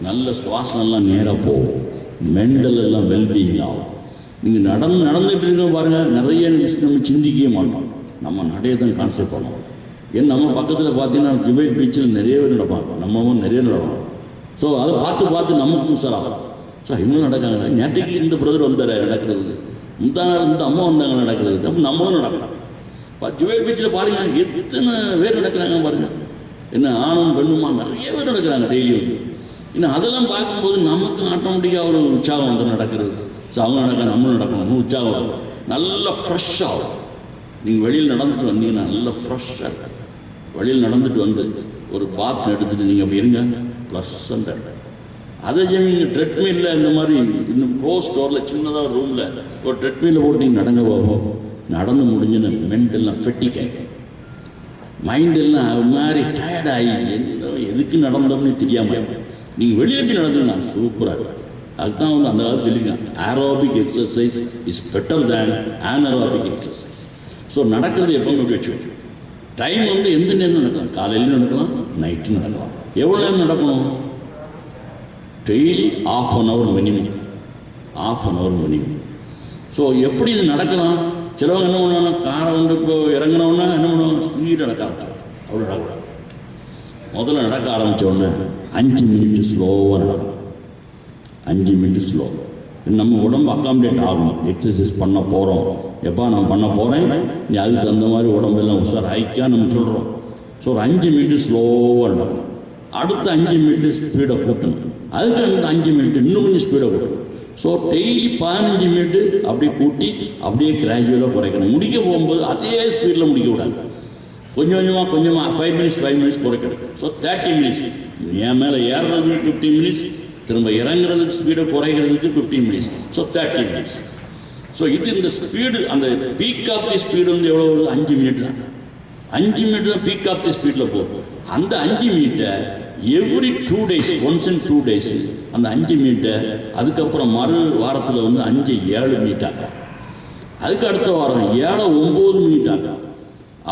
நல்ல சுவாசம்லாம் நேராக போகும், மெண்டல் எல்லாம் வெல்பீயிங் ஆகும். நீங்கள் நடந்துகிட்டு இருக்க பாருங்கள், நிறைய விஷயம் நம்ம சிந்திக்கவே மாட்டோம், நம்ம நடைய தான் கான்செப்ட் பண்ணுவோம். ஏன்னா நம்ம பக்கத்தில் பார்த்தீங்கன்னா ஜுபைல் பீச்சில் நிறைய பேர் நடப்பாங்க, நம்மவும் நிறைய நடப்பாங்க. ஸோ அதை பார்த்து நமக்கும் சார் ஆகும். சார் இன்னும் நடக்காங்க. நேற்றுக்கு இந்த பிரதர் வந்தார் நடக்கிறது, இந்த அம்மா வந்தாங்க நடக்கிறது, அப்போ நம்மளும் நடக்கலாம். ஜுவேல் பீச்சில் பாருங்க எத்தனை பேர் நடக்கிறாங்க பாருங்க. என்ன ஆணும் பெண்ணுமா நிறைய பேர் நடக்கிறாங்க டெய்லியும். இன்னும் அதெல்லாம் பார்க்கும்போது நமக்கு ஆட்டோமேட்டிக்காக ஒரு உற்சாகம் வந்து நடக்கிறது. ஸோ அவங்க நடக்க நம்மளும் நடக்கணும், உற்சாகம் வரும், நல்லா ஃப்ரெஷ்ஷாகும். நீங்கள் வெளியில் நடந்துட்டு வந்தீங்கன்னா நல்லா ஃப்ரெஷ்ஷாக இருக்கும். வெளியில் நடந்துட்டு வந்து ஒரு பாத் எடுத்துகிட்டு நீங்கள் அப்படி இருங்க, ப்ளஸ்ஸாக. அதே நீங்கள் ட்ரெட்மில்ல இந்த மாதிரி இன்னும் ப்ரோ ஸ்டோரில் சின்னதாக ரூமில் ஒரு ட்ரெட்மில்ல போட்டு நீங்கள் நடங்க போகும். நடந்து முடிஞ்சுன்னு மென்டெல்லாம் ஃபெட்டிக்காய், மைண்டெல்லாம் ஒரு மாதிரி டயர்டாகி என்ன எதுக்கு நடந்தோம்னு தெரியாமல் நீங்கள் வெளியே போய் நடந்தீங்கன்னா சூப்பராக இருக்கும். அதுதான் வந்து அந்த காலத்தில் சொல்லியிருக்காங்க, aerobic exercise is better than anaerobic exercise. So நடக்கிறது எப்போவுமே எப்படி வச்சுக்கணும். டைம் வந்து எந்த நேரம் நடக்கலாம், காலையிலும் நடக்கலாம், நைட்டும் நடக்கலாம். எவ்வளோ நேரம் நடக்கணும்? Daily ½ an hour minimum, ½ an hour minimum. So எப்படி இது நடக்கலாம்? சிலவங்க என்ன பண்ணுவாங்க, காரை வந்து இப்போ இறங்கினோன்னா என்ன பண்ணுவாங்க, ஸ்பீடு நடக்க ஆரம்பிச்சாங்க. அவ்வளோ நடக்கூடாது. முதல்ல நடக்க ஆரம்பித்த உடனே 5 மினிட் ஸ்லோவாக நடக்கும். 5 மினிட் ஸ்லோ. நம்ம உடம்பு அக்காமடேட் ஆகணும். எக்ஸசைஸ் பண்ண போகிறோம், எப்போ நான் பண்ண போகிறேன், நீ அதுக்கு தகுந்த மாதிரி உடம்பெல்லாம் உஷார் ஆயிக்கா நம்ம சொல்கிறோம். ஸோ ஒரு 5 மினிட் ஸ்லோவாக நடக்கும். அடுத்த 5 மினிட் ஸ்பீடை கூட்டணும். அதுக்கு அந்த 5 மினிட் இன்னும் கொஞ்சம் ஸ்பீடை கூட்டணும். ஸோ டெய்லி 15 மினிட்டு அப்படியே கூட்டி அப்படியே கிராஜுவலாக குறைக்கணும். முடிக்க போகும்போது அதே ஸ்பீடில் முடிக்க விடாது. கொஞ்சமாக 5 மினிட்ஸ் குறைக்கணும். So 30 minutes. என் மேலே ஏறுறதுக்கு 15 மினிட்ஸ், திரும்ப இறங்குறதுக்கு ஸ்பீடை குறைக்கிறதுக்கு 15 மினிட்ஸ். So 30 minutes. ஸோ இது இந்த ஸ்பீடு, அந்த பீக் ஆஃப் தி ஸ்பீடு வந்து எவ்வளோ வருது? 5 மினிட் தான். 5 மினிட் தான் பீக் ஆஃப் தி ஸ்பீடில் போகும். அந்த 5 மினிட்டை every 2 days, once in 2 days அந்த 5 மினிட்டை அதுக்கப்புறம் மறு வாரத்தில் வந்து 5-7 மினிட் ஆகும். அதுக்கு அடுத்த வாரம் 7-9 மினிட் ஆகும்.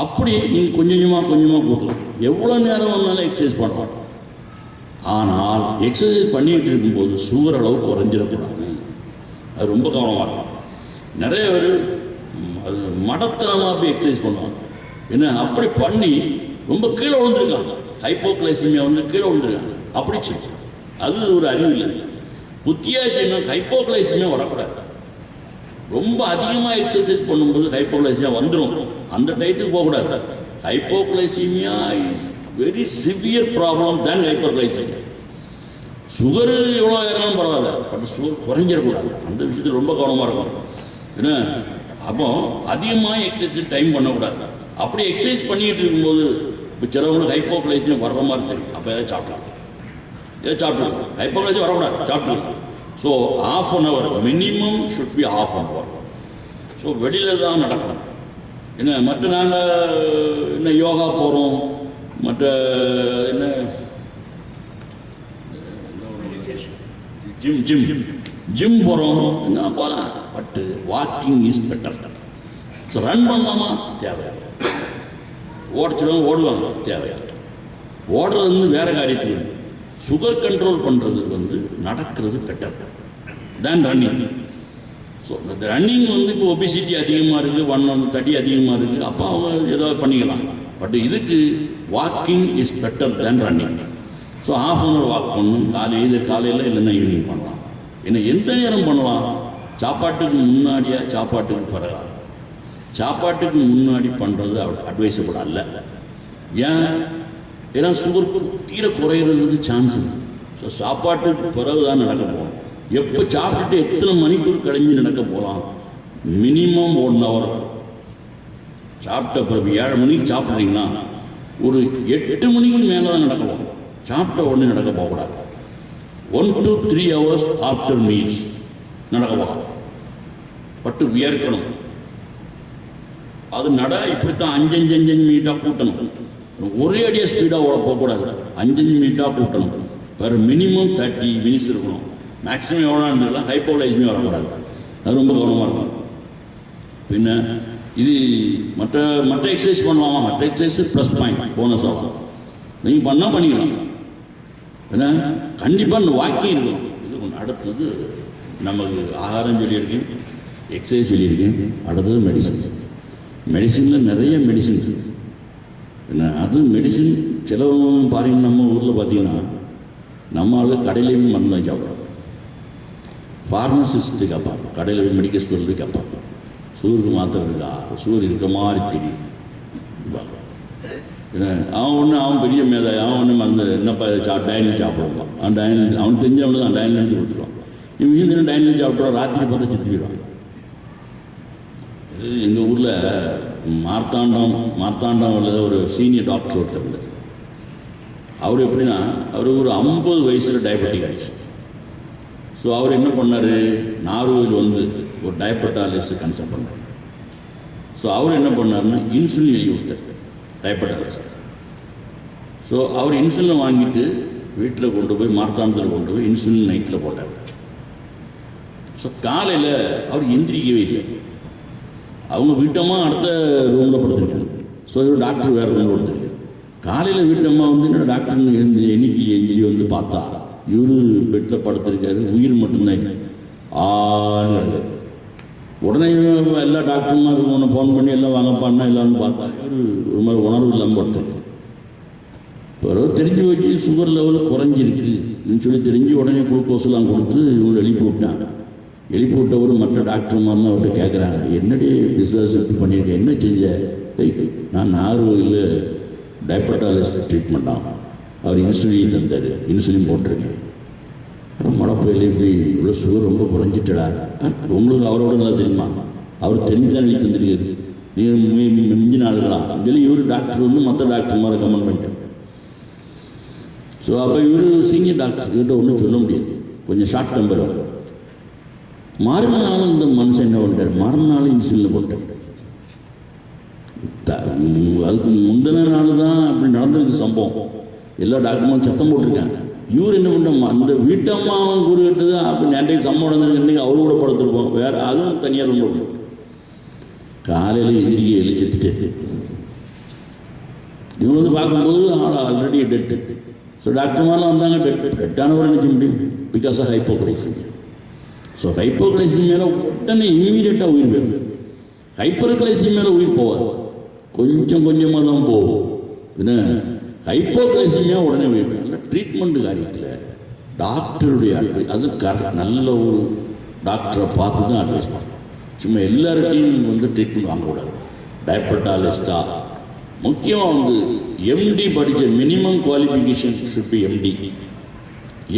அப்படி நீங்கள் கொஞ்சமாக கூட்டலாம். எவ்வளோ நேரம் வேணாலும் எக்ஸசைஸ் பண்ணலாம். ஆனால் எக்ஸசைஸ் பண்ணிக்கிட்டு இருக்கும்போது சுகர் அளவு குறைஞ்சிடக்கூடாது. அது ரொம்ப கவனமாக இருக்கும். நிறைய பேர் அது மடத்தனமாக அப்படி எக்ஸசைஸ் பண்ணுவாங்க. என்ன அப்படி பண்ணி ரொம்ப கீழே விழுந்துருக்காங்க. ஹைப்போகிளைசிமியா வந்து கீழே விழுந்துருக்காங்க. அப்படி சொல்லி அது ஒரு அறிவு இல்லை. புத்தியாச்சுன்னா ஹைப்போகிளைசிமியா வரக்கூடாது. ரொம்ப அதிகமாக எக்ஸசைஸ் பண்ணும்போது ஹைப்போகிளைசிமியா வந்துடும். அந்த டைத்துக்கு போகக்கூடாது. Hypoglycemia is very severe problem than hyperglycemia. Sugar எவ்வளோ ஏறாலும் பரவாயில்ல, பட் சுகர் குறைஞ்சிடக்கூடாது. அந்த விஷயத்தில் ரொம்ப கவனமாக இருக்கும். என்ன அப்போ அதிகமாக எக்ஸசைஸ் டைம் பண்ணக்கூடாது. அப்படி எக்ஸசைஸ் பண்ணிக்கிட்டு இருக்கும்போது இப்போ சிலவங்களுக்கு ஹைப்போகிளைசிமியா வர்ற மாதிரி தெரியும். அப்போ எதாவது சாப்பிடலாம், ஹைப்போகிளைசிமியா வரக்கூடாது, சாப்பிடலாம். So ½ an hour minimum should be ½ an hour. So வெளியில் தான் நடக்கணும். என்ன மற்ற நாங்கள் என்ன யோகா போகிறோம், மற்ற என்ன ஜிம் போகிறோம், என்ன போகலாம். But walking is better. So run பண்ணலாமா? தேவையா. ஓடிச்சிடுவாங்க, ஓடுவாங்க, தேவையா. ஓடுறது வந்து வேறு காரியத்துக்கு. சுகர் கண்ட்ரோல் பண்ணுறது வந்து நடக்கிறது பெட்டர் தேன் ரன்னிங். ஸோ இந்த ரன்னிங் வந்து இப்போ ஒபிசிட்டி அதிகமாக இருக்குது, 130 அதிகமாக இருக்குது. அப்போ அவங்க ஏதாவது பண்ணிக்கலாம். பட் இதுக்கு walking is better than running. So ½ an hour walk பண்ணணும். காலையில் இல்லைன்னா ஈவினிங் பண்ணலாம். ஏன்னா எந்த நேரம் பண்ணலாம்? சாப்பாட்டுக்கு முன்னாடியா சாப்பாட்டுக்கு பிறகா? சாப்பாட்டுக்கு முன்னாடி பண்ணுறது அட்வைசபிள் அல்ல. ஏன்னா சுகர் தீர குறையிறதுக்கு சான்ஸ் இருக்குது. ஸோ சாப்பாட்டுக்கு பிறகு தான் நடக்க போகலாம். எப்போ சாப்பிட்டுட்டு எத்தனை மணிக்கூர் கழிஞ்சு நடக்க போகலாம்? Minimum 1 hour. சாப்பிட்ட பிறகு 7 மணிக்கு சாப்பிட்றீங்கன்னா ஒரு 8 மணிக்கு மேலே தான் நடக்க போகணும். சாப்பிட்ட உடனே நடக்க போகக்கூடாது. 1 to 3 hours ஆஃப்டர் மீல்ஸ் நடக்க போகலாம். பட்டு வியர்க்கணும். அது இப்படித்தான் 5 மினிட்டாக கூட்டணும். ஒரே அடியாக ஸ்பீடாக போகக்கூடாது. 5 மினிட்டாக கூட்டணும். பெர் மினிமம் 30 மினிட்ஸ் இருக்கணும். மேக்ஸிமம் எவ்வளோ இருந்துக்கலாம். ஹைப்போகிளைசிமியா வரக்கூடாது. அது ரொம்ப கவனமாக இருக்கும். பின்ன இது மற்ற எக்ஸசைஸ் பண்ணலாமா? மற்ற எக்ஸசைஸ் ப்ளஸ் பாயிண்ட் போனஸ் ஆகும். நீங்கள் பண்ணால் பண்ணிக்கலாம். ஏன்னா கண்டிப்பாக இந்த வாக்கிங் இருக்கணும். இது ஒன்று. அடுத்தது நமக்கு ஆகாரம் சொல்லியிருக்கேன், எக்ஸசைஸ் சொல்லியிருக்கேன். அடுத்தது மெடிசன். மெடிசனில் நிறைய மெடிசன் இருக்குது. என்ன அது மெடிசன் சிலவங்க பாருங்க, நம்ம ஊரில் பார்த்தீங்கன்னா நம்ம ஆளு கடையிலேயும் மருந்து வாங்கி சாப்பிட்றோம். ஃபார்மசிஸ்ட்டு கேட்பான், கடையில் போய் மெடிக்கல் ஸ்டோரில் போய் கேட்பான், சுகருக்கு மாத்திரை இருக்கா, சுகர் இருக்க மாதிரி தெரியும். அவன் பெரிய மேதாய், அவன் ஒன்று அந்த என்னப்பா டைனிங் சாப்பிடுவான், அவன் தெரிஞ்சவனு தான் டைனிங் கொடுத்துருவான். இவங்க டைனிங் சாப்பிட்றான், ராத்திரி பார்த்தா செத்துக்கிடுவான். எங்கள் ஊரில் மார்த்தாண்டம் ஒரு சீனியர் டாக்டர் ஒருத்தர் இல்லை. அவர் எப்படின்னா, அவர் ஒரு 50 வயசில் டயபெட்டிக் ஆயிடுச்சு. ஸோ அவர் என்ன பண்ணார், நார்வேல் வந்து ஒரு டயபெட்டாலஜிஸ்ட் கன்சல்ட் பண்ணார். ஸோ அவர் என்ன பண்ணார்னா இன்சுலின் எழுதி விட்டார் டயபெட்டாலஜிஸ்ட். ஸோ அவர் இன்சுலின் வாங்கிட்டு வீட்டில் கொண்டு போய் மார்த்தாண்டத்தில் கொண்டு போய் இன்சுலின் நைட்டில் போட்டார். ஸோ காலையில் அவர் எந்திரிக்கவே இல்லை. அவங்க வீட்டம்மா அடுத்த ரூமில் படுத்துருக்காங்க. ஸோ இவர் டாக்டர் வேறு ரூமில் படுத்துருக்காரு. காலையில் வீட்டம்மா வந்து என்னோட டாக்டர் என்னைக்கு எஞ்சி வந்து பார்த்தா இவரு பெட்டில் படுத்திருக்காரு, உயிர் மட்டும்தான் ஆன்னு. உடனே எல்லா டாக்டருமா ஒன்று ஃபோன் பண்ணி எல்லாம் வாங்கப்பான்னா எல்லாரும் பார்த்தா இவர் ஒரு மாதிரி உணர்வு இல்லாமல் படுத்திருக்கு. பிறகு தெரிஞ்சு வச்சு சுகர் லெவல் குறைஞ்சிருக்குன்னு சொல்லி தெரிஞ்சு உடனே குளுக்கோஸ்லாம் கொடுத்து இவங்க எழுப்பி விட்டாங்க. எழுப்பி விட்டவர் மற்ற டாக்டர்மாரெலாம் அவர்கிட்ட கேட்குறாங்க, என்னடி பிஸ்னஸ் எப்படி பண்ணியிருக்கேன், என்ன செஞ்ச? நான் நார்வேயில் டயபெட்டாலஜிஸ்ட் ட்ரீட்மெண்ட் ஆகும், அவர் இன்சுலின் தந்தார், இன்சுலின் போட்டிருக்கேன். மடப்பையில் இப்படி இவ்வளோ சுகர் ரொம்ப குறைஞ்சிட்டடா. உங்களுக்கு அவரோட நல்லா தெரியுமா? அவர் தெரிஞ்சு தான் எழுதி தந்துருக்காரு, நீங்கள் மிஞ்சின ஆளுகளாம் சொல்லி இவர் டாக்டர் வந்து மற்ற டாக்டர் மாதிரி கமெண்ட் பண்ணிட்டார். ஸோ அப்போ இவர் சீனியர் டாக்டர் கிட்ட ஒன்றும் சொல்ல முடியாது, கொஞ்சம் ஷார்ட் டெம்பர். மறுநாள் இந்த மனுஷன் என்ன பண்ணிட்டார், மறுநாள் இன்சுலின் போட்டார். அதுக்கு முந்தின நாள் தான் அப்படி நடந்திருக்கு சம்பவம். எல்லா டாக்டரும் சத்தம் போட்டிருக்காங்க. இவர் என்ன பண்ண, அந்த வீட்டம்மாவும் கூறு கட்டுது அப்படி அன்றைக்கு சம்பவம் நடந்திருக்கு, அவரு கூட படுத்துருப்போம், வேற அதுவும் தனியாக ரொம்ப. காலையில் எதிரியை எழுச்சிட்டு இவங்க வந்து பார்க்கும்போது ஆல்ரெடி டெட்டு. ஸோ டாக்டர்மாரெலாம் வந்தாங்க, டெட்டானவர் நினைக்க முடியும், பிகாஸ் ஆஃப் ஹைப்போகிளைசிமியா. ஸோ ஹைப்போகிளைசிமியால உடனே இம்மீடியட்டாக உயிர் போயிடும். ஹைப்பர்கிளைசிமியால உயிர் போவார், கொஞ்சம் கொஞ்சமாக தான் போகும். என்ன ஹைப்போகிளைசிமியா உடனே உயிர் போயிடும். ட்ரீட்மெண்ட் காரியத்தில் டாக்டருடைய அட்வைஸ், அது நல்ல ஒரு டாக்டரை பார்த்து தான் அட்வைஸ் பண்ணணும். சும்மா எல்லார்கிட்டையும் வந்து ட்ரீட்மெண்ட் வாங்கக்கூடாது. டயபெட்டாலஜிஸ்டா முக்கியமாக வந்து எம்டி படித்த minimum qualification should be MD.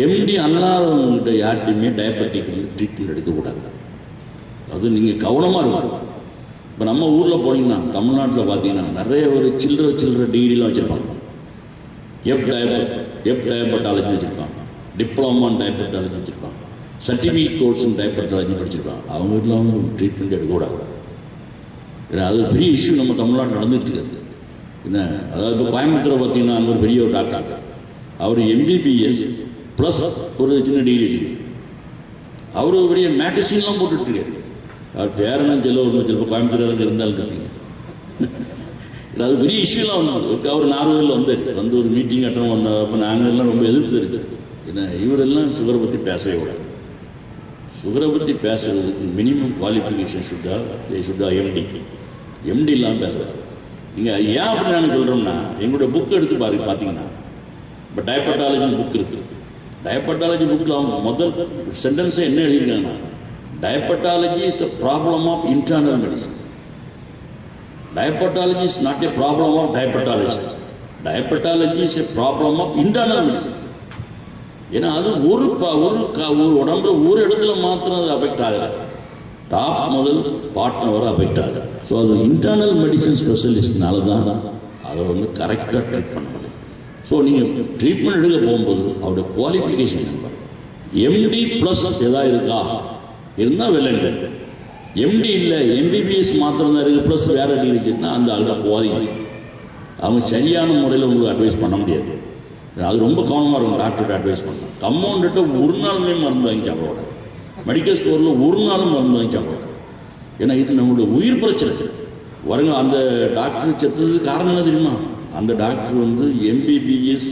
MD அல்லாதவங்ககிட்ட யார்கிட்டையுமே டயபெட்டிக் வந்து ட்ரீட்மெண்ட் எடுக்கக்கூடாது. அது நீங்கள் கவனமாக இருக்கணும். இப்போ நம்ம ஊரில் போனீங்கன்னா, தமிழ்நாட்டில் பார்த்தீங்கன்னா நிறைய ஒரு சில்லற டிகிரிலாம் வச்சுருப்பாங்க. எஃப் டயபெட்டாலஜி வச்சுருப்பாங்க, டிப்ளமா டயபெட்டாலஜி வச்சுருப்பாங்க, சர்டிஃபிகேட் கோர்ஸ் டயபெட்டாலஜி படிச்சிருப்பாங்க. அவங்க வீட்டில் வந்து ட்ரீட்மெண்ட் எடுக்கக்கூடாது. அது பெரிய இஷ்யூ நம்ம தமிழ்நாட்டில் நடந்துட்டு இருக்குது. என்ன, அதாவது கோயம்புத்தூரை பார்த்தீங்கன்னா அங்கே ஒரு பெரிய ஒரு டாக்டர், அவர் எம்பிபிஎஸ் ப்ளஸ் ஒரு சின்ன டிகிரி வச்சுருக்கு. அவர் ஒரு பெரிய மேகசின்லாம் போட்டுட்ருக்காரு. அவர் பேரெல்லாம் சிலப்போ கோயம்புத்தூர் இருந்தாலும் இருக்கீங்க. அது பெரிய இஷ்யூலாம் வந்து அவர் நார்வேலில் வந்து ஒரு மீட்டிங் அட்டன் வந்தால் அப்போ நாங்கள் எல்லாம் ரொம்ப எதிர்ப்பு தெரிவிச்சோம். ஏன்னா இவரெல்லாம் சுகரை பற்றி பேசவே கூடாது. சுகரை பற்றி பேசுறதுக்கு மினிமம் குவாலிஃபிகேஷன் சுத்தா எம்டி இல்லாமல் பேசுகிறார். நீங்கள் ஏன் அப்படி நாங்கள் சொல்கிறோம்னா, எங்களுடைய புக் எடுத்து பார்த்தீங்கன்னா இப்போ டயபெட்டாலஜி புக் இருக்குது. டயபெட்டாலஜி புக்கில் அவங்க முதல் சென்டென்ஸை என்ன எழுதியிருக்காங்கன்னா, டயபெட்டாலஜி is a problem of internal medicine. Diabetology is not a problem of diabetologists. Diabetology is a problem of internal medicine. ஏன்னா அது ஒரு உடம்புல ஒரு இடத்துல மாத்திரம் அது அஃபெக்ட் ஆகுது, டாப் முதல் பாட்டம் வர அஃபெக்ட் ஆகுது. ஸோ அது இன்டர்னல் மெடிசன் ஸ்பெஷலிஸ்ட்னால தான் அதை வந்து கரெக்டாக ட்ரீட் பண்ண முடியும். ஸோ நீங்கள் ட்ரீட்மெண்ட் எடுக்க போகும்போது அவருடைய குவாலிஃபிகேஷன் எம்டி ப்ளஸ் எதாவது இருக்கா, இருந்தால் வெள்ளங்க. எம்டி இல்லை, எம்பிபிஎஸ் மாத்திரம் தான் இருக்குது, ப்ளஸ் வேறு டிகிரி இருக்குன்னா அந்த ஆளுக்கு போதிங்க. அவங்க சரியான முறையில் உங்களுக்கு அட்வைஸ் பண்ண முடியாது. அது ரொம்ப கவனமாக இருக்கும். டாக்டர்கிட்ட அட்வைஸ் பண்ணலாம். கம்பவுண்டர்கிட்ட ஒரு நாளுமே மருந்து வாங்கி சாப்பிட, மெடிக்கல் ஸ்டோரில் ஒரு நாளும் மருந்து வாங்கி சாப்பிட. ஏன்னா இது நம்மளுடைய உயிர் பிரச்சனை வருங்க. அந்த டாக்டர் செத்ததுக்கு காரணம் என்ன தெரியுமா? அந்த டாக்டர் வந்து எம்பிபிஎஸ்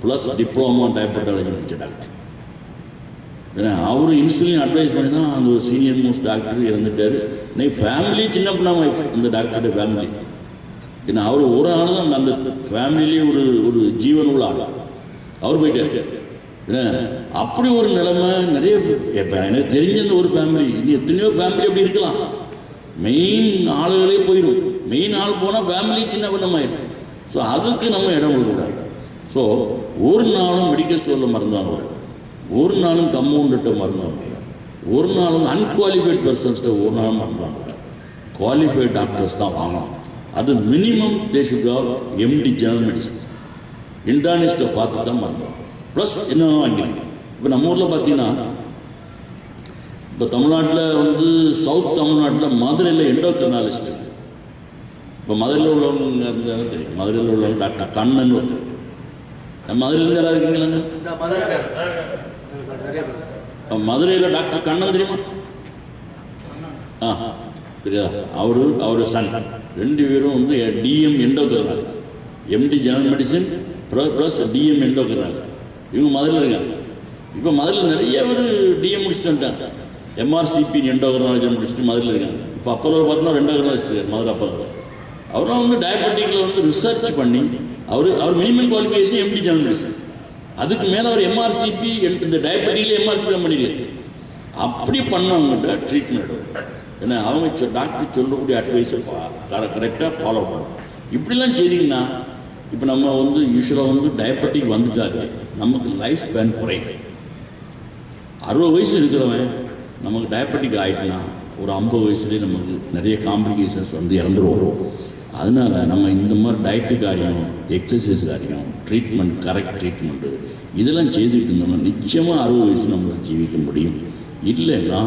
ப்ளஸ் டிப்ளமா டயபெட்டாலஜி முடிச்ச டாக்டர். ஏன்னா அவர் இன்சுலின் அட்வைஸ் பண்ணி தான் அந்த ஒரு சீனியர் மோஸ்ட் டாக்டர் இறந்துட்டார். இன்னைக்கு ஃபேமிலி சின்ன பிள்ளாம ஆயிடுச்சு அந்த டாக்டருடைய ஃபேமிலி. ஏன்னா அவர் ஒரு ஆள் தான் அந்த ஃபேமிலியிலேயே ஒரு ஜீவன் உள்ள ஆள். அவர் போயிட்டார். அப்படி ஒரு நிலைமை நிறைய. இப்போ எனக்கு தெரிஞ்ச ஒரு ஃபேமிலி, இது எத்தனையோ ஃபேமிலி அப்படி இருக்கலாம். மெயின் ஆளுகளே போயிடும். மெயின் ஆள் போனால் ஃபேமிலி சின்ன பின்னமாயிடும். ஸோ அதுக்கு நம்ம இடம் கொடுக்கூடாது. ஸோ ஒரு நாளும் மெடிக்கல் ஸ்டோரில் மருந்து வாங்கக்கூடாது, ஒரு நாளும் கம்பவுண்டர்கிட்ட மருந்து வாங்கக்கூடாது, ஒரு நாளும் அன்குவாலிஃபைட் பர்சன்ஸ்கிட்ட ஒரு நாளும் மருந்து வாங்கக்கூடாது. குவாலிஃபைட் டாக்டர்ஸ் தான் வாங்கணும். அது மினிமம் தேசிக்காக எம்டி ஜெனரல் மெடிசன் இன்டர்னிஸ்ட்டை பார்த்து தான் மருந்து. ப்ளஸ் என்ன வாங்கிக்கணும். இப்போ நம்ம ஊரில் பார்த்தீங்கன்னா, இப்போ தமிழ்நாட்டில் வந்து சவுத் தமிழ்நாட்டில் மதுரையில் எண்டோக்ரினாலிஸ்ட். இப்போ மதுரையில் உள்ளவங்க இருந்தாலும் தெரியும். மதுரையில் உள்ளவங்க டாக்டர் கண்ணன் ஒருத்தர். மதுரையில் யாராவது இருக்கீங்களாங்க? மதுரையில் டாக்டர் கண்ணன் தெரியுமா? தெரியாதா? அவரு சன். ரெண்டு பேரும் வந்து DM endocrinologist, MD general medicine plus DM endocrinologist. இவங்க மதுரையில் இருக்காங்க. இப்போ மதுரையில் நிறைய பேர் டிஎம் முடிச்சுட்டு வந்துட்டாங்க. எம்ஆர்சிபி எண்டோக்ரினாலஜி முடிச்சுட்டு மதுரையில் இருக்காங்க. இப்போ அப்போலோ பார்த்தோன்னா எண்டோக்ரினாலிஸ்ட் மதுரை அப்போலோ. அவரும் வந்து டயபெட்டிக்கில் வந்து ரிசர்ச் பண்ணி அவர் minimum qualification MD general medicine. அதுக்கு மேலே அவர் எம்ஆர்சிபி இந்த டயபெட்டிக்கில் எம்ஆர்சிபி பண்ணிடுறாரு. அப்படி பண்ணவங்ககிட்ட ட்ரீட்மெண்ட். ஏன்னா அவங்க டாக்டர் சொல்லக்கூடிய அட்வைஸை கரெக்டாக ஃபாலோ பண்ணணும். இப்படிலாம் செய்திங்கன்னா, இப்போ நம்ம வந்து யூஸ்வலாக வந்து டயபெட்டிக் வந்துட்டாரு, நமக்கு லைஃப் ஸ்பேன் குறையும். 60 வயசு இருக்கிறவன் நமக்கு டயபெட்டிக் ஆகிட்டுனா ஒரு 50 வயசுலேயே நமக்கு நிறைய காம்ப்ளிகேஷன்ஸ் வந்து இறந்துருவோம். அதனால் நம்ம இந்த மாதிரி டயட்டு காரியம், எக்ஸசைஸ் காரியம், ட்ரீட்மெண்ட், கரெக்ட் ட்ரீட்மெண்ட்டு இதெல்லாம் செய்துட்டு இருந்தோம்னா நிச்சயமாக 60 வயசு நம்மளால் ஜீவிக்க முடியும். இல்லைன்னா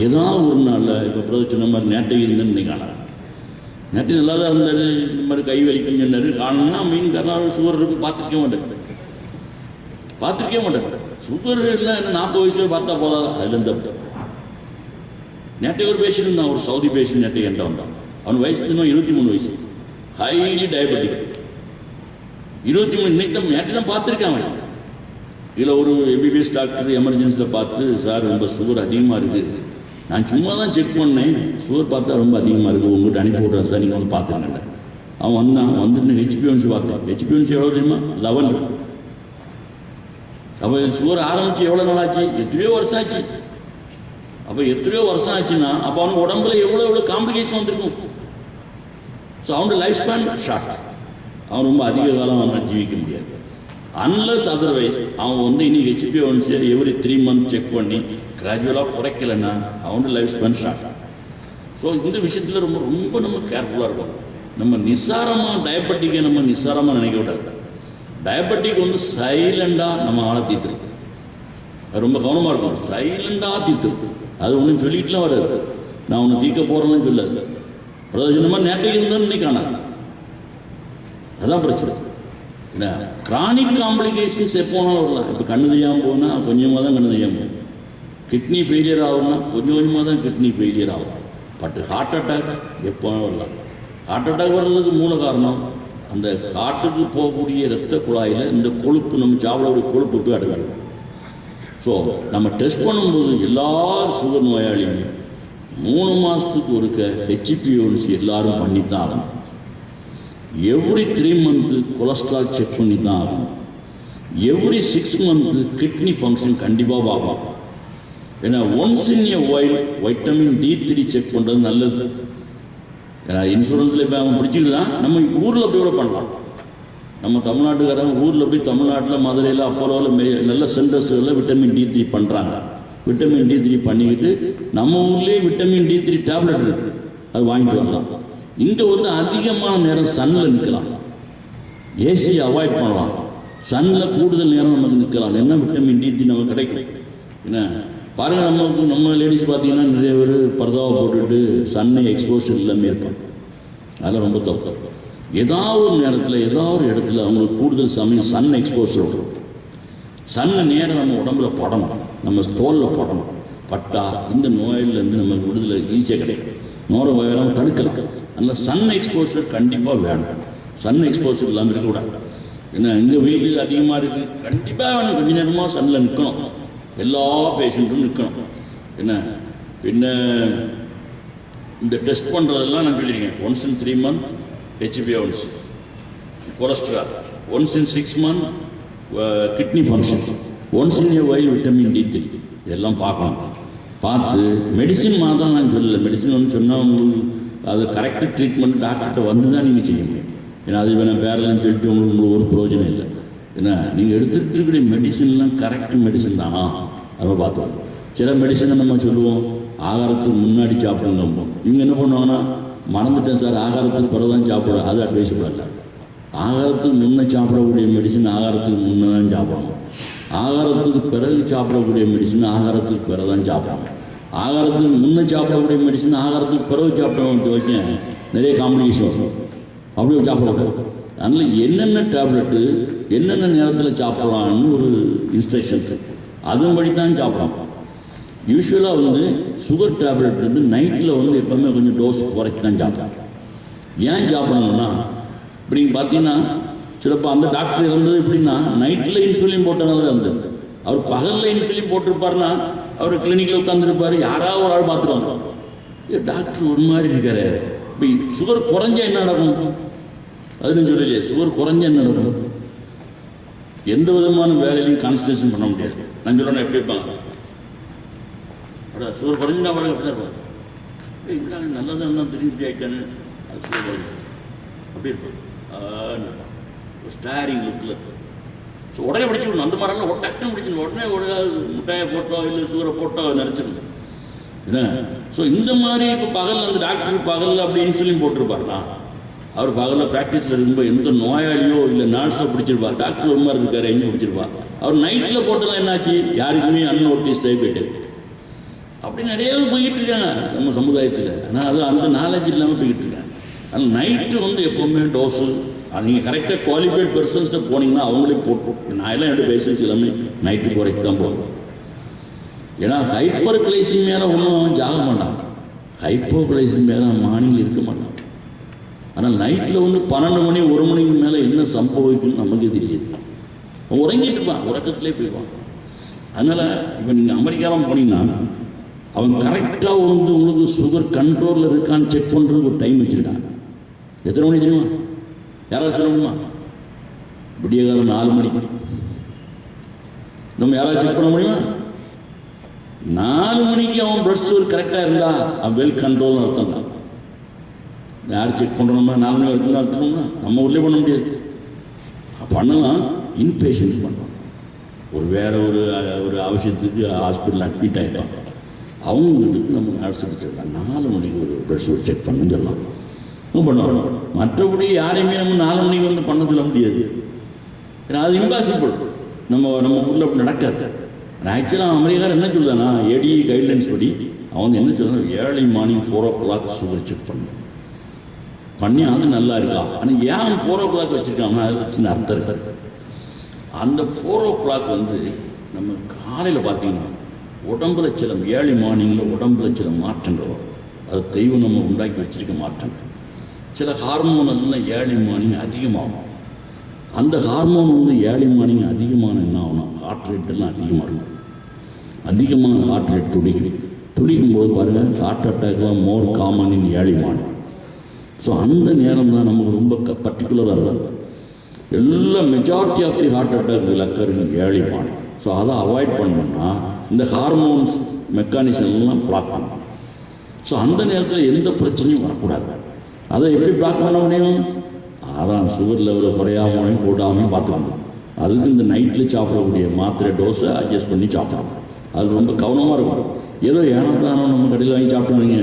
ஏதாவது ஒரு நாளில் இப்போ பிரதர் சொன்ன மாதிரி நேட்டை இருந்தேன்னு இன்னைக்கு காணாது. நேற்று நல்லா தான் இருந்தார், இந்த மாதிரி கை வலிக்கும் சொன்னார். காணணும்னா மீன் காரணம் சுகர் இருக்கும் பார்த்துருக்க மாட்டேன். சுகர் இல்லை, என்ன 40 வயசுல பார்த்தா போதாது. அதில் இந்த நேற்று ஒரு பேஷண்ட் தான், ஒரு சவுதி பேஷண்ட் நேற்று என்கிட்ட வந்தான். அவன் வயசு இன்னும் 23 வயசு, ஹைலி டயபெட்டிக். 23 இன்னைக்கு தான் நேற்று தான் பார்த்துருக்கான். இதில் ஒரு எம்பிபிஎஸ் டாக்டர் எமர்ஜென்சியில் பார்த்து, சார் ரொம்ப சுகர் அதிகமாக இருக்குது, நான் சும்மா தான் செக் பண்ணேன், சுகர் பார்த்தா ரொம்ப அதிகமாக இருக்குது, உங்கள்கிட்ட அனுப்பி விட்றேன் சார், நீங்கள் வந்து பார்த்துக்கங்க. அவன் வந்தான், வந்துட்டு ஹெச்பிஎன்சி பார்த்தேன். ஹெச்பிஎன்சி எவ்வளோ தெரியுமா? 11. அப்போ சுகர் ஆரம்பித்து எவ்வளோ நாள் ஆச்சு? எத்தனையோ வருஷம் ஆச்சு. அப்போ எத்தனையோ வருஷம் ஆச்சுன்னா அப்போ அவனுக்கு உடம்புல எவ்வளோ காம்ப்ளிகேஷன் வந்திருக்கும். ஸோ அவனோட லைஃப் ஸ்பேன் ஷார்ட். அவன் ரொம்ப அதிக காலம் அவனால் ஜீவிக்க முடியாது. அன்லஸ் அதர்வைஸ் அவன் வந்து இன்னைக்கு ஹெச்பிஎன்சி எவ்ரி 3 months செக் பண்ணி கிராஜுவலாக குறைக்கலைன்னா அவனோட லைஃப் ஸ்பேன் ஷார்ட். ஸோ இந்த விஷயத்தில் ரொம்ப ரொம்ப நம்ம கேர்ஃபுல்லாக இருக்கும். நம்ம நிசாரமாக டயபெட்டிக்கை நம்ம நிசாரமாக நினைக்க விடாது. டயபெட்டிக் வந்து சைலண்டாக நம்ம ஆளை தீர்த்துருக்கு. அது ரொம்ப கவனமாக இருக்கும். சைலண்டாக தீர்த்துருக்கு. அது ஒன்றும் சொல்லிட்டுலாம் வராது. நான் ஒன்று தீர்க்க போகிறேன்னு சொல்லாது. பிரயோஜனமாக நேற்றைக்கு இருந்தாலும் இன்னைக்கு காணாது. அதுதான் பிரச்சனை. இல்லை, கிரானிக் காம்ப்ளிகேஷன்ஸ் எப்போனாலும் வரலாம். இப்போ கண்ணு தெரியாமல் போனால் கொஞ்சமாக தான் கண்ணு தெரியாமல் போகும். கிட்னி ஃபெயிலியர் ஆகும்னா கொஞ்சம் கொஞ்சமாக தான் கிட்னி ஃபெயிலியர் ஆகும். பட் ஹார்ட் அட்டாக் எப்போனாலும் வரலாம். ஹார்ட் அட்டாக் வர்றதுக்கு மூல காரணம் அந்த ஹார்ட்டுக்கு போகக்கூடிய இரத்த குழாயில் இந்த கொழுப்பு, நம்ம சாப்பிடக்கூடிய கொழுப்பு போய் அடங்காது. ஸோ நம்ம டெஸ்ட் பண்ணும்போது எல்லா சுகர் நோயாளியுமே 3 மாதத்துக்கு ஒருக்க ஹெச்பிஎன்சி எல்லாரும் பண்ணித்தான் ஆகணும். எவ்ரி 3 months கொலஸ்ட்ரால் செக் பண்ணி தான் ஆகணும். எவ்ரி 6 months கிட்னி ஃபங்க்ஷன் கண்டிப்பாக பார்க்கலாம். ஏன்னா once in a while vitamin D3 check பண்ணுறது நல்லது. ஏன்னா இன்சூரன்ஸில் இப்போ அவன் பிடிச்சிக்கலாம், நம்ம ஊரில் போய் கூட பண்ணலாம். நம்ம தமிழ்நாட்டுக்காரங்க ஊரில் போய் தமிழ்நாட்டில் மதுரையில் அப்போலோவில் நல்ல சென்டர்ஸுகளில் விட்டமின் D3 பண்ணுறாங்க. விட்டமின் D3 பண்ணிக்கிட்டு நம்ம ஊர்லேயே விட்டமின் D3 டேப்லெட் இருக்குது, அது வாங்கிட்டு வரலாம். இங்கே வந்து அதிகமான நேரம் சன்னில் நிற்கலாம், ஏசியை அவாய்ட் பண்ணலாம், சன்னில் கூடுதல் நேரம் நமக்கு நிற்கலாம். என்ன விட்டமின் D3 நமக்கு கிடைக்கும். என்ன பாருங்கள், நம்ம லேடிஸ் பார்த்தீங்கன்னா நிறைய பேர் பர்தாவை போட்டுட்டு சன்னை எக்ஸ்போஷர் இல்லாமல் இருப்பாங்க. அதெல்லாம் ரொம்ப தப்பு. ஏதாவது ஒரு நேரத்தில் ஏதாவது ஒரு இடத்துல அவங்களுக்கு கூடுதல் சமயம் சன் எக்ஸ்போஷர் வரும். சன்னை நேரம் நம்ம உடம்புல படணும், நம்ம தோலில் படணும். பட்டா இந்த நோயிலேருந்து நமக்கு விடுதலை ஈஸியாக கிடைக்கும். நோரை வயலாம் தடுக்கலாம். அதனால் சன் எக்ஸ்போஷர் கண்டிப்பாக வேணும். சன் எக்ஸ்போஷர் இல்லாமல் இருக்கக்கூடாது. ஏன்னா எங்கள் வெயில் அதிகமாக இருக்குது, கண்டிப்பாக வேணும். கொஞ்ச நேரமாக சன்னில் நிற்கணும். எல்லா பேஷண்ட்டும் நிற்கணும். என்ன பின்ன இந்த டெஸ்ட் பண்ணுறதெல்லாம் நான் சொல்லியிருக்கேன். Once in 3 months HbA1c, cholesterol, once in 6 months kidney function, once in A while vitamin D3 இதெல்லாம் பார்க்கணும். பார்த்து மெடிசின் மாத்திரம் நான் சொல்லலை. மெடிசின் வந்து சொன்னால் உங்களுக்கு அது கரெக்டாக ட்ரீட்மெண்ட் டாக்டர்கிட்ட வந்து தான் நீங்கள் செய்ய முடியும். ஏன்னா அது வேணால் பேரலன்னு சொல்லிட்டு உங்களுக்கு ஒரு பிரயோஜனம் இல்லை. ஏன்னா நீங்கள் எடுத்துகிட்டு இருக்கிற மெடிசின்லாம் கரெக்ட் மெடிசின் தானா அதை பார்த்தோம். சில மெடிசனை நம்ம சொல்லுவோம் ஆகாரத்துக்கு முன்னாடி சாப்பிடுங்க. இவங்க என்ன பண்ணுவாங்கன்னா மறந்துட்டேன் சார் ஆகாரத்துக்கு பிறகு தான் சாப்பிட, அது அட்வைஸபிள் இல்லை. ஆகாரத்துக்கு முன்னே சாப்பிடக்கூடிய மெடிசன் ஆகாரத்துக்கு முன்னே தான் சாப்பிடணும். ஆகாரத்துக்கு பிறகு சாப்பிடக்கூடிய மெடிசன் ஆகாரத்துக்கு பிறகு தான் சாப்பிடணும். ஆகாரத்துக்கு முன்னே சாப்பிடக்கூடிய மெடிசன் ஆகாரத்துக்கு பிறகு சாப்பிட வைக்க நிறைய காம்ப்ளிகேஷன் வரும். அப்படியே சாப்பிடக்கூடாது. அதனால் என்னென்ன டேப்லெட்டு என்னென்ன நேரத்தில் சாப்பிடலான்னு ஒரு இன்ஸ்ட்ரக்ஷன் இருக்குது. அதன்படி தான் சாப்பிடலாம். யூஸ்வலாக வந்து சுகர் டேப்லெட் வந்து நைட்டில் வந்து எப்போவுமே கொஞ்சம் டோஸ் குறைச்சி தான் சாப்பிட்றாங்க. ஏன் சாப்பிடணும்னா இப்படி பார்த்தீங்கன்னா சிலப்போ அந்த டாக்டர் இருந்தது எப்படின்னா நைட்டில் இன்சுலின் போட்டனால இருந்தது. அவர் பகலில் இன்சுலின் போட்டிருப்பாருன்னா அவர் கிளினிக்கில் உட்காந்துருப்பார், யாராவது ஒரு ஆள் பார்த்துருவாங்க. டாக்டர் ஒரு மாதிரி இருக்காரு. இப்போ சுகர் குறைஞ்சா என்ன நடக்கும்? அதுன்னு சொல்லலையே. சுகர் குறைஞ்சா என்ன நடக்கும்? எந்த விதமான வேலையிலையும் கான்சன்ட்ரேஷன் பண்ண முடியாது. நான் சொல்லணும் எப்படி இருப்பாங்க சுகர் குறைஞ்சுனா பாருங்க எப்படி தான் இருப்பாங்க. இல்லை நல்லா தான் இருந்தால் திரும்பி இப்படி ஆகிட்டானு அது சுகர் குறைஞ்சி அப்படி இருப்பாங்க. ஸ்டாரிங் லுக்கில் ஸோ உடனே பிடிச்சிக்கணும். அந்த மாதிரிலாம் டக்குன்னு பிடிச்சிக்கணும். உடனே ஒரு முட்டையை போட்டோ இல்லை சுகரை போட்டோ நினச்சிருந்தோம் என்ன. ஸோ இந்த மாதிரி இப்போ பகலில் அந்த டாக்டர் பகலில் அப்படி இன்சுலின் போட்டிருப்பாருனா அவர் பகலில் ப்ராக்டிஸில் இருக்கும்போது எந்த நோயாளியோ இல்லை நர்ஸோ பிடிச்சிருப்பார். டாக்டர் ஒரு மாதிரி இருக்காரு எங்கே பிடிச்சிருப்பார். அவர் நைட்டில் போட்டெல்லாம் என்னாச்சு யாருக்குமே அன்னோட்டிஸ்டாகி போயிட்டு அப்படி நிறைய போய்கிட்டு இருக்காங்க நம்ம சமுதாயத்தில். ஆனால் அது அந்த நாலேஜ் இல்லாமல் போய்கிட்டு இருக்காங்க. ஆனால் நைட்டு வந்து எப்போவுமே டோஸு நீங்கள் கரெக்டாக குவாலிஃபைட் பர்சன்ஸ்கிட்ட போனீங்கன்னா அவங்களே போட்டு நான் எல்லாம் என்னோட பேஷன்ஸ் எல்லாமே நைட்டு குறைக்கு தான் போகணும். ஏன்னா ஹைப்பர் கிளைசின் மேலே ஒன்றும் அவன் ஜாக மாட்டான். ஹைப்போ கிளைசின் மேலே மார்னிங் இருக்க மாட்டான். ஆனால் நைட்டில் வந்து 12 மணி 1 மணிக்கு மேலே என்ன சம்பவிக்குன்னு நமக்கு தெரியாது. அவன் உறங்கிட்டு இருப்பான், உறக்கத்திலே போயிடுவான். அதனால் இப்போ நீங்கள் அமெரிக்காவில் போனீங்கன்னா அவன் கரெக்டாக வந்து உங்களுக்கு சுகர் கண்ட்ரோலில் இருக்கான்னு செக் பண்ணுறதுக்கு ஒரு டைம் வச்சுருக்காங்க. எத்தனை மணி தெரியுமா? யாராவது சொல்ல முடியுமா? விடிய காலம் 4 மணிக்கு. நம்ம யாராவது செக் பண்ண முடியுமா? 4 மணிக்கு அவன் பிளட் சுகர் கரெக்டாக இருந்தா அவன் வெல் கண்ட்ரோல்னு அர்த்தம் தான். யார் செக் பண்ணுறோம்னா 4 மணி வரைக்கும் அர்த்தம்னா நம்ம ஊர்லேயே பண்ண முடியாது. பண்ணலாம், இன்பேஷன்ஸ் பண்ணலாம். ஒரு வேற ஒரு அவசியத்துக்கு ஹாஸ்பிட்டல் அட்மிட் ஆகிட்டோம், அவங்களுக்கு நம்ம நர்ஸுக்கு 4 மணிக்கு ஒரு பிளட் சுகர் செக் பண்ண சொல்லலாம் பண்ணுவோம். மற்றபடி யாரையுமே நம்ம 4 மணிக்கு வந்து பண்ண சொல்ல முடியாது. ஏன்னா அது இம்பாசிபிள். நம்ம ஊரில் அப்படி நடக்காது. ஆக்சுவலாக அமெரிக்கார் என்ன சொல்லுதானா ஏடிஇ கைட்லைன்ஸ் படி அவங்க என்ன சொல்லுறாங்க early morning 4 o'clock sugar check பண்ணி அது நல்லா இருக்கா. ஆனால் ஏன் 4 o'clock வச்சுருக்காங்கன்னா அது சின்ன அர்த்தம் இருக்காது. அந்த 4 o'clock வந்து நம்ம காலையில் பார்த்தீங்கன்னா உடம்புல சில ஏர்லி மார்னிங்கில் உடம்புல சில மாற்றங்கள் வரும். அது தெய்வம் நம்ம உண்டாக்கி வச்சிருக்க மாற்றங்கள். சில ஹார்மோன் எல்லாம் ஏர்லி மார்னிங் அதிகமாகும். அந்த ஹார்மோன் வந்து ஏர்லி மார்னிங் அதிகமான என்ன ஆகணும், ஹார்ட் ரேட் எல்லாம் அதிகமாக இருக்கும். அதிகமான ஹார்ட் ரேட் துடிக்கும் போது பாருங்கள் ஹார்ட் அட்டாக்லாம் more common in early morning. So அந்த நேரம் தான் நமக்கு ரொம்ப பர்டிகுலராக இருக்கும். எல்லா majority of the heart attack occur in early morning. So அதை அவாய்ட் பண்ணோம்னா இந்த ஹார்மோன்ஸ் மெக்கானிசம் எல்லாம் பிளாக் பண்ணணும். ஸோ அந்த நேரத்தில் எந்த பிரச்சனையும் வரக்கூடாது. அதை எப்படி பிளாக் பண்ண முடியும்? அதான் சுகர் லெவலில் குறையாமையும் கூடாமையும் பார்த்துக்கணும். அதுக்கு இந்த நைட்டில் சாப்பிடக்கூடிய மாத்திரை டோஸை அட்ஜஸ்ட் பண்ணி சாப்பிடணும். அது ரொம்ப கவனமாக இருக்கும். ஏதோ ஏனத்தானோ நம்ம கடையில் வாங்கி சாப்பிட்டோங்க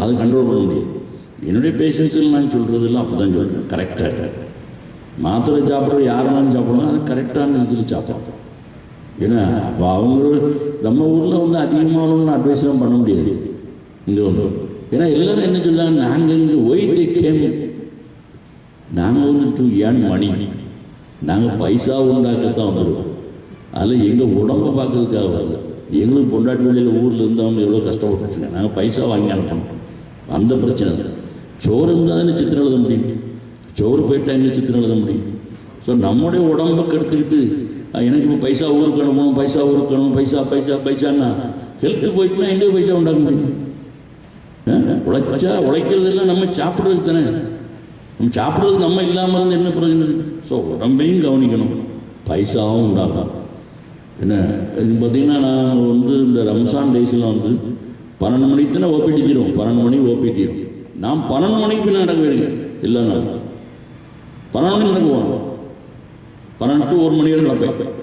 அதை கண்ட்ரோல் பண்ண முடியாது. என்னுடைய பேஷண்ட்ஸில் நான் சொல்கிறதெல்லாம் அப்படி தான் சொல்கிறேன். கரெக்டாக மாத்திரை சாப்பிட்றது யாரெல்லாம் சாப்பிடணும் அது கரெக்டான இதில் சாப்பிடணும். ஏன்னா அப்போ அவங்க நம்ம ஊரில் வந்து அதிகமான அட்வைஸ்லாம் பண்ண முடியாது இங்கே ஒன்று. ஏன்னா எல்லோரும் என்ன சொல்கிறாங்க, நாங்கள் இங்கே ஒயிட் கேம் நாங்கள் வந்து டு ஏர்ன் மணி, நாங்கள் பைசா உண்டாக்கத்தான் வந்துடுவோம். அதில் எங்கள் உடம்பை பார்க்கறதுக்காக வரல. எங்களுக்கு பொண்டாட்டி வெளியில் ஊரில் இருந்தவங்க எவ்வளோ கஷ்டப்பட்டுருச்சுங்க. நாங்கள் பைசா வாங்கி அனுப்பணும். அந்த பிரச்சனை தான். சோறு இருந்தால் தானே சித்திரம் எழுத முடியும். சோறு போயிட்டா எங்கே சித்திரம் எழுத முடியும்? ஸோ நம்முடைய உடம்புக்கு எடுத்துக்கிட்டு எனக்கு இப்போ பைசா ஊருக்கு அனுப்பணும், பைசா ஊருக்கு அனுப்பணும், பைசான்னா ஹெல்த்து போயிட்டுனா எங்கே பைசா உண்டாக்க முடியும்? உழைக்கிறதெல்லாம் நம்ம சாப்பிட்றது தானே. நம்ம சாப்பிட்றது நம்ம இல்லாமல் இருந்து என்ன பிரயோஜனம்? ஸோ உடம்பையும் கவனிக்கணும், பைசாவும் உண்டாகும். என்ன இது பார்த்தீங்கன்னா நான் வந்து இந்த ரம்ஜான் டேஸ்லாம் வந்து 12 மணிக்கு தானே ஓபி தீரும், 12 மணிக்கு ஓபி தீரும். நான் 12 மணிக்கு பின்ன நடக்க வேண்டிய இல்லை, நான் 12 மணிக்கு நடக்குவோம், 12 to 1 மணி வரை நடப்பேன்.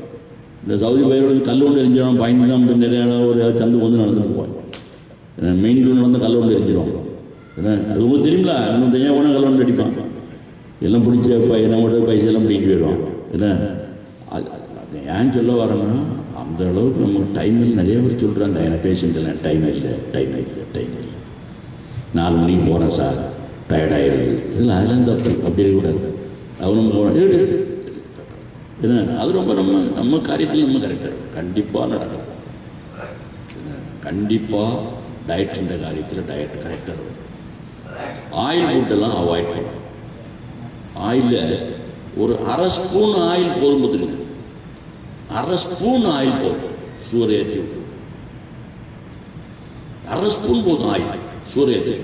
இந்த சவுதி பயிரோடு கல் கொண்டு எரிஞ்சிடும், பயந்து தான் நிறைய ஒரு சந்து வந்து நடந்துட்டு போவேன். மெயின் ரோடு நடந்து கல் கொண்டு எரிஞ்சிடும். ஏன்னா அது உங்களுக்கு தெரியுங்களா, இன்னும் தெரியாம கூட கல் கொண்டு அடிப்பான், எல்லாம் பிடிச்ச நம்மளோட பைசெல்லாம் பிடிக்கிட்டு போயிடுவான். ஏன்னா அது ஏன் சொல்ல வரேன்னா, அந்த அளவுக்கு நமக்கு டைம் இல்லை. நிறைய பேர் சொல்கிறாங்க, எனக்கு பேஷண்ட் இல்லை, டைம் இல்லை, 4 மணிக்கு போகிறேன் சார், டயர்டாகிடுது. இல்லை அதெல்லாம் தப்பு, அப்படி இருக்கக்கூடாது. அவனும் ஏன்னா அது ரொம்ப நம்ம காரியத்தில் நம்ம கரெக்டாக இருக்கும், கண்டிப்பாக நடக்கும். கண்டிப்பாக டயட்டுன்ற காரியத்தில் டயட் கரெக்டாக இருக்கும். ஆயில் ஃபுட்டெல்லாம் அவாய்ட் பண்ணணும். ஆயிலில் ஒரு 1/2 ஸ்பூன் ஆயில் போதும், பார்த்துருங்க, 1/2 ஸ்பூன் ஆயில் போதும், சுகர் ஏற்றி விட்டு 1/2 ஸ்பூன் போதும் ஆயில், சுகர் ஏற்றி.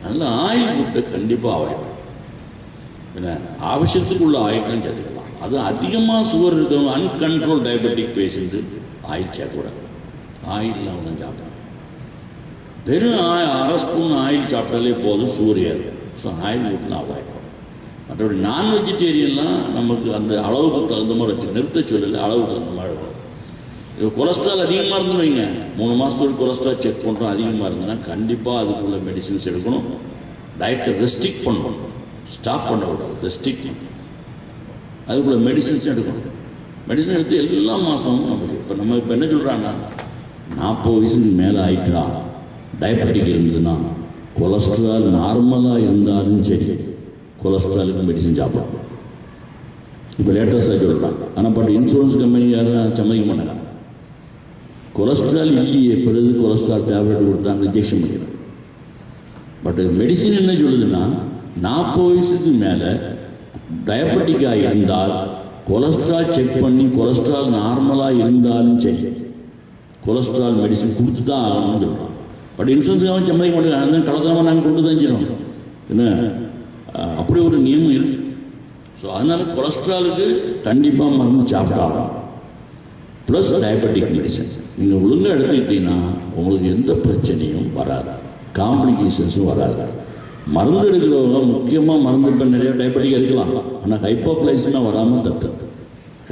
அதனால ஆயில் ஃபுட்டை கண்டிப்பாக அவாய்ட் பண்ணணும். ஏன்னா அவசியத்துக்குள்ள ஆயில் தான் சேர்த்துக்கலாம். அது அதிகமாக சுகர் இருக்கவங்க, அன்கண்ட்ரோல் டயபெட்டிக் பேஷண்ட்டு ஆயில் சேர்க்கக்கூடாது. ஆயில்லாம் அவங்க சாப்பிடணும். வெறும் 1/2 ஸ்பூன் ஆயில் சாப்பிட்டாலே போதும், சுகர் ஏறும். ஸோ ஆயில் ஃபுட்லாம் அவாய்ட் பண்ணணும். மற்றபடி நான் வெஜிடேரியன்லாம் நமக்கு அந்த அளவுக்கு தகுந்த மாதிரி வச்சு நிறுத்த சொல்லலை, அளவுக்கு தகுந்த மாதிரி இருக்கும். இப்போ கொலஸ்ட்ரால் அதிகமாக இருந்து வைங்க, 3 மாதத்துக்கு கொலஸ்ட்ரால் செக் பண்ணுறோம், அதிகமாக இருந்ததுன்னா கண்டிப்பாக அதுக்குள்ள மெடிசின்ஸ் எடுக்கணும். டயட்டை ரெஸ்ட்ரிக்ட் பண்ணணும், ஸ்டாப் பண்ணக்கூடாது, ரெஸ்ட்ரிக்ட் பண்ணணும். அதுக்குள்ள மெடிசின்ஸ் எடுக்கணும். மெடிசன் எடுத்து எல்லா மாதமும் நமக்கு இப்போ என்ன சொல்கிறாங்கன்னா, 40 வயசுக்கு மேலே ஆகிட்டா டயபெட்டிக் இருந்ததுன்னா கொலஸ்ட்ரால் நார்மலாக இருந்தாலும் சரி, கொலஸ்ட்ராலுக்கு மெடிசன் சாப்பிடணும். இப்போ லேட்டஸ்டாக சொல்கிறாங்க. ஆனால் பட் இன்சூரன்ஸ் கம்பெனி யாரும் சம்மதிக்க மாட்டாங்க. கொலஸ்ட்ரால் இல்லையே, பிறகு கொலஸ்ட்ரால் டேப்லெட் கொடுத்தாங்க, இன்ஜெக்ஷன் பண்ணிடுறாங்க. பட் மெடிசின் என்ன சொல்லுதுன்னா, 40 வயசுக்கு மேலே டயபெட்டிக்காக இருந்தால் கொலஸ்ட்ரால் செக் பண்ணி கொலஸ்ட்ரால் நார்மலாக இருந்தாலும் சரி, கொலஸ்ட்ரால் மெடிசின் கொடுத்து தான் ஆகணும்னு சொல்கிறாங்க. பட் இன்சூரன்ஸ் கம்பெனி சம்மதிக்க மாட்டாங்க. அந்த கலந்தாமல் நாங்கள் கொண்டு தான் செய்யணும். என்ன அப்படி ஒரு நியமம் இருக்கு. ஸோ அதனால கொலஸ்ட்ராலுக்கு கண்டிப்பாக மருந்து சாப்பிட்டாலும் ப்ளஸ் டயபெட்டிக் மெடிசன் நீங்கள் ஒழுங்காக எடுத்துக்கிட்டீங்கன்னா உங்களுக்கு எந்த பிரச்சனையும் வராது, காம்ப்ளிகேஷன்ஸும் வராது. மருந்து எடுக்கிறவங்க முக்கியமாக மருந்து இப்போ நிறைய டயபெட்டிக் இருக்கலாம், ஆனால் ஹைப்போக்ளைசினா வராமல் தப்பு.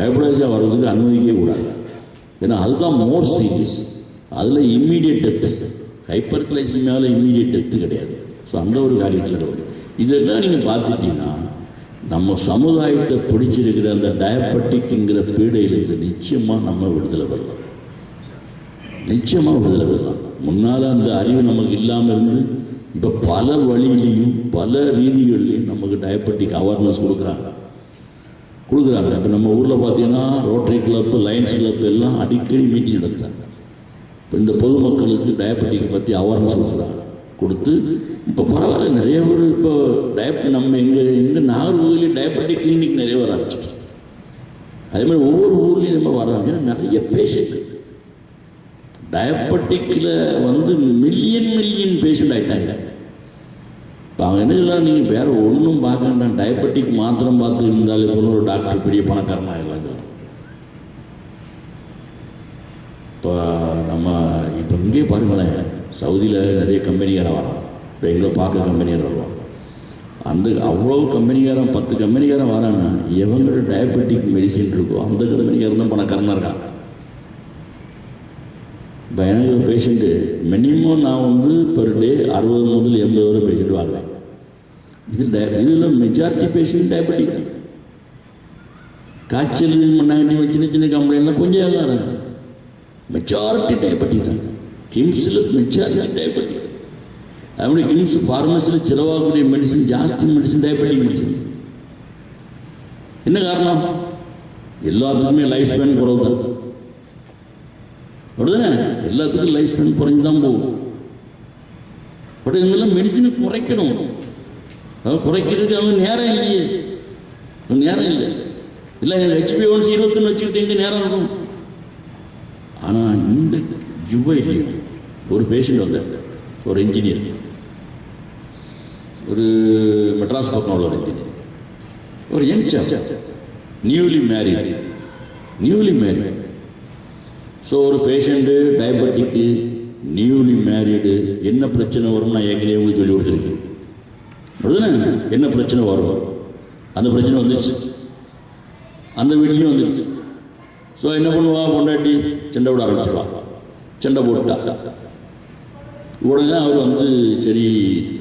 ஹைப்போக்ளைசினா வர்றதுக்கு அனுமதிக்கவே கூடாது. ஏன்னா அதுதான் மோர் சீரியஸ், அதில் இம்மீடியட் டெத்து. ஹைப்பர்கிளைசிமியாவில் இம்மீடியட் டெத்து கிடையாது. ஸோ அந்த ஒரு காரியத்தில் வரும். இதெல்லாம் நீங்கள் பார்த்துட்டீங்கன்னா நம்ம சமுதாயத்தை பிடிச்சிருக்கிற அந்த டயபெட்டிக்ங்கிற பீடையிலிருந்து நிச்சயமாக நம்ம விடுதலை பெறலாம், நிச்சயமாக விடுதலை பெறலாம். முன்னால் அந்த அறிவு நமக்கு இல்லாமல் இருந்து இப்போ பல வழியிலையும் பல ரீதிகள்லையும் நமக்கு டயபெட்டிக் அவேர்னஸ் கொடுக்குறாங்க. இப்போ நம்ம ஊரில் பார்த்தீங்கன்னா ரோட்டரி கிளப், லயன்ஸ் கிளப் எல்லாம் அடிக்கடி மீட்டிங் நடத்துகிறாங்க. இப்போ இந்த பொதுமக்களுக்கு டயபெட்டிக் பற்றி அவேர்னஸ் கொடுத்து இப்போ பரவாயில்ல, நிறைய பேர் இப்போ நம்ம எங்கள் நாகர்கோவிலே டயபெட்டிக் கிளினிக் நிறைய வர ஆரம்பிச்சிட்டு, அதே மாதிரி ஒவ்வொரு ஊர்லேயும் நம்ம வராங்க. நிறைய பேஷண்ட் டயபெட்டிக்கில் வந்து மில்லியன் பேஷண்ட் ஆகிட்டாங்க. இப்போ அவங்க என்ன சொல்லலாம், நீங்கள் வேறு ஒன்றும் பார்க்க வேண்டாம், டயபெட்டிக் மாத்திரம் பார்த்து இருந்தாலே போல ஒரு டாக்டர் பெரிய பணக்காரனாக இல்லைங்க. இப்போ நம்ம இப்போ இங்கே பாருங்களேன், சவுதியில் நிறைய கம்பெனிக்காரன் வரான், இப்போ எங்களை பார்க்க கம்பெனிக்காரன் வருவான். அந்த அவ்வளோ கம்பெனிக்காரன் 10 கம்பெனிக்காரன் வரான்னா எவங்களோட டயபெட்டிக் மெடிசின் இருக்கோ அந்த கம்பெனிக்காரன் தான் பணக்காரனாக இருக்கான். இப்போ எனக்கு ஒரு பேஷண்ட்டு மினிமம் நான் வந்து பெர் டே 60 முதல் 80 வரை பேஷண்ட் வாங்குவேன். இதில் மெஜாரிட்டி பேஷண்ட் டயபெட்டிக். காய்ச்சல் மண்ணாங்கட்டி சின்ன சின்ன கம்பெனிலாம் கொஞ்சம் தான் இருக்கு, மெஜாரிட்டி டயபெட்டிக் தான். கிம்ஸில் மெஜாரிட்டி டயபெட்டிக். அப்படி கிம்ஸ் ஃபார்மசியில் செலவாகக்கூடிய மெடிசன் ஜாஸ்தி மெடிசன் டயபெட்டிக் மெடிசன். என்ன காரணம்? எல்லாத்துக்குமே லைஃப் ஸ்பேன் குறைவு தான், அப்படிதானே? எல்லாத்துக்கும் லைஃப் ஸ்பேன் குறைஞ்சு தான் போகும். பட் இதெல்லாம் மெடிசனை குறைக்கணும். குறைக்கிறதுக்கு அவங்க நேரம் இல்லையே, நேரம் இல்லை. இல்லை HbA1c 21 வச்சுக்கிட்டு எங்கே நேரம் இருக்கும்? ஆனால் இந்த ஜுபைலையும் ஒரு பேஷண்ட் வந்தார், ஒரு இன்ஜினியர், ஒரு மெட்ராஸ் பக்கம் உள்ள ஒரு இன்ஜினியர், ஒரு யங் சாப், newly married, newly married. So ஒரு பேஷண்ட்டு டயபெட்டிக்கு நியூலி மேரிடு என்ன பிரச்சனை வரும்னு நான் ஏற்கனவே உங்களுக்கு சொல்லி கொடுத்துருக்கேன். அப்படிதானே? என்ன பிரச்சனை வரும், அந்த பிரச்சனை வந்துச்சு, அந்த வீட்லேயும் வந்துருச்சு. ஸோ என்ன பண்ணுவா, பொண்டாட்டி சண்டை விட ஆரம்பிச்சிடுவா. சண்டை போட்டுட்டா உடனே அவர் வந்து சரி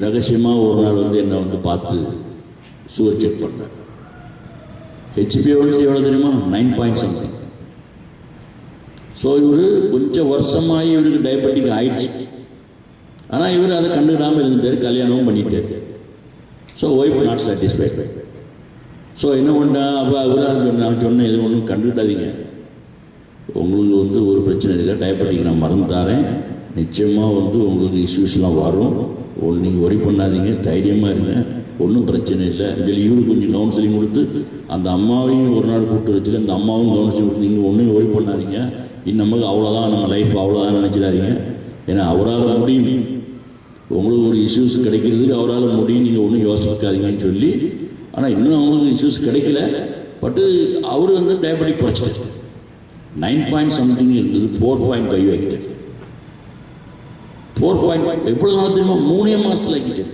ரகசியமாக ஒரு நாள் வந்து என்னை வந்து பார்த்து சுகர் செக் பண்ணார். HbA1c எவ்வளோ தெரியுமா? 9.something. ஸோ இவர் கொஞ்சம் வருஷமாகி இவருக்கு டயபெட்டிக் ஆயிடுச்சு. ஆனால் இவர் அதை கண்டுக்கிடாமல் இருந்துட்டார், கல்யாணமும் பண்ணிட்டார். So wife not satisfied. So என்ன பண்ணா, அப்போ அவராக நான் சொன்னேன், இது ஒன்றும் கண்டுக்கிட்டாதீங்க, உங்களுக்கு வந்து ஒரு பிரச்சனை இல்லை, டயபெட்டிக் நான் மருந்து தரேன், நிச்சயமாக வந்து உங்களுக்கு இஷ்யூஸ்லாம் வரும், நீங்கள் ஒரி பண்ணாதீங்க, தைரியமாக இருங்க, ஒன்றும் பிரச்சனை இல்லை. இதில் இவருக்கு கொஞ்சம் கவுன்சிலிங் கொடுத்து அந்த அம்மாவையும் ஒரு நாள் கூப்பிட்டு வச்சுட்டு அந்த அம்மாவும் கவுன்சிலிங் கொடுத்து நீங்கள் ஒன்றும் ஒரி பண்ணாதீங்க, நமக்கு அவ்வளோதான், நம்ம லைஃப் அவ்வளோதான் நினச்சிடாதீங்க, ஏன்னா அவரால் முடியும், உங்களுக்கு ஒரு இஷ்யூஸ் கிடைக்கிறதுக்கு அவரால் முடியும், நீங்கள் ஒன்றும் யோசிக்காதீங்கன்னு சொல்லி. ஆனால் இன்னும் அவங்களுக்கு இஷ்யூஸ் கிடைக்கல, பட்டு அவர் வந்து டயபெட்டிக் குறைச்சிட்டு 9.something இருந்தது 4.5 ஆகிட்டு. 4.5 எப்பொழுது நாள் தெரியுமா? 3 மாதத்தில் ஆகிட்டு.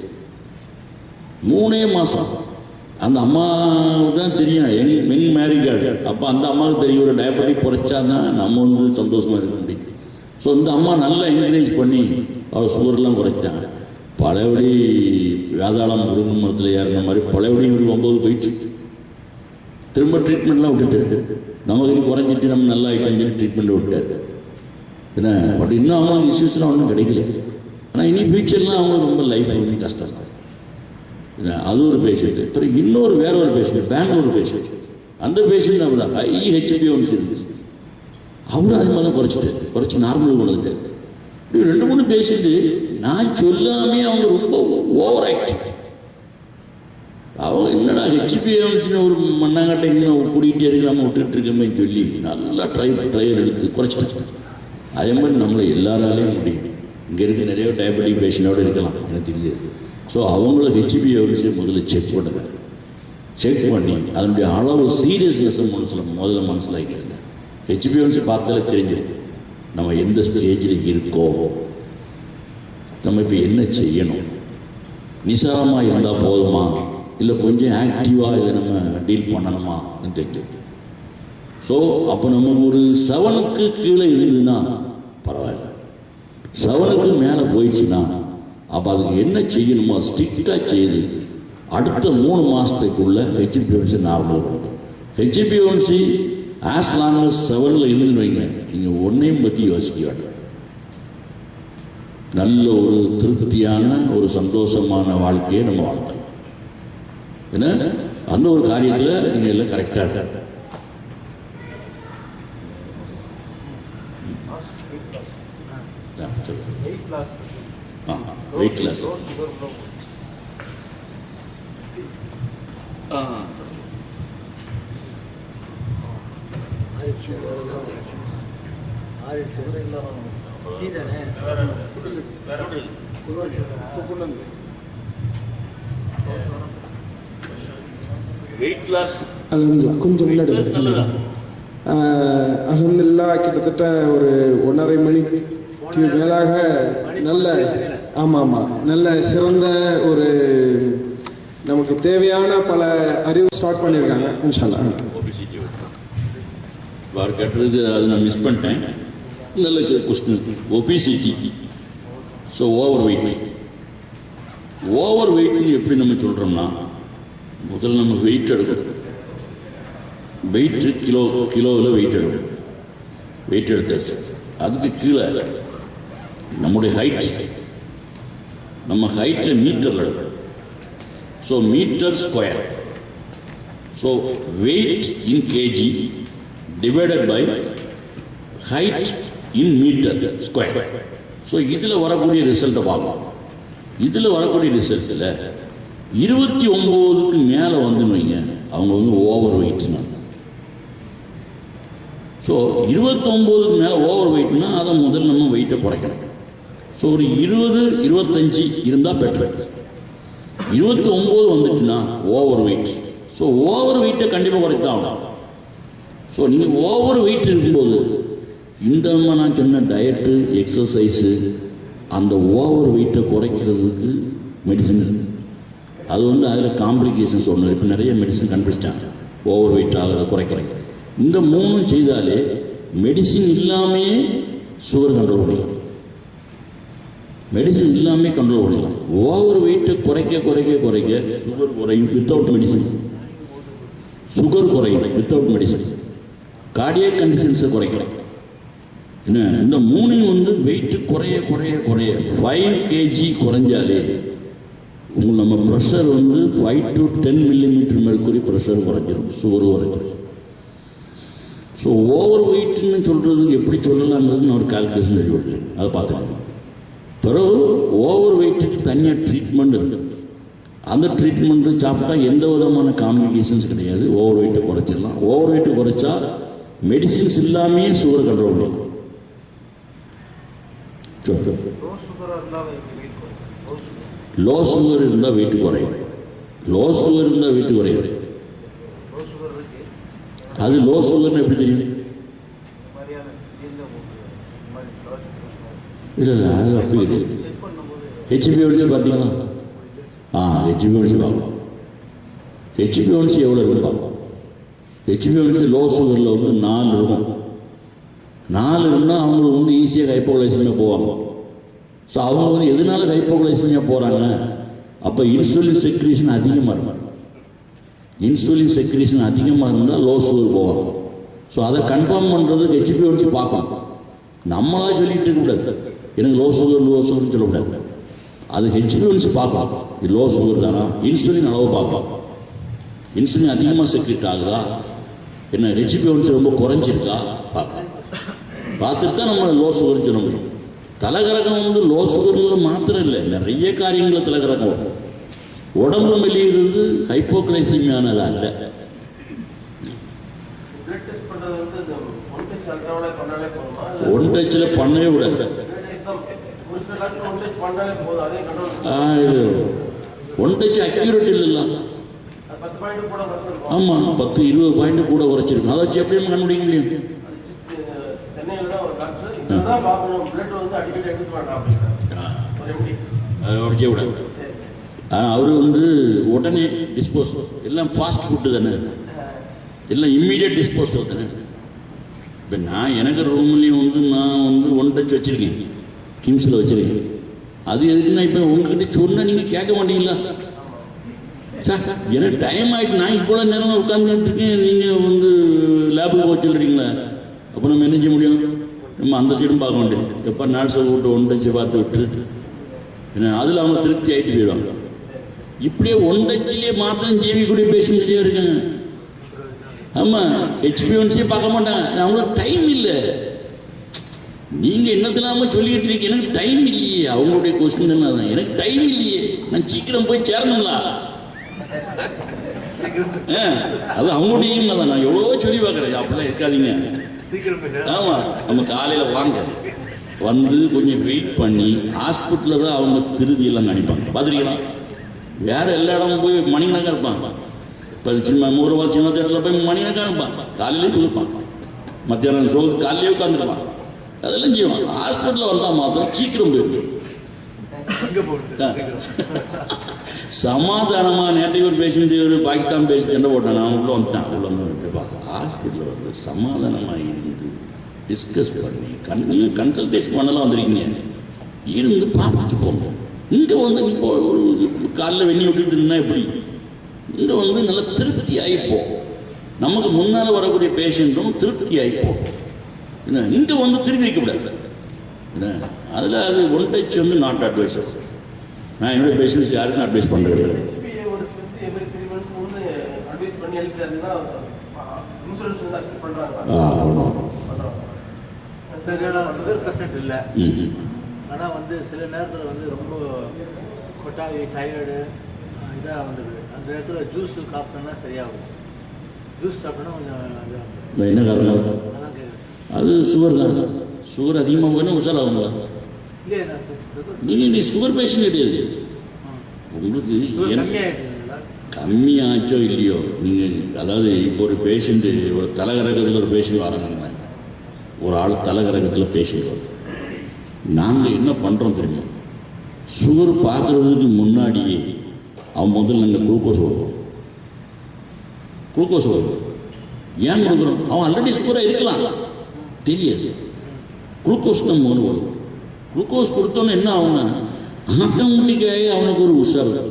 3 மாதம். அந்த அம்மாவுக்கு தான் தெரியும், மென் மேரிகார்டு. அப்போ அந்த அம்மாவுக்கு தெரியும் ஒரு டயபெட்டிக் குறைச்சா தான் நம்ம வந்து சந்தோஷமாக இருக்க முடியும். ஸோ இந்த அம்மா நல்லா என்கரேஜ் பண்ணி அவர் சுகர்லாம் குறைச்சாங்க. பழையபடி வேதாளம் முருங்கை மரத்தில் ஏறின மாதிரி பழையபடி ஒரு 9 போயிடுச்சு. திரும்ப ட்ரீட்மெண்ட்லாம் விட்டுட்டு நமக்கு குறைஞ்சிட்டு நம்ம நல்லா ஆகிட்டு ட்ரீட்மெண்ட் விட்டார். ஏன்னா பட் இன்னும் அவங்களுக்கு இஷ்யூஸ்லாம் ஒன்றும் கிடைக்கல. ஆனால் இனி ஃபியூச்சர்லாம் அவங்களுக்கு ரொம்ப லைஃப் வந்து கஷ்டம் தான். அது ஒரு பேஷண்ட்டு. அப்புறம் இன்னொரு வேற ஒரு பேஷண்ட், பெங்களூர் பேஷண்ட். அந்த பேஷண்ட் அவர் ஹை HbA1c இருந்துச்சு, அவரும் அது மாதிரி தான் குறைச்சி நார்மல் கொண்டுட்டார். இப்படி 2-3 பேஷண்ட்டு நான் சொல்லாமே அவங்க ரொம்ப ஓவர் ஆக்டிவ். அவங்க என்னடா HbA1c ஒரு மண்ணாங்கட்டை இன்னும் கூட்டிகிட்டே இருக்கலாமல் விட்டுட்டு இருக்கமே சொல்லி நல்லா ட்ரையல் எடுத்து குறைச்சிட்டு. அதே மாதிரி நம்மளை எல்லாராலையும் முடியும். இங்கே இருக்க நிறைய டயபெட்டிக் பேஷண்டோடு இருக்கலாம், எனக்கு தெரிஞ்சது. ஸோ அவங்கள HbA1c முதல்ல செக் பண்ணுங்க. செக் பண்ணி அதனுடைய அளவு சீரியஸ்னஸ் முதல்ல மனசிலாக்கிடுங்க. HbA1c பார்த்தாலே தெரிஞ்சிடும் நம்ம எந்த ஸ்டேஜில் இருக்கோம், நம்ம இப்போ என்ன செய்யணும், நிசாரமாக இருந்தால் போதுமா, இல்லை கொஞ்சம் ஆக்டிவாக இதை நம்ம டீல் பண்ணணுமான்னு தெரிஞ்சு. ஸோ அப்போ நம்ம ஒரு 7க்கு கீழே இருந்ததுன்னா பரவாயில்ல, 7க்கு மேலே போயிடுச்சுன்னா அப்போ அதுக்கு என்ன செய்யணுமோ ஸ்ட்ரிக்டாக செய்து அடுத்த 3 மாதத்துக்குள்ள HbA1c நார்மல் இருக்கும். HbA1c ஆஸ் லாங் as 7ல் இருந்து வைங்க, நீங்கள் ஒன்றையும் பற்றி யோசிக்க வேண்டாம். நல்ல ஒரு திருப்தியான ஒரு சந்தோஷமான வாழ்க்கையை நம்ம வாழ்க்கலாம். ஏன்னா அந்த ஒரு காரியத்தில் நீங்கள் எல்லாம் கரெக்டாக இருக்க. வெயிட் லாஸ் வெயிட் லாஸ் அது கொஞ்சம் அல்ஹம்துலில்லாஹ் கிட்டத்தட்ட ஒரு 1.5 மணிக்கு மேலாக நல்ல நல்ல சிறந்த ஒரு நமக்கு தேவையான பல அறிவு ஸ்டார்ட் பண்ணியிருக்காங்க இன்ஷா அல்லாஹ். ஒபிசிட்டி வார் கட்டுறது அது நான் மிஸ் பண்ணிட்டேன். நல்ல கொஸ்டின். ஒபிசிட்டி, ஸோ ஓவர் வெயிட்னு எப்படி நம்ம சொல்கிறோம்னா, முதல்ல நம்ம வெயிட் எடுக்கணும். வெயிட்டு கிலோவில் வெயிட் எடுக்கணும். வெயிட் எடுத்தாச்சு, அதுக்கு கீழே நம்முடைய ஹைட், நம்ம ஹைட்டை மீட்டரில் எடுக்கணும். So metre square, so weight in KG divided by height in metre square. So இதில் வரக்கூடிய ரிசல்ட்டை பார்க்கலாம். இதில் வரக்கூடிய ரிசல்ட்டில் 29க்கு மேலே வந்துன்னு வைங்க, அவங்க வந்து ஓவர் வெயிட்னா. ஸோ 29க்கு மேலே ஓவர் வெயிட்னா அதை முதல்ல நம்ம வெயிட்டை குறைக்கணும். ஸோ ஒரு 20-25 இருந்தால் பெட்டர். 29 வந்துச்சுன்னா ஓவர் வெயிட். ஸோ ஓவர் வெயிட்டை கண்டிப்பாக குறைத்தான் ஆகணும். ஸோ நீங்கள் ஓவர் வெயிட் இருக்கும்போது இந்த நான் சொன்ன டயட்டு எக்ஸசைஸு அந்த ஓவர் வெயிட்டை குறைக்கிறதுக்கு மெடிசன் அது வந்து அதில் காம்ப்ளிகேஷன்ஸ் ஒன்று இப்போ நிறைய மெடிசன் கண்டுபிடிச்சிட்டாங்க ஓவர் வெயிட் ஆகிறத குறைக்கிறேன். இந்த 3 செய்தாலே மெடிசின் இல்லாமையே சுகர் கண்ட்ரோல் பண்ணிக்கலாம், மெடிசின் இல்லாமே கண்ட்ரோல் பண்ணிக்கலாம். ஓவர் வெயிட்டை குறைக்க குறைக்க குறைக்க சுகர் குறையும் வித்தவுட் மெடிசின், சுகர் குறையும் வித்தவுட் மெடிசின், கார்டியக் கண்டிஷன்ஸை குறைக்கலாம். என்ன இந்த 3 வந்து வெயிட் குறைய குறைய குறைய 5 kg குறைஞ்சாலே உங்களுக்கு நம்ம ப்ரெஷர் வந்து 5 to 10 millimeter mercury ப்ரெஷர் குறைஞ்சிடும், சுகர் குறைஞ்சிடும். ஸோ ஓவர் வெயிட்னு சொல்கிறதுக்கு எப்படி சொல்லலாம்ன்றது நான் ஒரு கால்குலேஷன் எழுதி அதை பார்த்துக்கணும். பிறகு ஓவர் வெயிட்டுக்கு தனியாக ட்ரீட்மெண்ட் இருக்குது, அந்த ட்ரீட்மெண்ட்டு சாப்பிட்டா எந்த விதமான காம்ப்ளிகேஷன்ஸ் கிடையாது, ஓவர் வெயிட்டை குறைச்சிடலாம். ஓவர் வெயிட்டை குறைச்சா மெடிசின்ஸ் இல்லாமே சுகர் கண்ட்ரோல் பண்ணலாம். லோ சுகர் இருந்தால் வெயிட் குறையும், லோ சுகர் இருந்தால் வெயிட் குறையும். அது லோ சுகர்னு எப்படி தெரியும்? இல்லை அது அப்படி கிடையாது. ஹெச்பிஎன்சி பார்த்தீங்களா? ஹெச்பிஎன்சி பார்க்கலாம். ஹெச்பிஎன்சி எவ்வளோ இருக்குன்னு பார்க்கலாம். ஹெச்பிஎன்சி லோ சுகரில் வந்து 4 இருக்கும். 4 இருந்தால் அவங்களுக்கு வந்து ஈஸியாக ஹைப்போகிளைசமியா போவாங்க. ஸோ அவங்க வந்து எதனால ஹைப்போகிளைசமியா போகிறாங்க? அப்போ இன்சுலின் செக்ரீஷன் அதிகமாக இருக்கும். இன்சுலின் செக்ரீஷன் அதிகமாக இருந்தால் லோ சுகர் போவாங்க. ஸோ அதை கன்ஃபார்ம் பண்ணுறதுக்கு ஹெச்பிஎன்சி பார்க்கலாம். நம்மளா சொல்லிட்டு இருக்கக்கூடாது எனக்கு லோ சுகர்னு சொல்லக்கூடாது. அது ஹெச்பிஎன்சி பார்க்கலாம், இது லோ சுகர் தானா, இன்சுலின் அளவு பார்க்கலாம், இன்சுலின் அதிகமாக செக்ரீட் ஆகுதா, என்ன ஹெச்பிஎன்சி ரொம்ப குறைஞ்சிருக்கா பார்க்கலாம். பார்த்துட்டு தான் நம்ம லோ சுகர்னு சொல்ல முடியும். தலைகரகம் வந்து லோ சுகர்ல மாத்திரம் இல்லை, நிறைய காரியங்களில் தலைகரகம் வரும். உடம்பு மெலியிறது ஹைப்போகிளைசமியானதா இல்லை. ஒன் டச்சில் பண்ணவே விடாது. ஒன் டச் அக்யூரேட் இல்லைல்ல. ஆமாம் 10-20 பாயிண்ட் கூட குறைச்சிருக்கும். அதை வச்சு எப்படி கண்டுபிடிக்க முடியும்? உடச்சே விடாது. அவர் வந்து உடனே டிஸ்போஸ், எல்லாம் ஃபாஸ்ட் ஃபுட்டு தானே, எல்லாம் இம்மீடியட் டிஸ்போசல் தானே. இப்போ நான் எனக்கு ரூம்லேயும் வந்து நான் வந்து ஒன் டச் வச்சுருக்கேன், கிம்ஸில் வச்சுருக்கேன். அது எதுக்குன்னா இப்போ உங்ககிட்ட சொன்னால் நீங்கள் கேட்க மாட்டீங்களா? சார் எனக்கு டைம் ஆகிட்டு, நான் இவ்வளோ நேரம் உட்காந்துட்டு இருக்கேன், நீங்கள் வந்து லேபுக்கு போக சொல்கிறீங்களா? அப்போ நம்ம என்ன செய்ய முடியும்? நம்ம அந்த சைடும் பார்க்க வேண்டியது. எப்போ நாட்ஸை விட்டு ஒன் டச்சு பார்த்து விட்டு என்ன அதில் அவங்க திருப்தி ஆகிட்டு போயிடுவாங்க. இப்படியே ஒன் டச்சிலேயே மாத்திரம் ஜீவிக்கூடிய பேஷண்ட்லேயே இருக்காங்க. ஆமாம், ஹெச்பிஎன்சியே பார்க்க மாட்டாங்க, அவங்களுக்கு டைம் இல்லை. நீங்கள் என்னத்திலாம சொல்லிட்டு இருக்கீங்க, எனக்கு டைம் இல்லையே. அவங்களுடைய கொஸ்டின் என்ன தான், எனக்கு டைம் இல்லையே, நான் சீக்கிரம் போய் சேரணுங்களா? அது அவங்களுடைய தான். நான் எவ்வளோ சொல்லி பார்க்குறேன், அப்படிலாம் இருக்காதீங்க. ஆமாம், நம்ம காலையில் வாங்க, வந்து கொஞ்சம் வெயிட் பண்ணி ஹாஸ்பிட்டலில் தான் அவங்க திருதியெல்லாம் நினைப்பாங்க. பார்த்துருக்கலாம், வேறு எல்லா இடமும் போய் மணிக்கணக்காக இருப்பாங்க. இப்போ சின்ன மூலவாள் சின்ன தேட்டரில் போய் மணிக்கணக்காக இருப்பான், காலையிலே கொடுப்பான், மத்தியானம் ஷோ காலையிலே உட்காந்துருப்பான், அதெல்லாம் செய்வான். ஹாஸ்பிட்டலில் வந்தால் மாத்திரம் சீக்கிரம் போயிடும். சமாதானமாக நேற்றைக்கு ஒரு பேஷண்ட், ஒரு பாகிஸ்தான் பேஷண்ட் சண்டை போட்டான், நான் உள்ளே வந்துட்டான். உள்ள வந்து ஹாஸ்பிட்டலில் வந்து சமாதானமாக இருந்து டிஸ்கஸ் பண்ணி கன்சல்டேஷன் பண்ணலாம் வந்திருக்கீங்க, இருந்து பார்த்துட்டு போங்க. இங்கே வந்து இப்போ ஒரு காலில் வெண்ணி விட்டுட்டு இருந்தால் எப்படி? இங்கே வந்து நல்லா திருப்தி ஆகிப்போம். நமக்கு முன்னால் வரக்கூடிய பேஷண்ட்டும் திருப்தி ஆகிப்போம். என்ன இங்கே வந்து திருப்பி வைக்கக்கூடாது. என்ன அதில் அது ஒன் டச் வந்து நாட் அட்வைஸர். நான் என்னுடைய பேஷண்ட்ஸ் யாருக்கும் அட்வைஸ் பண்ணுறது. சுகர் பேஷண்ட் இல்லை, ஆனால் வந்து சில நேரத்தில் வந்து ரொம்ப கொட்டாவி டயர்டு இதாக வந்துடுது. அந்த நேரத்தில் ஜூஸ் சாப்பிட்டோம்னா சரியாகும். ஜூஸ் சாப்பிட்டோன்னா கொஞ்சம் என்ன காரணம்? அது சுகர் தான். சுகர் அதிகமாக போனால் உஷாராகுங்களா? இல்லையா சார், நீங்கள் சுகர் பேஷண்ட் கிடையாது உங்களுக்கு. கம்மியாச்சோ இல்லையோ நீங்கள், அதாவது இப்போ ஒரு பேஷண்ட்டு, ஒரு தலைகரகத்தில் ஒரு பேஷண்ட் வராங்க, ஒரு ஆள் தலைகரகத்தில் பேஷண்ட் வரும். நாங்கள் என்ன பண்ணுறோம் தெரியுமா, சுகர் பார்க்குறதுக்கு முன்னாடியே அவன் முதல்ல நாங்கள் குளுக்கோஸ் கொடுக்குறோம். குளுக்கோஸ் வரும். ஏன் கொடுக்குறோம்? அவன் ஆல்ரெடி சுகராக இருக்கலாம், தெரியாது. குளுக்கோஸ் தான் முதல்ல வரும். குளுக்கோஸ் கொடுத்தோன்னு என்ன ஆகுனா ஆட்டோமேட்டிக்காகி அவனுக்கு ஒரு உஷார் வரும்.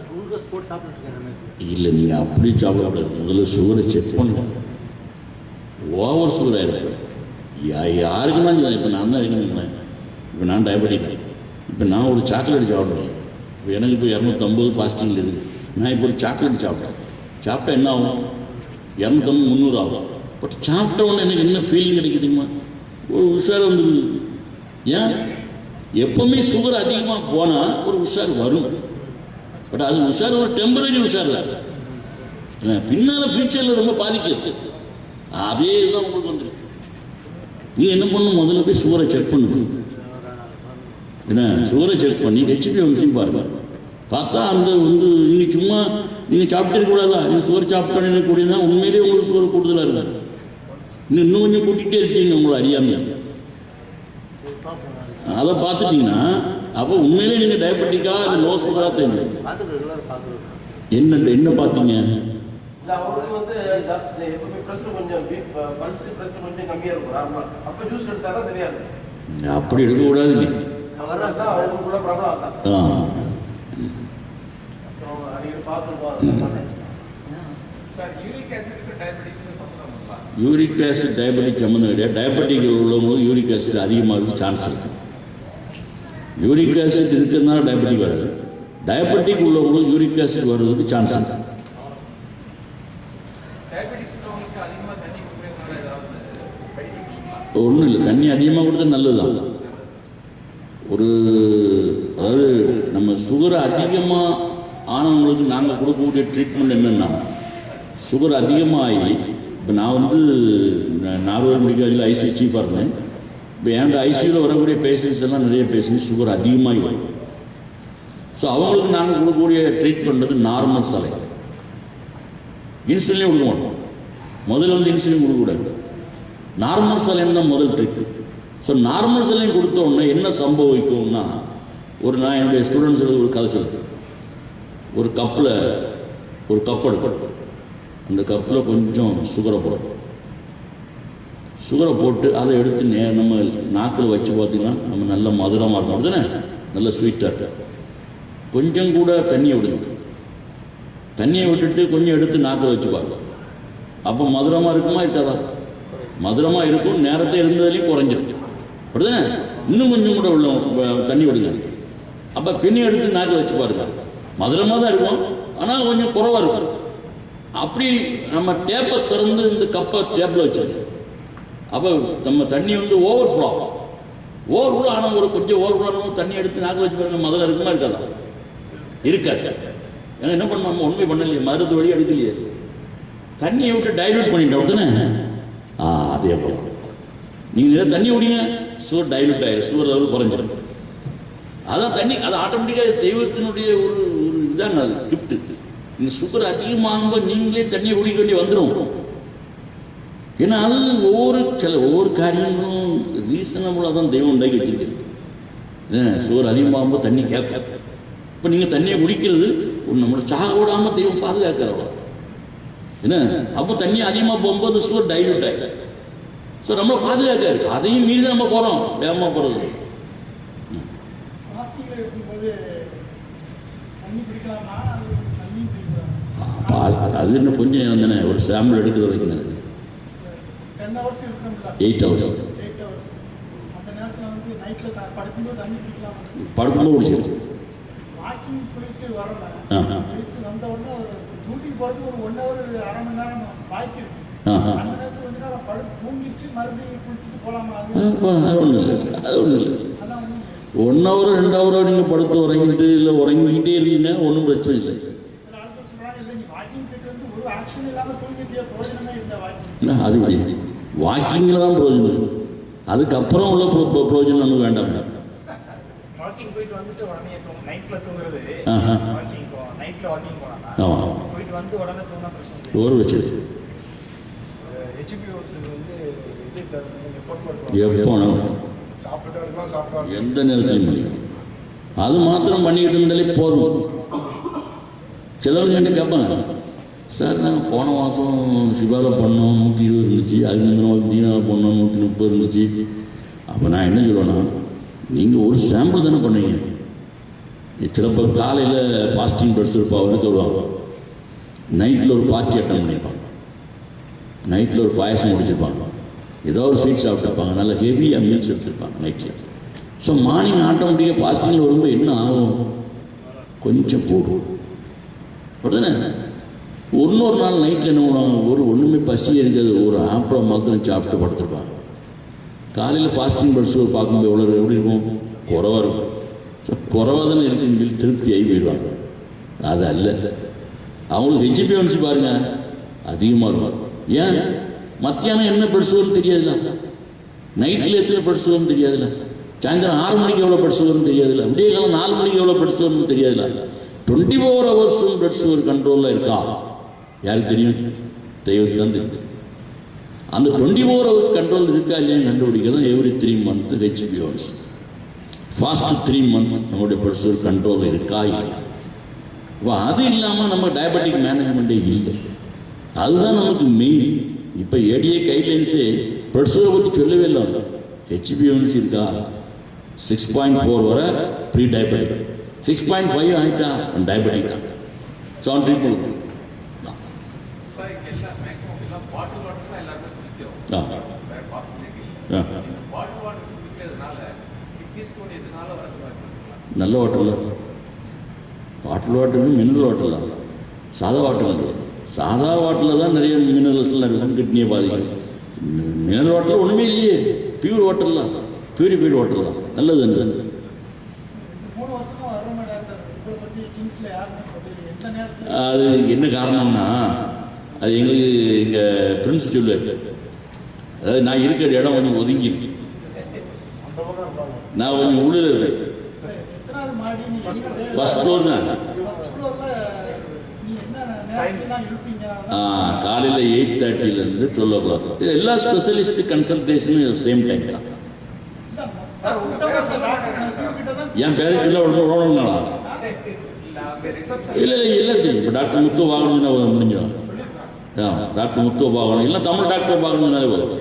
குளுக்கோஸ் போட்டு சாப்பிட்டுருக்கேன். இல்லை, நீங்கள் அப்படி சாப்பிடக்கூடாது. முதல்ல சுகரை செக் பண்ணுங்க. ஓவர் சுகர் ஆகிடும். யாருக்குன்னா இப்போ நான் தான் இருக்கணுங்களேன். இப்போ நான் டயபெட்டிக். இப்போ நான் ஒரு சாக்லேட் சாப்பிட்றேன். இப்போ எனக்கு இப்போ 250 பாசிட்டிவ் இருக்குது. நான் இப்போ ஒரு சாக்லேட் சாப்பிட்றேன். சாப்பிட்டா என்ன ஆகும்? 250 300 ஆகும். பட் சாப்பிட்ட உடனே எனக்கு என்ன ஃபீலிங் கிடைக்குதுமா? ஒரு உஷார் வந்துடுது. ஏன்? எப்பவுமே சுகர் அதிகமாக போனால் ஒரு உஷார் வரும். பட் அது உஷார் ஒரு டெம்பரரி உஷார் தான். பின்னால் ஃபியூச்சரில் ரொம்ப பாதிக்கிறது. அதே தான் உங்களுக்கு வந்துருக்கு. நீங்கள் என்ன பண்ணணும்? முதல்ல போய் சுகரை செக் பண்ணணும். என்ன, சுகரை செக் பண்ணி HbA1c பாருங்கள். பார்த்தா அந்த வந்து நீங்கள் சும்மா நீங்கள் சாப்பிட்டுருக்கூடாதா, நீங்கள் சுகர் சாப்பிட்டோன்னு கூடியதான் உண்மையிலேயே உங்களுக்கு சுகர் கூடுதலாக இருக்கும். இன்னும் கொஞ்சம் கூட்டிகிட்டே இருப்பீங்க உங்களை அறியாமல். அதை பார்த்துட்டீங்கன்னா அப்போ உண்மையிலே நீங்கள் டயபெட்டிக்கா இல்லை லோ சுகராக தெரியும். என்ன பார்த்தீங்க? அவருக்கு வந்து எப்பவுமே ப்ரெஷர் கொஞ்சம் பல்ஸ் ப்ரெஷர் கொஞ்சம் கம்மியாக இருக்கும். அப்போ ஜூஸ் எடுத்தால் தான் சரியா இருக்கும். அப்படி எடுக்கக்கூடாதுங்க. வர்றா சார், அவருக்கு கூட ப்ராப்ளம் ஆகும். அப்புறம் அடிக்கடி பார்த்துருப்போம் சார். யூரிக் ஆசிட் டயபெட்டிக்ஸ் சம்மந்தமா? யூரிக் ஆசிட் டயபெட்டிக் சம்மந்தம் கிடையாது. டயபெட்டிக் உள்ளவங்களுக்கு யூரிக் ஆசிட் அதிகமாக சான்ஸ் இருக்கு. யூரிக் ஆசிட் இருக்கிறதுனால டயபெட்டிக் வராது. டயபெட்டிக் உள்ளவங்களுக்கு யூரிக் ஆசிட் வர்றதுக்கு சான்ஸ் இருக்கு. ஒன்றும் இல்லை, தண்ணி அதிகமாக கொடுத்தா நல்லதுதான். அதாவது நம்ம சுகர் அதிகமாக ஆனவங்களுக்கு நாங்கள் கொடுக்கக்கூடிய ட்ரீட்மெண்ட் என்னென்னா, சுகர் அதிகமாகி இப்போ நான் வந்து நார்மல் மெடிக்கல் காலேஜில் ஐசியூ சீஃபாக இருந்தேன். இப்போ என்கிட்ட ஐசியூவில் வரக்கூடிய பேஷண்ட்ஸ் எல்லாம் நிறைய பேஷண்ட்ஸ் சுகர் அதிகமாகி வரும். ஸோ அவங்களுக்கு நாங்கள் கொடுக்கக்கூடிய ட்ரீட்மெண்ட் வந்து நார்மல் சலை. இன்சுலினே கொடுக்க மாட்டோம். முதல்ல வந்து இன்சுலின் கொடுக்கக்கூடாது. நார்மல் சலைன் தான் முதல் ட்ரீட்மெண்ட். ஸோ நார்மல் சலைன் கொடுத்த உடனே என்ன சம்பவிக்கும்னா, நான் என்னுடைய ஸ்டூடெண்ட்ஸுக்கு ஒரு கதை சொல்லுறேன். ஒரு கப்பில் ஒரு கப் எடுக்கணும். அந்த கப்பில் கொஞ்சம் சுகரை போடணும். சுகரை போட்டு அதை எடுத்து நம்ம நாக்கில் வச்சு பார்த்தீங்கன்னா நம்ம நல்ல மதுரமாக இருக்கும். அப்படிதானே? நல்ல ஸ்வீட்டாக. கொஞ்சம் கூட தண்ணியை விடுங்க. தண்ணியை விட்டுட்டு கொஞ்சம் எடுத்து நாக்கில் வச்சு பார்க்கலாம். அப்போ மதுரமாக இருக்குமா இருக்காதா? மதுரமாக இருக்கும். நேரத்தை இருந்ததுலேயும் குறைஞ்சிருக்கு. அப்படிதானே? இன்னும் கொஞ்சம் கூட உள்ள தண்ணி விடுங்க. அப்போ பின்னி எடுத்து நாக்கில் வச்சு பாருங்க. மதுரமாக தான் இருக்கும், ஆனால் கொஞ்சம் குறைவாக இருக்கும். அப்படி நம்ம டேப்பை திறந்து இந்த கப்பை டேப்பில் வச்சிருக்கு. அப்போ நம்ம தண்ணி வந்து ஓவர்ஃப்ளோ ஆனால் ஒரு கொஞ்சம் ஓவர்ஃப்ளோ தண்ணி எடுத்து நாக்கில் வச்சு பாருங்க. மதுரை இருக்குமா இருக்காதா? இருக்காது. ஏன்னா என்ன பண்ண, நம்ம ஒன்றுமே பண்ணலையே, மருந்து வழி எடுக்கலையே, தண்ணியை விட்டு டைல்யூட் பண்ணிட்டோம். அப்படிதானே? அதே போல நீங்கள் தண்ணி விடிங்க, சுகர் டைல்யூட் ஆகிடும், சுகர் லெவல் குறைஞ்சிடும். அதான் தண்ணி, அது ஆட்டோமேட்டிக்காக தெய்வத்தினுடைய ஒரு இதாங்க, அது கிஃப்ட்டு. நீங்கள் சுகர் அதிகமாகும்போது நீங்களே தண்ணியை குடிக்க வேண்டி வந்துடும். ஏன்னா அது ஒவ்வொரு காரியங்களும் ரீசனபுளாக தான் தெய்வம் உண்டாக்கி வச்சிருக்குது. சுகர் அதிகமாகும்போது தண்ணி கேட்க. இப்போ நீங்கள் தண்ணியை குடிக்கிறது நம்மளை சாக விடாமல் தெய்வம் பாதுகாக்கிறவங்க. என்ன? அப்போ தண்ணி அதிகமாக போகும்போது சுகர் டைல்யூட் ஆகிடும். ஸோ நம்மளை பாதுகாக்காது. அதையும் மீறி நம்ம போகிறோம், வேகமாக போகிறது. அது இன்னும் கொஞ்சம் வந்தேனே, ஒரு சாம்பிள் எடுக்கிற வரைக்கும் 8 hours படுக்கும்போது குடிச்சிருக்கு. ஒன்றும் இல்லை, அது ஒன்றும் இல்லை. 1 hour 2 hour நீங்கள் படுத்து உறங்கிட்டு இல்லை உறங்கிக்கிட்டே இருக்கீங்க, ஒன்றும் பிரச்சனை இல்லை. அது வாக்கிங்கில் தான் பிரயோஜனம். அதுக்கப்புறம் உள்ள பிரயோஜனம் நமக்கு வேண்டாம். வாக்கிங் போயிட்டு வந்துட்டு உடனே நைட்ல தூங்குறது, வாக்கிங் நைட்டில் வாக்கிங் போனாங்க. ஆமாம், போயிட்டு வந்து உடனே தூங்கினா பிரச்சனை இல்லை. ஊற வச்சது எப்போ எந்த நேரத்திலும் பண்ணிக்கலாம். அது மாத்திரம் பண்ணிக்கிட்டு இருந்தாலே போதும். சிலவங்க என்ன கேட்பாங்க, சார் நாங்கள் போன மாதம் சிவாவில் பண்ணோம் 120 இருந்துச்சு, அதுக்கு முந்தின தீனாவில் பண்ணோம் 130 இருந்துச்சு. அப்போ நான் என்ன சொல்லுவேன்னா, நீங்கள் ஒரு சாம்பிள் தானே பண்ணுவீங்க. சில பேர் காலையில் ஃபாஸ்டிங் பர்ஸ் இருப்பாங்க சொல்லுவாங்க, நைட்டில் ஒரு பார்ட்டி அட்டன் பண்ணியிருப்பாங்க, நைட்டில் ஒரு பாயசம் குடிச்சிருப்பாங்க, ஏதோ ஒரு ஸ்வீட் சாப்பிட்டுருப்பாங்க, நல்ல ஹெவியாக மீல்ஸ் எடுத்துருப்பாங்க நைட்டில். ஸோ மார்னிங் ஆட்டோமேட்டிக்காக ஃபாஸ்டிங்கில் வரும்போது என்ன ஆகும், கொஞ்சம் போடும் உடனே. இன்னொரு நாள் நைட்டில் என்ன பண்ணுவாங்க, ஒன்றுமே பசி இருக்காது, ஒரு ஆப்பிளம் மாத்திரம் சாப்பிட்டு படுத்துருப்பாங்க. காலையில் ஃபாஸ்டிங் பர்ஸ் பார்க்கும்போது எப்படி இருக்கும், குறவாக இருக்கும். ஸோ குறவாக தானே இருக்குன்னு சொல்லி திருப்தி ஆகி போயிடுவாங்க. அது அல்ல, அவங்களுக்கு ஹெச்பிஎன்சி பாருங்கள் அதிகமாக இருக்கும். ஏன் மத்தியானம் என்ன படுசுவதுன்னு தெரியாதுல்ல, நைட்டில் எத்தனை படுசுவதுன்னு தெரியாதுல்ல, சாயந்தரம் 6 மணிக்கு எவ்வளோ படுசுவதுன்னு தெரியாதுல்ல, விடிய காலம் 4 மணிக்கு எவ்வளோ படுசுவதுன்னு தெரியாதுல்ல. 24 hours பிளட் சுகர் கண்ட்ரோலில் இருக்கா யாருக்கு தெரியும், தெய்வத்துக்கு தான் தெரியும். அந்த 24 hours கண்ட்ரோல் இருக்கா இல்லையான்னு கண்டுபிடிக்கிறது எவ்ரி 3 months ஹெச்பிஎன்சி. ஃபாஸ்ட் 3 months நம்மளுடைய பிளட் சுகர் கண்ட்ரோல் இருக்கா இல்லையா. இப்போ அது இல்லாமல் நம்ம டயபெட்டிக் மேனேஜ்மெண்ட்டே இல்லை, அதுதான் நமக்கு மெயின். இப்போ ஏடிஏ கைட்லைன்ஸே பிளட் சுகரை பற்றி சொல்லவே இல்லை. ஹெச்பிஎன்சி இருக்கா 6.4 வரை ப்ரீ டயபெட்டிக், 6.5 ஆகிட்டா டயபெட்டிக் தான். ஸோ ட்ரீட்மெண்ட் நல்ல water, bottle water mineral water தான், சாதா வாட்டர் இல்லை. சாதா வாட்டரில் தான் நிறைய மினரல்ஸ்லாம் இருக்கும், கிட்னியை பாதிக்கும். மினரல் வாட்டர் ஒன்றுமே இல்லையே, பியூர் வாட்டர் தான், பியூரிஃபைடு வாட்டர் தான், நல்லது. அது என்ன காரணம்னா, அது எங்களுக்கு எங்கள் பிரின்ஸ் சொல்லுவார், அதாவது நான் இருக்கிற இடம் கொஞ்சம் ஒதுங்கி, நான் கொஞ்சம் உள்ளே இருக்கேன், ஃபர்ஸ்ட் ஃப்ளோர் தான். காலையில் 8:30 12 o'clock. எல்லா ஸ்பெஷலிஸ்ட் கன்சல்டேஷனும் சேம் டைம் தான். என் பேரை சொல்ல உடனே இல்லை தெரியும். இப்போ டாக்டர் முத்து வாங்கணும்னா முடிஞ்சிடும். டாக்டர் முத்து பார்க்கணும், இல்லை தமிழ் டாக்டர் பார்க்கணும்னாலே வரும்.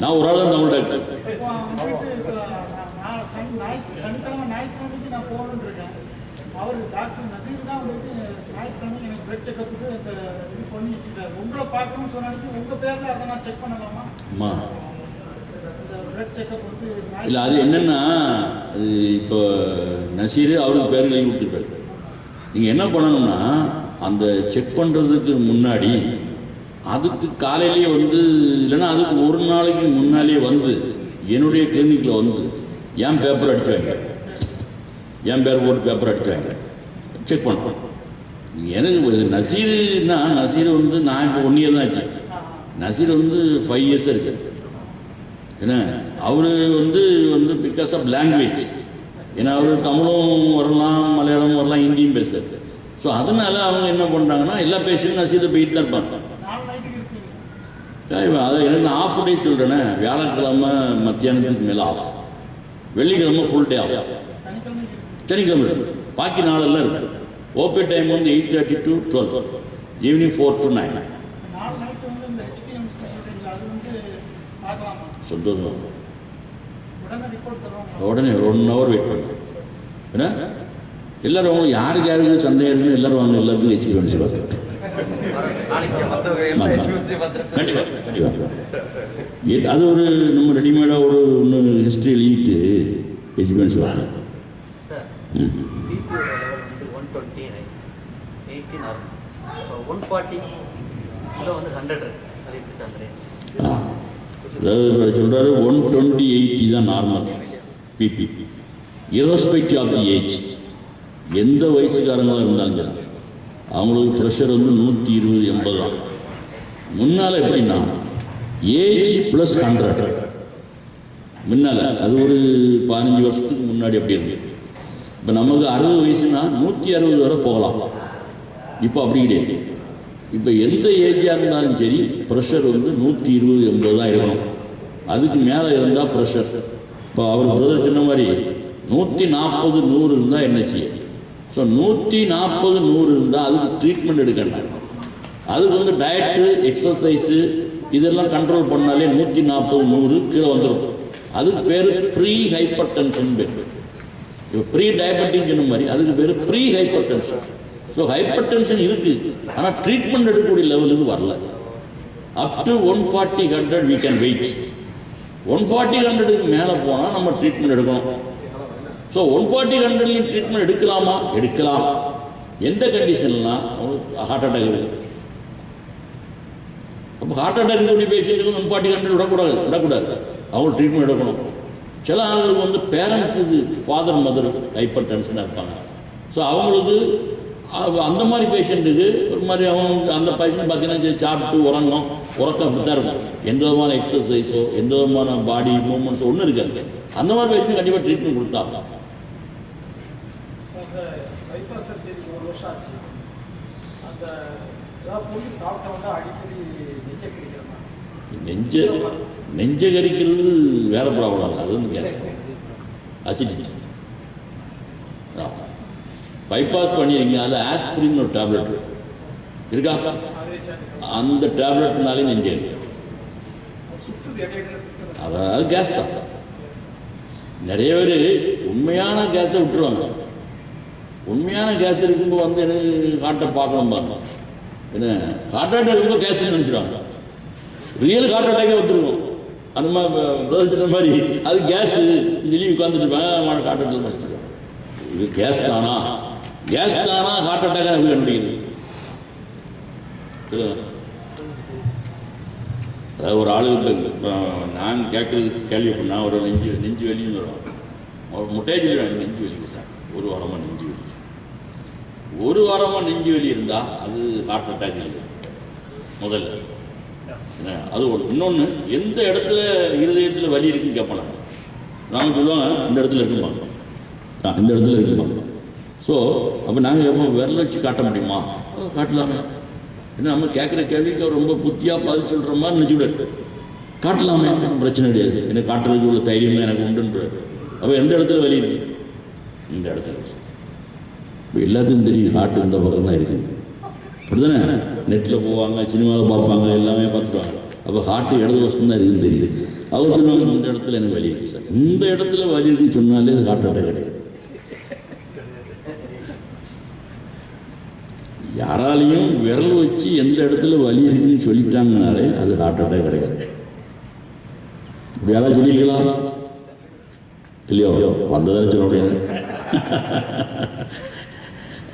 நான் ஒரு ஆள் தான் தமிழ் டாக்டர். சனிக்கிழமை ஞாயிற்றுக்கிழமைக்கு நான் போகணுன்னு இருக்கேன். அவர் டாக்டர் நசீர் தான் வந்துட்டு ஞாயிற்றுக்கிழமை எனக்கு பிளட் செக்கப்புக்கு இந்த இது பண்ணி வச்சுட்டாரு. உங்களை பார்க்கணும்னு சொன்னாலும் உங்கள் பேரில் அதை நான் செக் பண்ணலாமா? இந்த பிளட் செக்கப் வந்து இல்லை, அது என்னென்னா, அது இப்போ நசீர் அவருக்கு பேர் எழுதி விட்டுருக்காரு. நீங்கள் என்ன பண்ணணும்னா, அந்த செக் பண்ணுறதுக்கு முன்னாடி அதுக்கு காலையிலேயே வந்து, இல்லைன்னா அதுக்கு ஒரு நாளைக்கு முன்னாலே வந்து என்னுடைய கிளினிக்கில் வந்து என் பேப்பர் அடிச்சுவாங்க, என் பேர் போட்டு பேப்பர் அடிச்சுவாங்க, செக் பண்ணுறோம். எனக்கு நசீர்னா, நசீர் வந்து நான் இப்போ 1 year தான் ஆச்சு, நசீர் வந்து 5 years இருக்கு. ஏன்னா அவர் வந்து பிகாஸ் ஆஃப் லாங்குவேஜ், ஏன்னா அவர் தமிழும் வரலாம், மலையாளமும் வரலாம், ஹிந்தியும் பேசுறது. ஸோ அதனால அவங்க என்ன பண்ணுறாங்கன்னா, எல்லா பேஷண்ட்டும் நசீரை போயிட்டு தான் இருப்பாங்க. அதை எனக்கு நான் ஆஃப் டே சொல்கிறேன்னே, வியாழக்கிழமை மத்தியானத்துக்கு மேலே ஆஃப், வெள்ளிக்கிழமை ஃபுல் டே ஆஃப், சனிக்கிழமை இருக்கு, பாக்கி நாளெல்லாம் இருக்கு. ஓபி டைம் வந்து 8:30 to 12, ஈவினிங் 4 to 9. சந்தோஷம். உடனே 1 hour வெயிட் பண்ணுங்க. ஏன்னா எல்லாரும் அவங்க யாருக்கு சந்தேகம் இருக்குன்னு எல்லாரும் வாங்க, எல்லாருக்கும் எக்ஸ்பீரியன்ஸ் பார்த்து அது ஒரு நம்ம ரெடிமேடாக ஒரு ஒன்று ஹிஸ்ட்ரி எழுதிட்டு எக்ஸ்பீரியன்ஸ் வாங்க. 140 சொல்றாரு, 120/80 தான் normal BP, irrespective of the age. எந்த வயசுக்காரங்களாக இருந்தாங்க அவங்களுக்கு ப்ரெஷர் வந்து 120/80 தான். முன்னால் எப்படின்னா ஏஜ் ப்ளஸ் 100, முன்னால் அது ஒரு 15 வருஷத்துக்கு முன்னாடி அப்படி இருக்கு. இப்போ நமக்கு 60 வயசுனா 160 வரை போகலாம். இப்போ அப்படி கிடையாது. இப்போ எந்த ஏஜாக இருந்தாலும் சரி ப்ரெஷர் வந்து 120-80 தான் இருக்கணும். அதுக்கு மேலே இருந்தால் ப்ரெஷர். இப்போ அவர் பிரதர் சொன்ன மாதிரி 140-100 இருந்தால் என்ன செய்யும்? ஸோ 140-100 இருந்தால் அதுக்கு ட்ரீட்மெண்ட் எடுக்கணும். அதுக்கு வந்து டயட்டு, எக்ஸசைஸு இதெல்லாம் கண்ட்ரோல் பண்ணாலே 140-100 கீழே வந்துடும். அதுக்கு பேர் ப்ரீ ஹைப்பர் டென்ஷன் பேர். இப்போ ப்ரீ டயபெட்டிக் சொன்ன மாதிரி அதுக்கு பேர் pre hypertension. So hypertension இருக்குது, ஆனால் ட்ரீட்மெண்ட் எடுக்கக்கூடிய லெவலுக்கு வரல. Up to 140-100 we can wait. 140-100க்கு மேலே போனால் நம்ம ட்ரீட்மெண்ட் எடுக்கணும். ஸோ 140-100 ட்ரீட்மெண்ட் எடுக்கலாமா? எடுக்கலாம். எந்த கண்டிஷன்லாம்? ஹார்ட் அட்டாக் இருக்குது. அப்போ ஹார்ட் அட்டாக் இருக்கக்கூடிய பேஷண்ட்டுக்கு 140-100 விடக்கூடாது. அவங்க ட்ரீட்மெண்ட் எடுக்கணும். சில ஆளுங்களுக்கு வந்து பேரண்ட்ஸுக்கு ஃபாதர் மதர் ஹைப்பர் டென்ஷனாக இருப்பாங்க. ஸோ அவங்களுக்கு அந்த மாதிரி பேஷண்ட்டுக்கு ஒரு மாதிரி அவங்க அந்த பேஷண்ட் பார்த்தீங்கன்னா சாப்பிட்டு உறக்கம் அப்படி தான் இருக்கும். எந்த விதமான எக்ஸசைஸோ எந்த விதமான பாடி மூவ்மெண்ட்ஸோ ஒன்றும் இருக்காது. அந்த மாதிரி பேஷண்ட் கண்டிப்பாக ட்ரீட்மெண்ட் கொடுத்தாங்க. பைபாஸ் சர்ஜரிக்கு 1 வருஷம் ஆச்சு. அந்த பொருள் சாப்பிட்டவங்க அடிக்கடி நெஞ்ச கரிக்கிறது வேற ப்ராப்ளம் இல்லை. அது வந்து கேஸ் அசிடிட்டி. பைபாஸ் பண்ணிடுங்க. அதில் ஆஸ்பிரின் ஒரு டேப்லெட் இருக்கா, அந்த டேப்லெட்னாலே நெஞ்சு அதாவது கேஸ் தான். நிறைய பேர் உண்மையான கேஸை விட்டுருவாங்க. உண்மையான கேஸ் இருக்கும்போது வந்து எனக்கு ஹார்ட்டை பார்க்கணும் பார்த்தோம். என்ன ஹார்ட் அட்டாக் இருக்கும்போது கேஸ் நினச்சிடுவாங்க. ரியல் ஹார்ட் அட்டாக்கே வந்துருக்கும். அந்த மாதிரி அது கேஸு வெளியே உட்காந்துட்டு இருப்பாங்க. ஹார்ட் அட்டாக் நினச்சிடுவாங்க. இது கேஸ் தானா ஹார்ட் அட்டாக் எப்படி கண்டுபிடிக்குது? அதாவது ஒரு ஆளுக்கு நான் கேட்குறது கேள்வி பண்ணா ஒரு நெஞ்சு வெளின்னு வரும். அவர் முட்டையை சொல்லிடுவாங்க நெஞ்சு வெளிக்கு சார், 1 வாரமாக நெஞ்சு வெளி. 1 வாரமாக நெஞ்சு வெளி இருந்தால் அது ஹார்ட் அட்டாக் இல்லை முதல்ல. அது ஒரு இன்னொன்று, எந்த இடத்துல இருதயத்தில் வலி இருக்குன்னு கேட்போம். நாங்கள் சொல்லுவாங்க இந்த இடத்துல இருக்குமா, இந்த இடத்துல இருக்குமா. ஸோ அப்போ நாங்கள் எப்போ விரல வச்சு காட்ட முடியுமா? காட்டலாமே. ஏன்னா நம்ம கேட்குற கேள்விக்கு ரொம்ப புத்தியாக பதில் சொல்கிற மாதிரி நினச்சிவிட காட்டலாமே, பிரச்சனை கிடையாது. எனக்கு காட்டுறதுக்கு உள்ள தைரியமாக எனக்கு உண்டுன்ற. அப்போ எந்த இடத்துல வலி இருக்கு? இந்த இடத்துல. இப்போ எல்லாத்துக்கும் தெரியும் ஹார்ட் இந்த பக்கம் தான் இருக்குது. அப்படிதானே? நெட்டில் போவாங்க, சினிமாவில் பார்ப்பாங்க, எல்லாமே பார்த்துருவாங்க. அப்போ ஹார்ட்டு இடது வருஷம் தான் இருக்குன்னு தெரியுது. அவர் சொன்னாங்க இந்த இடத்துல எனக்கு வலி இருக்குது சார். இந்த இடத்துல வலி இருக்குன்னு சொன்னாலே அது ஹார்ட் அட்டாக் கிடையாது. யாராலையும் விரல் வச்சு எந்த இடத்துல வலி இருக்குன்னு சொல்லிட்டாங்கனாலே அது ஹார்ட் அட்டாக் கிடையாது. இப்படி யாராவது சொல்லிக்கலாம் இல்லையோ? வந்ததாக சொல்ல முடியாது.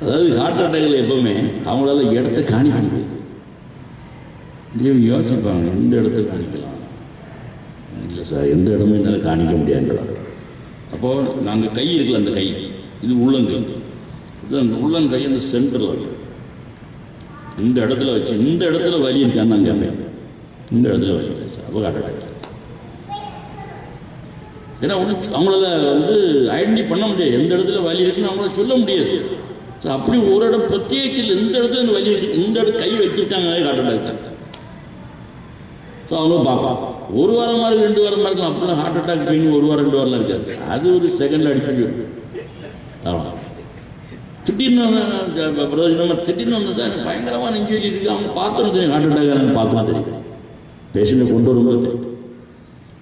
அதாவது ஹார்ட் அட்டாக்ல எப்பவுமே அவங்களால இடத்த காணிக்க முடியாது. யோசிப்பாங்க எந்த இடத்துல காணிக்கலாம். இல்லை சார், எந்த இடமும் என்னால் காணிக்க முடியாதுன்றாங்க. அப்போது நாங்கள் கை இருக்குல்ல, அந்த கை இது உள்ளங்கை, இது அந்த உள்ளங்கை அந்த சென்டரில் இந்த இடத்துல வச்சு இந்த இடத்துல வலி இருக்கான்னு நான் கேட்பேன். இந்த இடத்துல வலி இல்லை சார், அப்போ ஹார்ட் அட்டாக். ஏன்னா ஒன்றும் அவங்களால வந்து ஐடென்டி பண்ண முடியாது. எந்த இடத்துல வலி இருக்குன்னு அவங்களால சொல்ல முடியாது. ஸோ அப்படி ஒரு இடம் பிரத்யேகிச்சு இந்த இடத்துல இந்த வலி இருக்கு, இந்த இடம் கை வச்சுட்டாங்க ஹார்ட் அட்டாக். ஸோ அவங்க பார்ப்பான் 1 வாரமாக இருக்குது, 2 வாரமாக இருக்கலாம். அப்படிலாம் ஹார்ட் அட்டாக் பெயின் 1 வாரம் 2 வாரம்லாம் இருக்காது. அது ஒரு செகண்டில் அடிச்சு. ஆமாம், திடீர்னு திடீர்னு வந்து சார் எனக்கு பயங்கரமாக நெஞ்சு வலி இருக்குது. அவங்க பார்த்துரும் தெரியும் ஹார்ட் அட்டாக் எனக்கு பார்க்கலாம் தெரியும். பேஷண்ட்டை கொண்டு வரும்போது தெரியும்.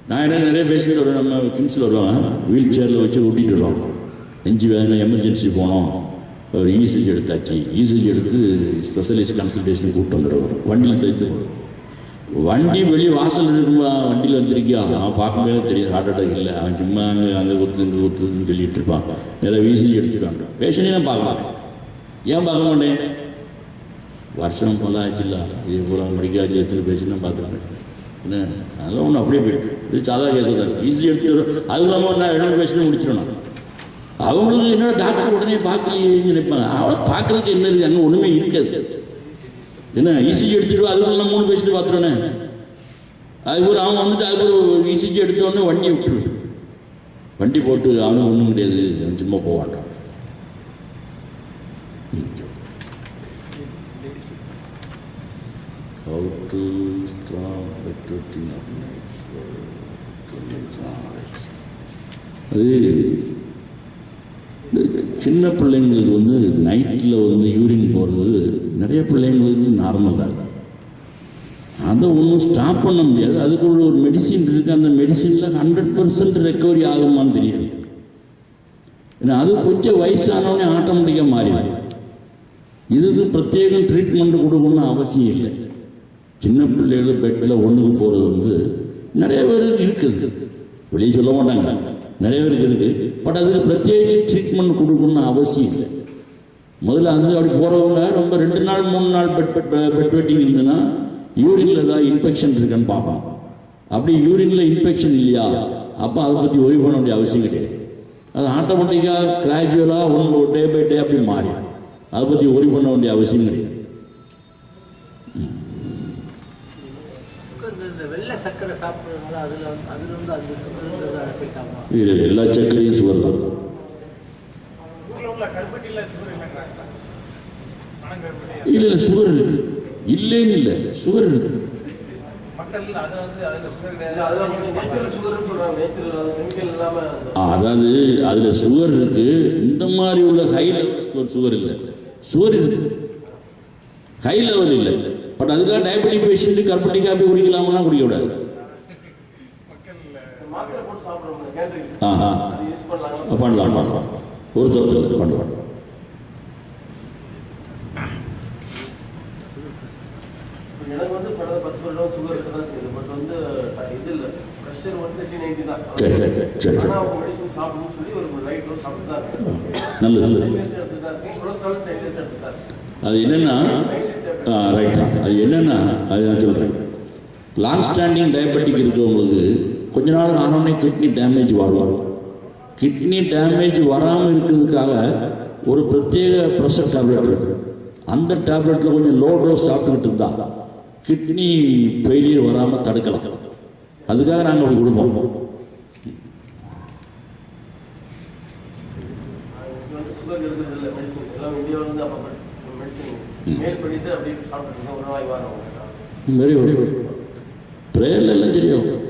நான் என்ன நிறைய பேஷண்ட் வருவேன், நம்ம கிங்ஸில் வருவாங்க, வீல் சேரில் வச்சு ஊட்டிகிட்டு வருவாங்க. நெஞ்சு வேணும், எமர்ஜென்சி போனோம், ஒரு இசிஜி எடுத்தாச்சு. இசிஜி எடுத்து ஸ்பெஷலிஸ்ட் கன்சல்டேஷன் கூப்பிட்டு வந்துடுவார். வண்டியில் தைத்து வண்டி வெளியே வாசல் இருக்குமா, வண்டியில் வந்துருக்கியா, அவன் பார்க்கும்போது தெரியும் ஹார்ட் அட்டாக் இல்லை. அவன் சும்மா அங்கே ஒத்து இங்கே ஒத்துன்னு சொல்லிட்டு இருப்பான். நிறைய இசிஜி எடுத்துருவாங்க. பேஷண்ட்டே நான் பார்க்கலாம். ஏன் பார்க்க மாட்டேன்? வருஷம் ஃபுல்லாக ஆச்சுல்ல, இதே பூரா மெடிக்காச்சு எத்தனை பேஷண்ட் பார்த்துருக்கேன். என்ன அதெல்லாம் ஒன்று அப்படியே போயிட்டு இது சாதா கேஸ் தான். ஈஸி எடுத்து அது இல்லாமல் நான் 2 பேஷண்ட் முடிச்சிடணும். அவங்களுக்கு என்னோட டாக்டர் உடனே பார்க்கலையேன்னு நினைப்பாங்க. அவளை பார்க்கறதுக்கு என்ன இருக்குது? அங்கே ஒன்றுமே இருக்காது. என்ன இசிஜி எடுத்துட்டு அதுக்குள்ள 3 பேஷண்ட் பார்த்துருவேனே. அதுக்கு அவன் வந்துட்டு அதுக்கு இசிஜி எடுத்தோடனே வண்டி விட்டுரு, வண்டி போட்டு அவனுக்கு ஒன்றும் கிடையாது, சும்மா போவான்றான். How to stop betting at night. அது சின்ன பிள்ளைங்களுக்கு வந்து நைட்டில் வந்து யூரின் போகிறது நிறைய பிள்ளைங்களுக்கு நார்மல் தான். அதை ஒன்றும் ஸ்டாப் பண்ண முடியாது. அதுக்கு ஒரு மெடிசின் இருக்குது. அந்த மெடிசினில் 100% ரெக்கவரி ஆகுமான்னு தெரியாது. ஏன்னா அது கொஞ்சம் வயசானவனே ஆட்டோமேட்டிக்காக மாறிடும். இதுக்கு பிரத்யேகம் ட்ரீட்மெண்ட் கொடுக்கணும்னு அவசியம் இல்லை. சின்ன பிள்ளைகள் பெட்டில் ஒன்றுக்கு போகிறது வந்து நிறைய பேருக்கு இருக்குது, வெளியே சொல்ல மாட்டாங்க, நிறைய பேருக்கு இருக்குது. பட் அதுக்கு பிரத்யேக ட்ரீட்மெண்ட் கொடுக்கணும்னு அவசியம் இல்லை. முதல்ல வந்து அப்படி போகிறவங்க ரொம்ப 2 நாள் 3 நாள் பெட் வெட்டிங் இருந்ததுன்னா யூரினில் ஏதாவது இன்ஃபெக்ஷன் இருக்குன்னு பார்ப்பான். அப்படி யூரினில் இன்ஃபெக்ஷன் இல்லையா, அப்போ அதை பற்றி ஒரி பண்ண வேண்டிய அவசியம் கிடையாது. அது ஆட்டோமேட்டிக்காக கிராஜுவலாக ஒன்று டே பை டே அப்படி மாறி, அதை பற்றி ஒரி பண்ண வேண்டிய அவசியம் கிடையாது. வெள்ளை சர்க்கரை சாப்பிட்றதுனால அதில் வந்து அது சுகர் எஃபெக்ட் ஆகும். இல்லை, எல்லா சர்க்கரையும் சுகர் தான். இல்லை சுகர் இருக்கு, இல்லைன்னு இல்லை, சுகர் இருக்கு. அதாவது அதுல சுகர் இருக்கு. இந்த மாதிரி உள்ள ஹை லெவல் சுகர் இல்லை, சுகர் இருக்கு, ஹை லெவல் இல்லை. பட் அதுக்காக டயபெட்டிக் பேஷண்ட் கருப்பட்டி காப்பி குடிக்கலாம்னா குடிக்கக்கூடாது. பண்ணலாம் பண்ணலாம், ஒரு தோட்டத்தில் பண்ணலாம். எனக்கு வந்து 10 வருடம் சுகர் தான் செய்யுது. பட் வந்து இது இல்லை, ப்ரெஷர் வந்து 90 தான். ஆனால் அவங்க மெடிசன் சாப்பிடணும்னு சொல்லி ஒரு லைட் டோஸ் சாப்பிட்டு தான் இருக்கேன். நல்லது. எடுத்து தான் இருக்கேன். கொலஸ்ட்ரால் 10 எடுத்து தான் இருக்கேன். அது என்னன்னா ரைட்டா, அது என்னன்னா அது நான் சொல்கிறேன். லாங் ஸ்டாண்டிங் டயபெட்டிக் இருக்கிறவங்களுக்கு கொஞ்ச நாள் ஆனோடனே கிட்னி டேமேஜ் வரும். கிட்னி டேமேஜ் வராமல் இருக்கிறதுக்காக ஒரு பிரத்யேக ப்ரெஷர் டேப்லெட் இருக்கு. அந்த டேப்லெட்டில் கொஞ்சம் லோ டோஸ் சாப்பிட்டுக்கிட்டு இருந்தால் கிட்னி ஃபெயிலியர் வராமல் தடுக்கலாம். அதுக்காக நாங்கள் அப்படி கொடுப்போம். சுகர் இருக்கிறது இல்லை, மெடிசன் எல்லாம் இந்தியாவில் வந்து அப்போ மெடிசன் மேல் பண்ணிட்டு அப்படியே சாப்பிட்டு ஒரு நாளைக்கு வரோம். வெரி வெரி ப்ரேயர்ல எல்லாம் சரியாகும்.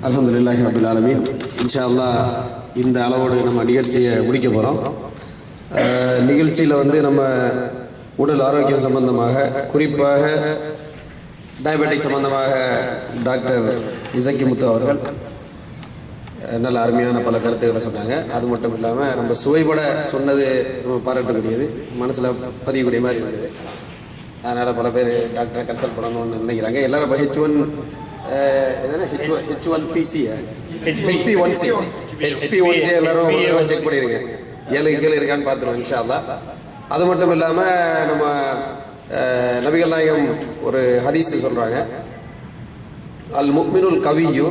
அல்ஹம்துலில்லாஹி ரப்பில் ஆலமீன். இன்ஷா அல்லாஹ் இந்த அளவோடு நம்ம நிகழ்ச்சியை முடிக்க போகிறோம். நிகழ்ச்சியில் வந்து நம்ம உடல் ஆரோக்கியம் சம்பந்தமாக, குறிப்பாக டயபெட்டிக் சம்பந்தமாக டாக்டர் இசக்கி முத்து அவர்கள் நல்ல அருமையான பல கருத்துக்களை சொன்னாங்க. அது மட்டும் இல்லாமல் நம்ம சுவைபட சொன்னது ரொம்ப பாராட்டக்கூடியது, மனசில் பதியக்கூடிய மாதிரி இருந்தது. அதனால் பல பேர் டாக்டரை கன்சல்ட் பண்ணணும்னு நினைக்கிறாங்க. எல்லாரும் இப்போ H1PC HP1C எல்லாரும் செக் பண்ணிடுங்க, 7 கீழே இருக்கான்னு பார்த்துருவோம் இன்ஷா அல்லாஹ். அது மட்டும் இல்லாமல் நம்ம நபிகள் நாயகம் ஒரு ஹதீஸ் சொல்கிறாங்க, அல் முக்மினுல் கவியு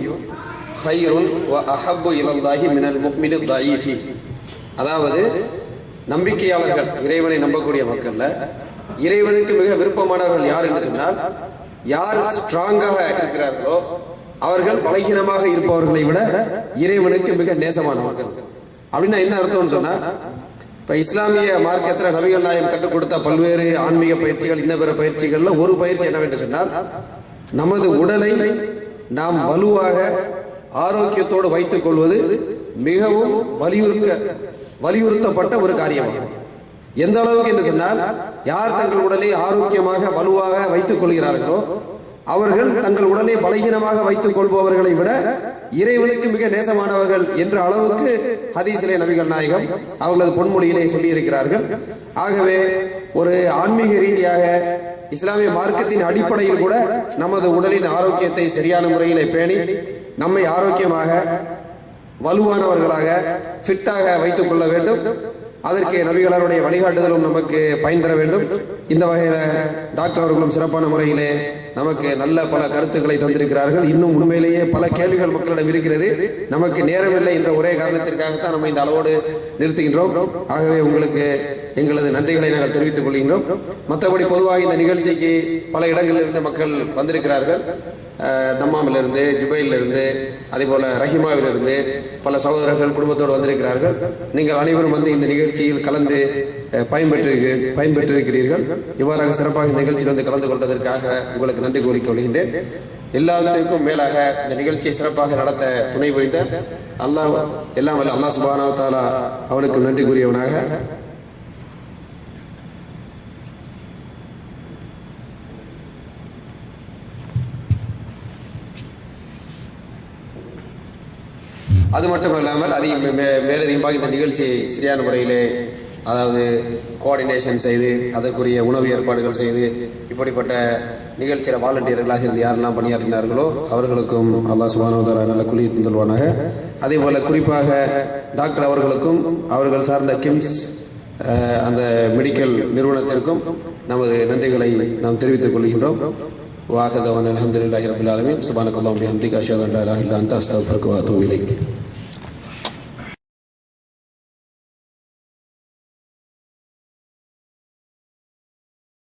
ஹைருன் வ அஹப்பு இலல்லாஹி மினல் முக்மினு தஈஃபி. அதாவது நம்பிக்கையாளர்கள், இறைவனை நம்பக்கூடிய மக்கள்ல இறைவனுக்கு மிக விருப்பமானவர்கள் யார் என்று சொன்னால், யார் ஸ்ட்ராங்காக இருக்கிறார்களோ அவர்கள் பலகீனமாக இருப்பவர்களை விட இறைவனுக்கு மிக நேசமானவர்கள். அப்படின்னா என்ன அர்த்தம்னு சொன்னா, இப்ப இஸ்லாமிய மார்க்கத்தில் நபிகள் நாயகம் கற்றுக் கொடுத்த பல்வேறு ஆன்மீக பயிற்சிகள், இன்ன பிற பயிற்சிகள்ல ஒரு பயிற்சி என்னவென்று சொன்னால், நமது உடலை நாம் வலுவாக ஆரோக்கியத்தோடு வைத்துக் கொள்வது மிகவும் வலியுறுத்தப்பட்ட ஒரு காரியமாகும். எந்த அளவுக்கு என்று சொன்னால், யார் தங்கள் உடலை ஆரோக்கியமாக வலுவாக வைத்துக் கொள்கிறார்களோ அவர்கள் தங்கள் உடலை பலகீனமாக வைத்துக் கொள்பவர்களை விட இறைவனுக்கு மிக நேசமானவர்கள் என்ற அளவுக்கு ஹதீஸிலே நபிகள் நாயகம் அவர்களது பொன்மொழியிலே சொல்லி இருக்கிறார்கள். ஆகவே ஒரு ஆன்மீக ரீதியாக இஸ்லாமிய மார்க்கத்தின் அடிப்படையில் கூட நமது உடலின் ஆரோக்கியத்தை சரியான முறையிலே பேணி நம்மை ஆரோக்கியமாக வலுவானவர்களாக ஃபிட்டாக வைத்துக் கொள்ள வேண்டும். அதற்கு நபிகளாருடைய வழிகாட்டுதலும் நமக்கு பயன் தர வேண்டும். இந்த வகையில் டாக்டர் அவர்களும் சிறப்பான முறையிலே நமக்கு நல்ல பல கருத்துக்களை தந்திருக்கிறார்கள். இன்னும் உண்மையிலேயே பல கேள்விகள் மக்களிடம் இருக்கிறது. நமக்கு நேரமில்லை என்ற ஒரே காரணத்திற்காகத்தான் நம்ம இந்த அளவோடு நிறுத்துகின்றோம். ஆகவே உங்களுக்கு எங்களது நன்றிகளை நாங்கள் தெரிவித்துக் கொள்கின்றோம். மற்றபடி பொதுவாக இந்த நிகழ்ச்சிக்கு பல இடங்களிலிருந்து மக்கள் வந்திருக்கிறார்கள். தம்மாமிலிருந்து, ஜுபைலிருந்து, அதேபோல ரஹிமாவிலிருந்து பல சகோதரர்கள் குடும்பத்தோடு வந்திருக்கிறார்கள். நீங்கள் அனைவரும் வந்து இந்த நிகழ்ச்சியில் கலந்து பயன்பெற்றிருக்கிறீர்கள். இவ்வாறாக சிறப்பாக இந்த நிகழ்ச்சியில் வந்து கலந்து கொண்டதற்காக உங்களுக்கு நன்றி கூறிக்கொள்கின்றேன். எல்லாத்துக்கும் மேலாக இந்த நிகழ்ச்சியை சிறப்பாக நடத்த துணை புரிந்த எல்லாம் வல்ல அல்லாஹ் சுப்ஹானஹு வ தஆலா அவனுக்கு நன்றி கூறியவனாக அது மட்டும் இல்லாமல் மேலதிகமாக இந்த நிகழ்ச்சியை சரியான முறையிலே அதாவது கோஆர்டினேஷன் செய்து அதற்குரிய உணவு ஏற்பாடுகள் செய்து இப்படிப்பட்ட நிகழ்ச்சியில் வாலண்டியர்களாக இருந்து யாரெல்லாம் பணியாற்றினார்களோ அவர்களுக்கும் அல்லாஹ் சுப்ஹானஹு வ தஆலா நல்ல கூலியை தந்துள்வானாக. அதே போல குறிப்பாக டாக்டர் அவர்களுக்கும் அவர்கள் சார்ந்த கிம்ஸ் அந்த மெடிக்கல் நிறுவனத்திற்கும் நமது நன்றிகளை நாம் தெரிவித்துக் கொள்கின்றோம். வாஹிர் தவானா அல்ஹம்துலில்லாஹி ரப்பில் ஆலமீன். சுப்ஹானக்கல்லாஹு வ பிஹம்திக அஷ்ஹது அன் லா இலாஹா இல்லா அன்த அஸ்தக்ஃபிருக வ அத்தூபு இலைக்.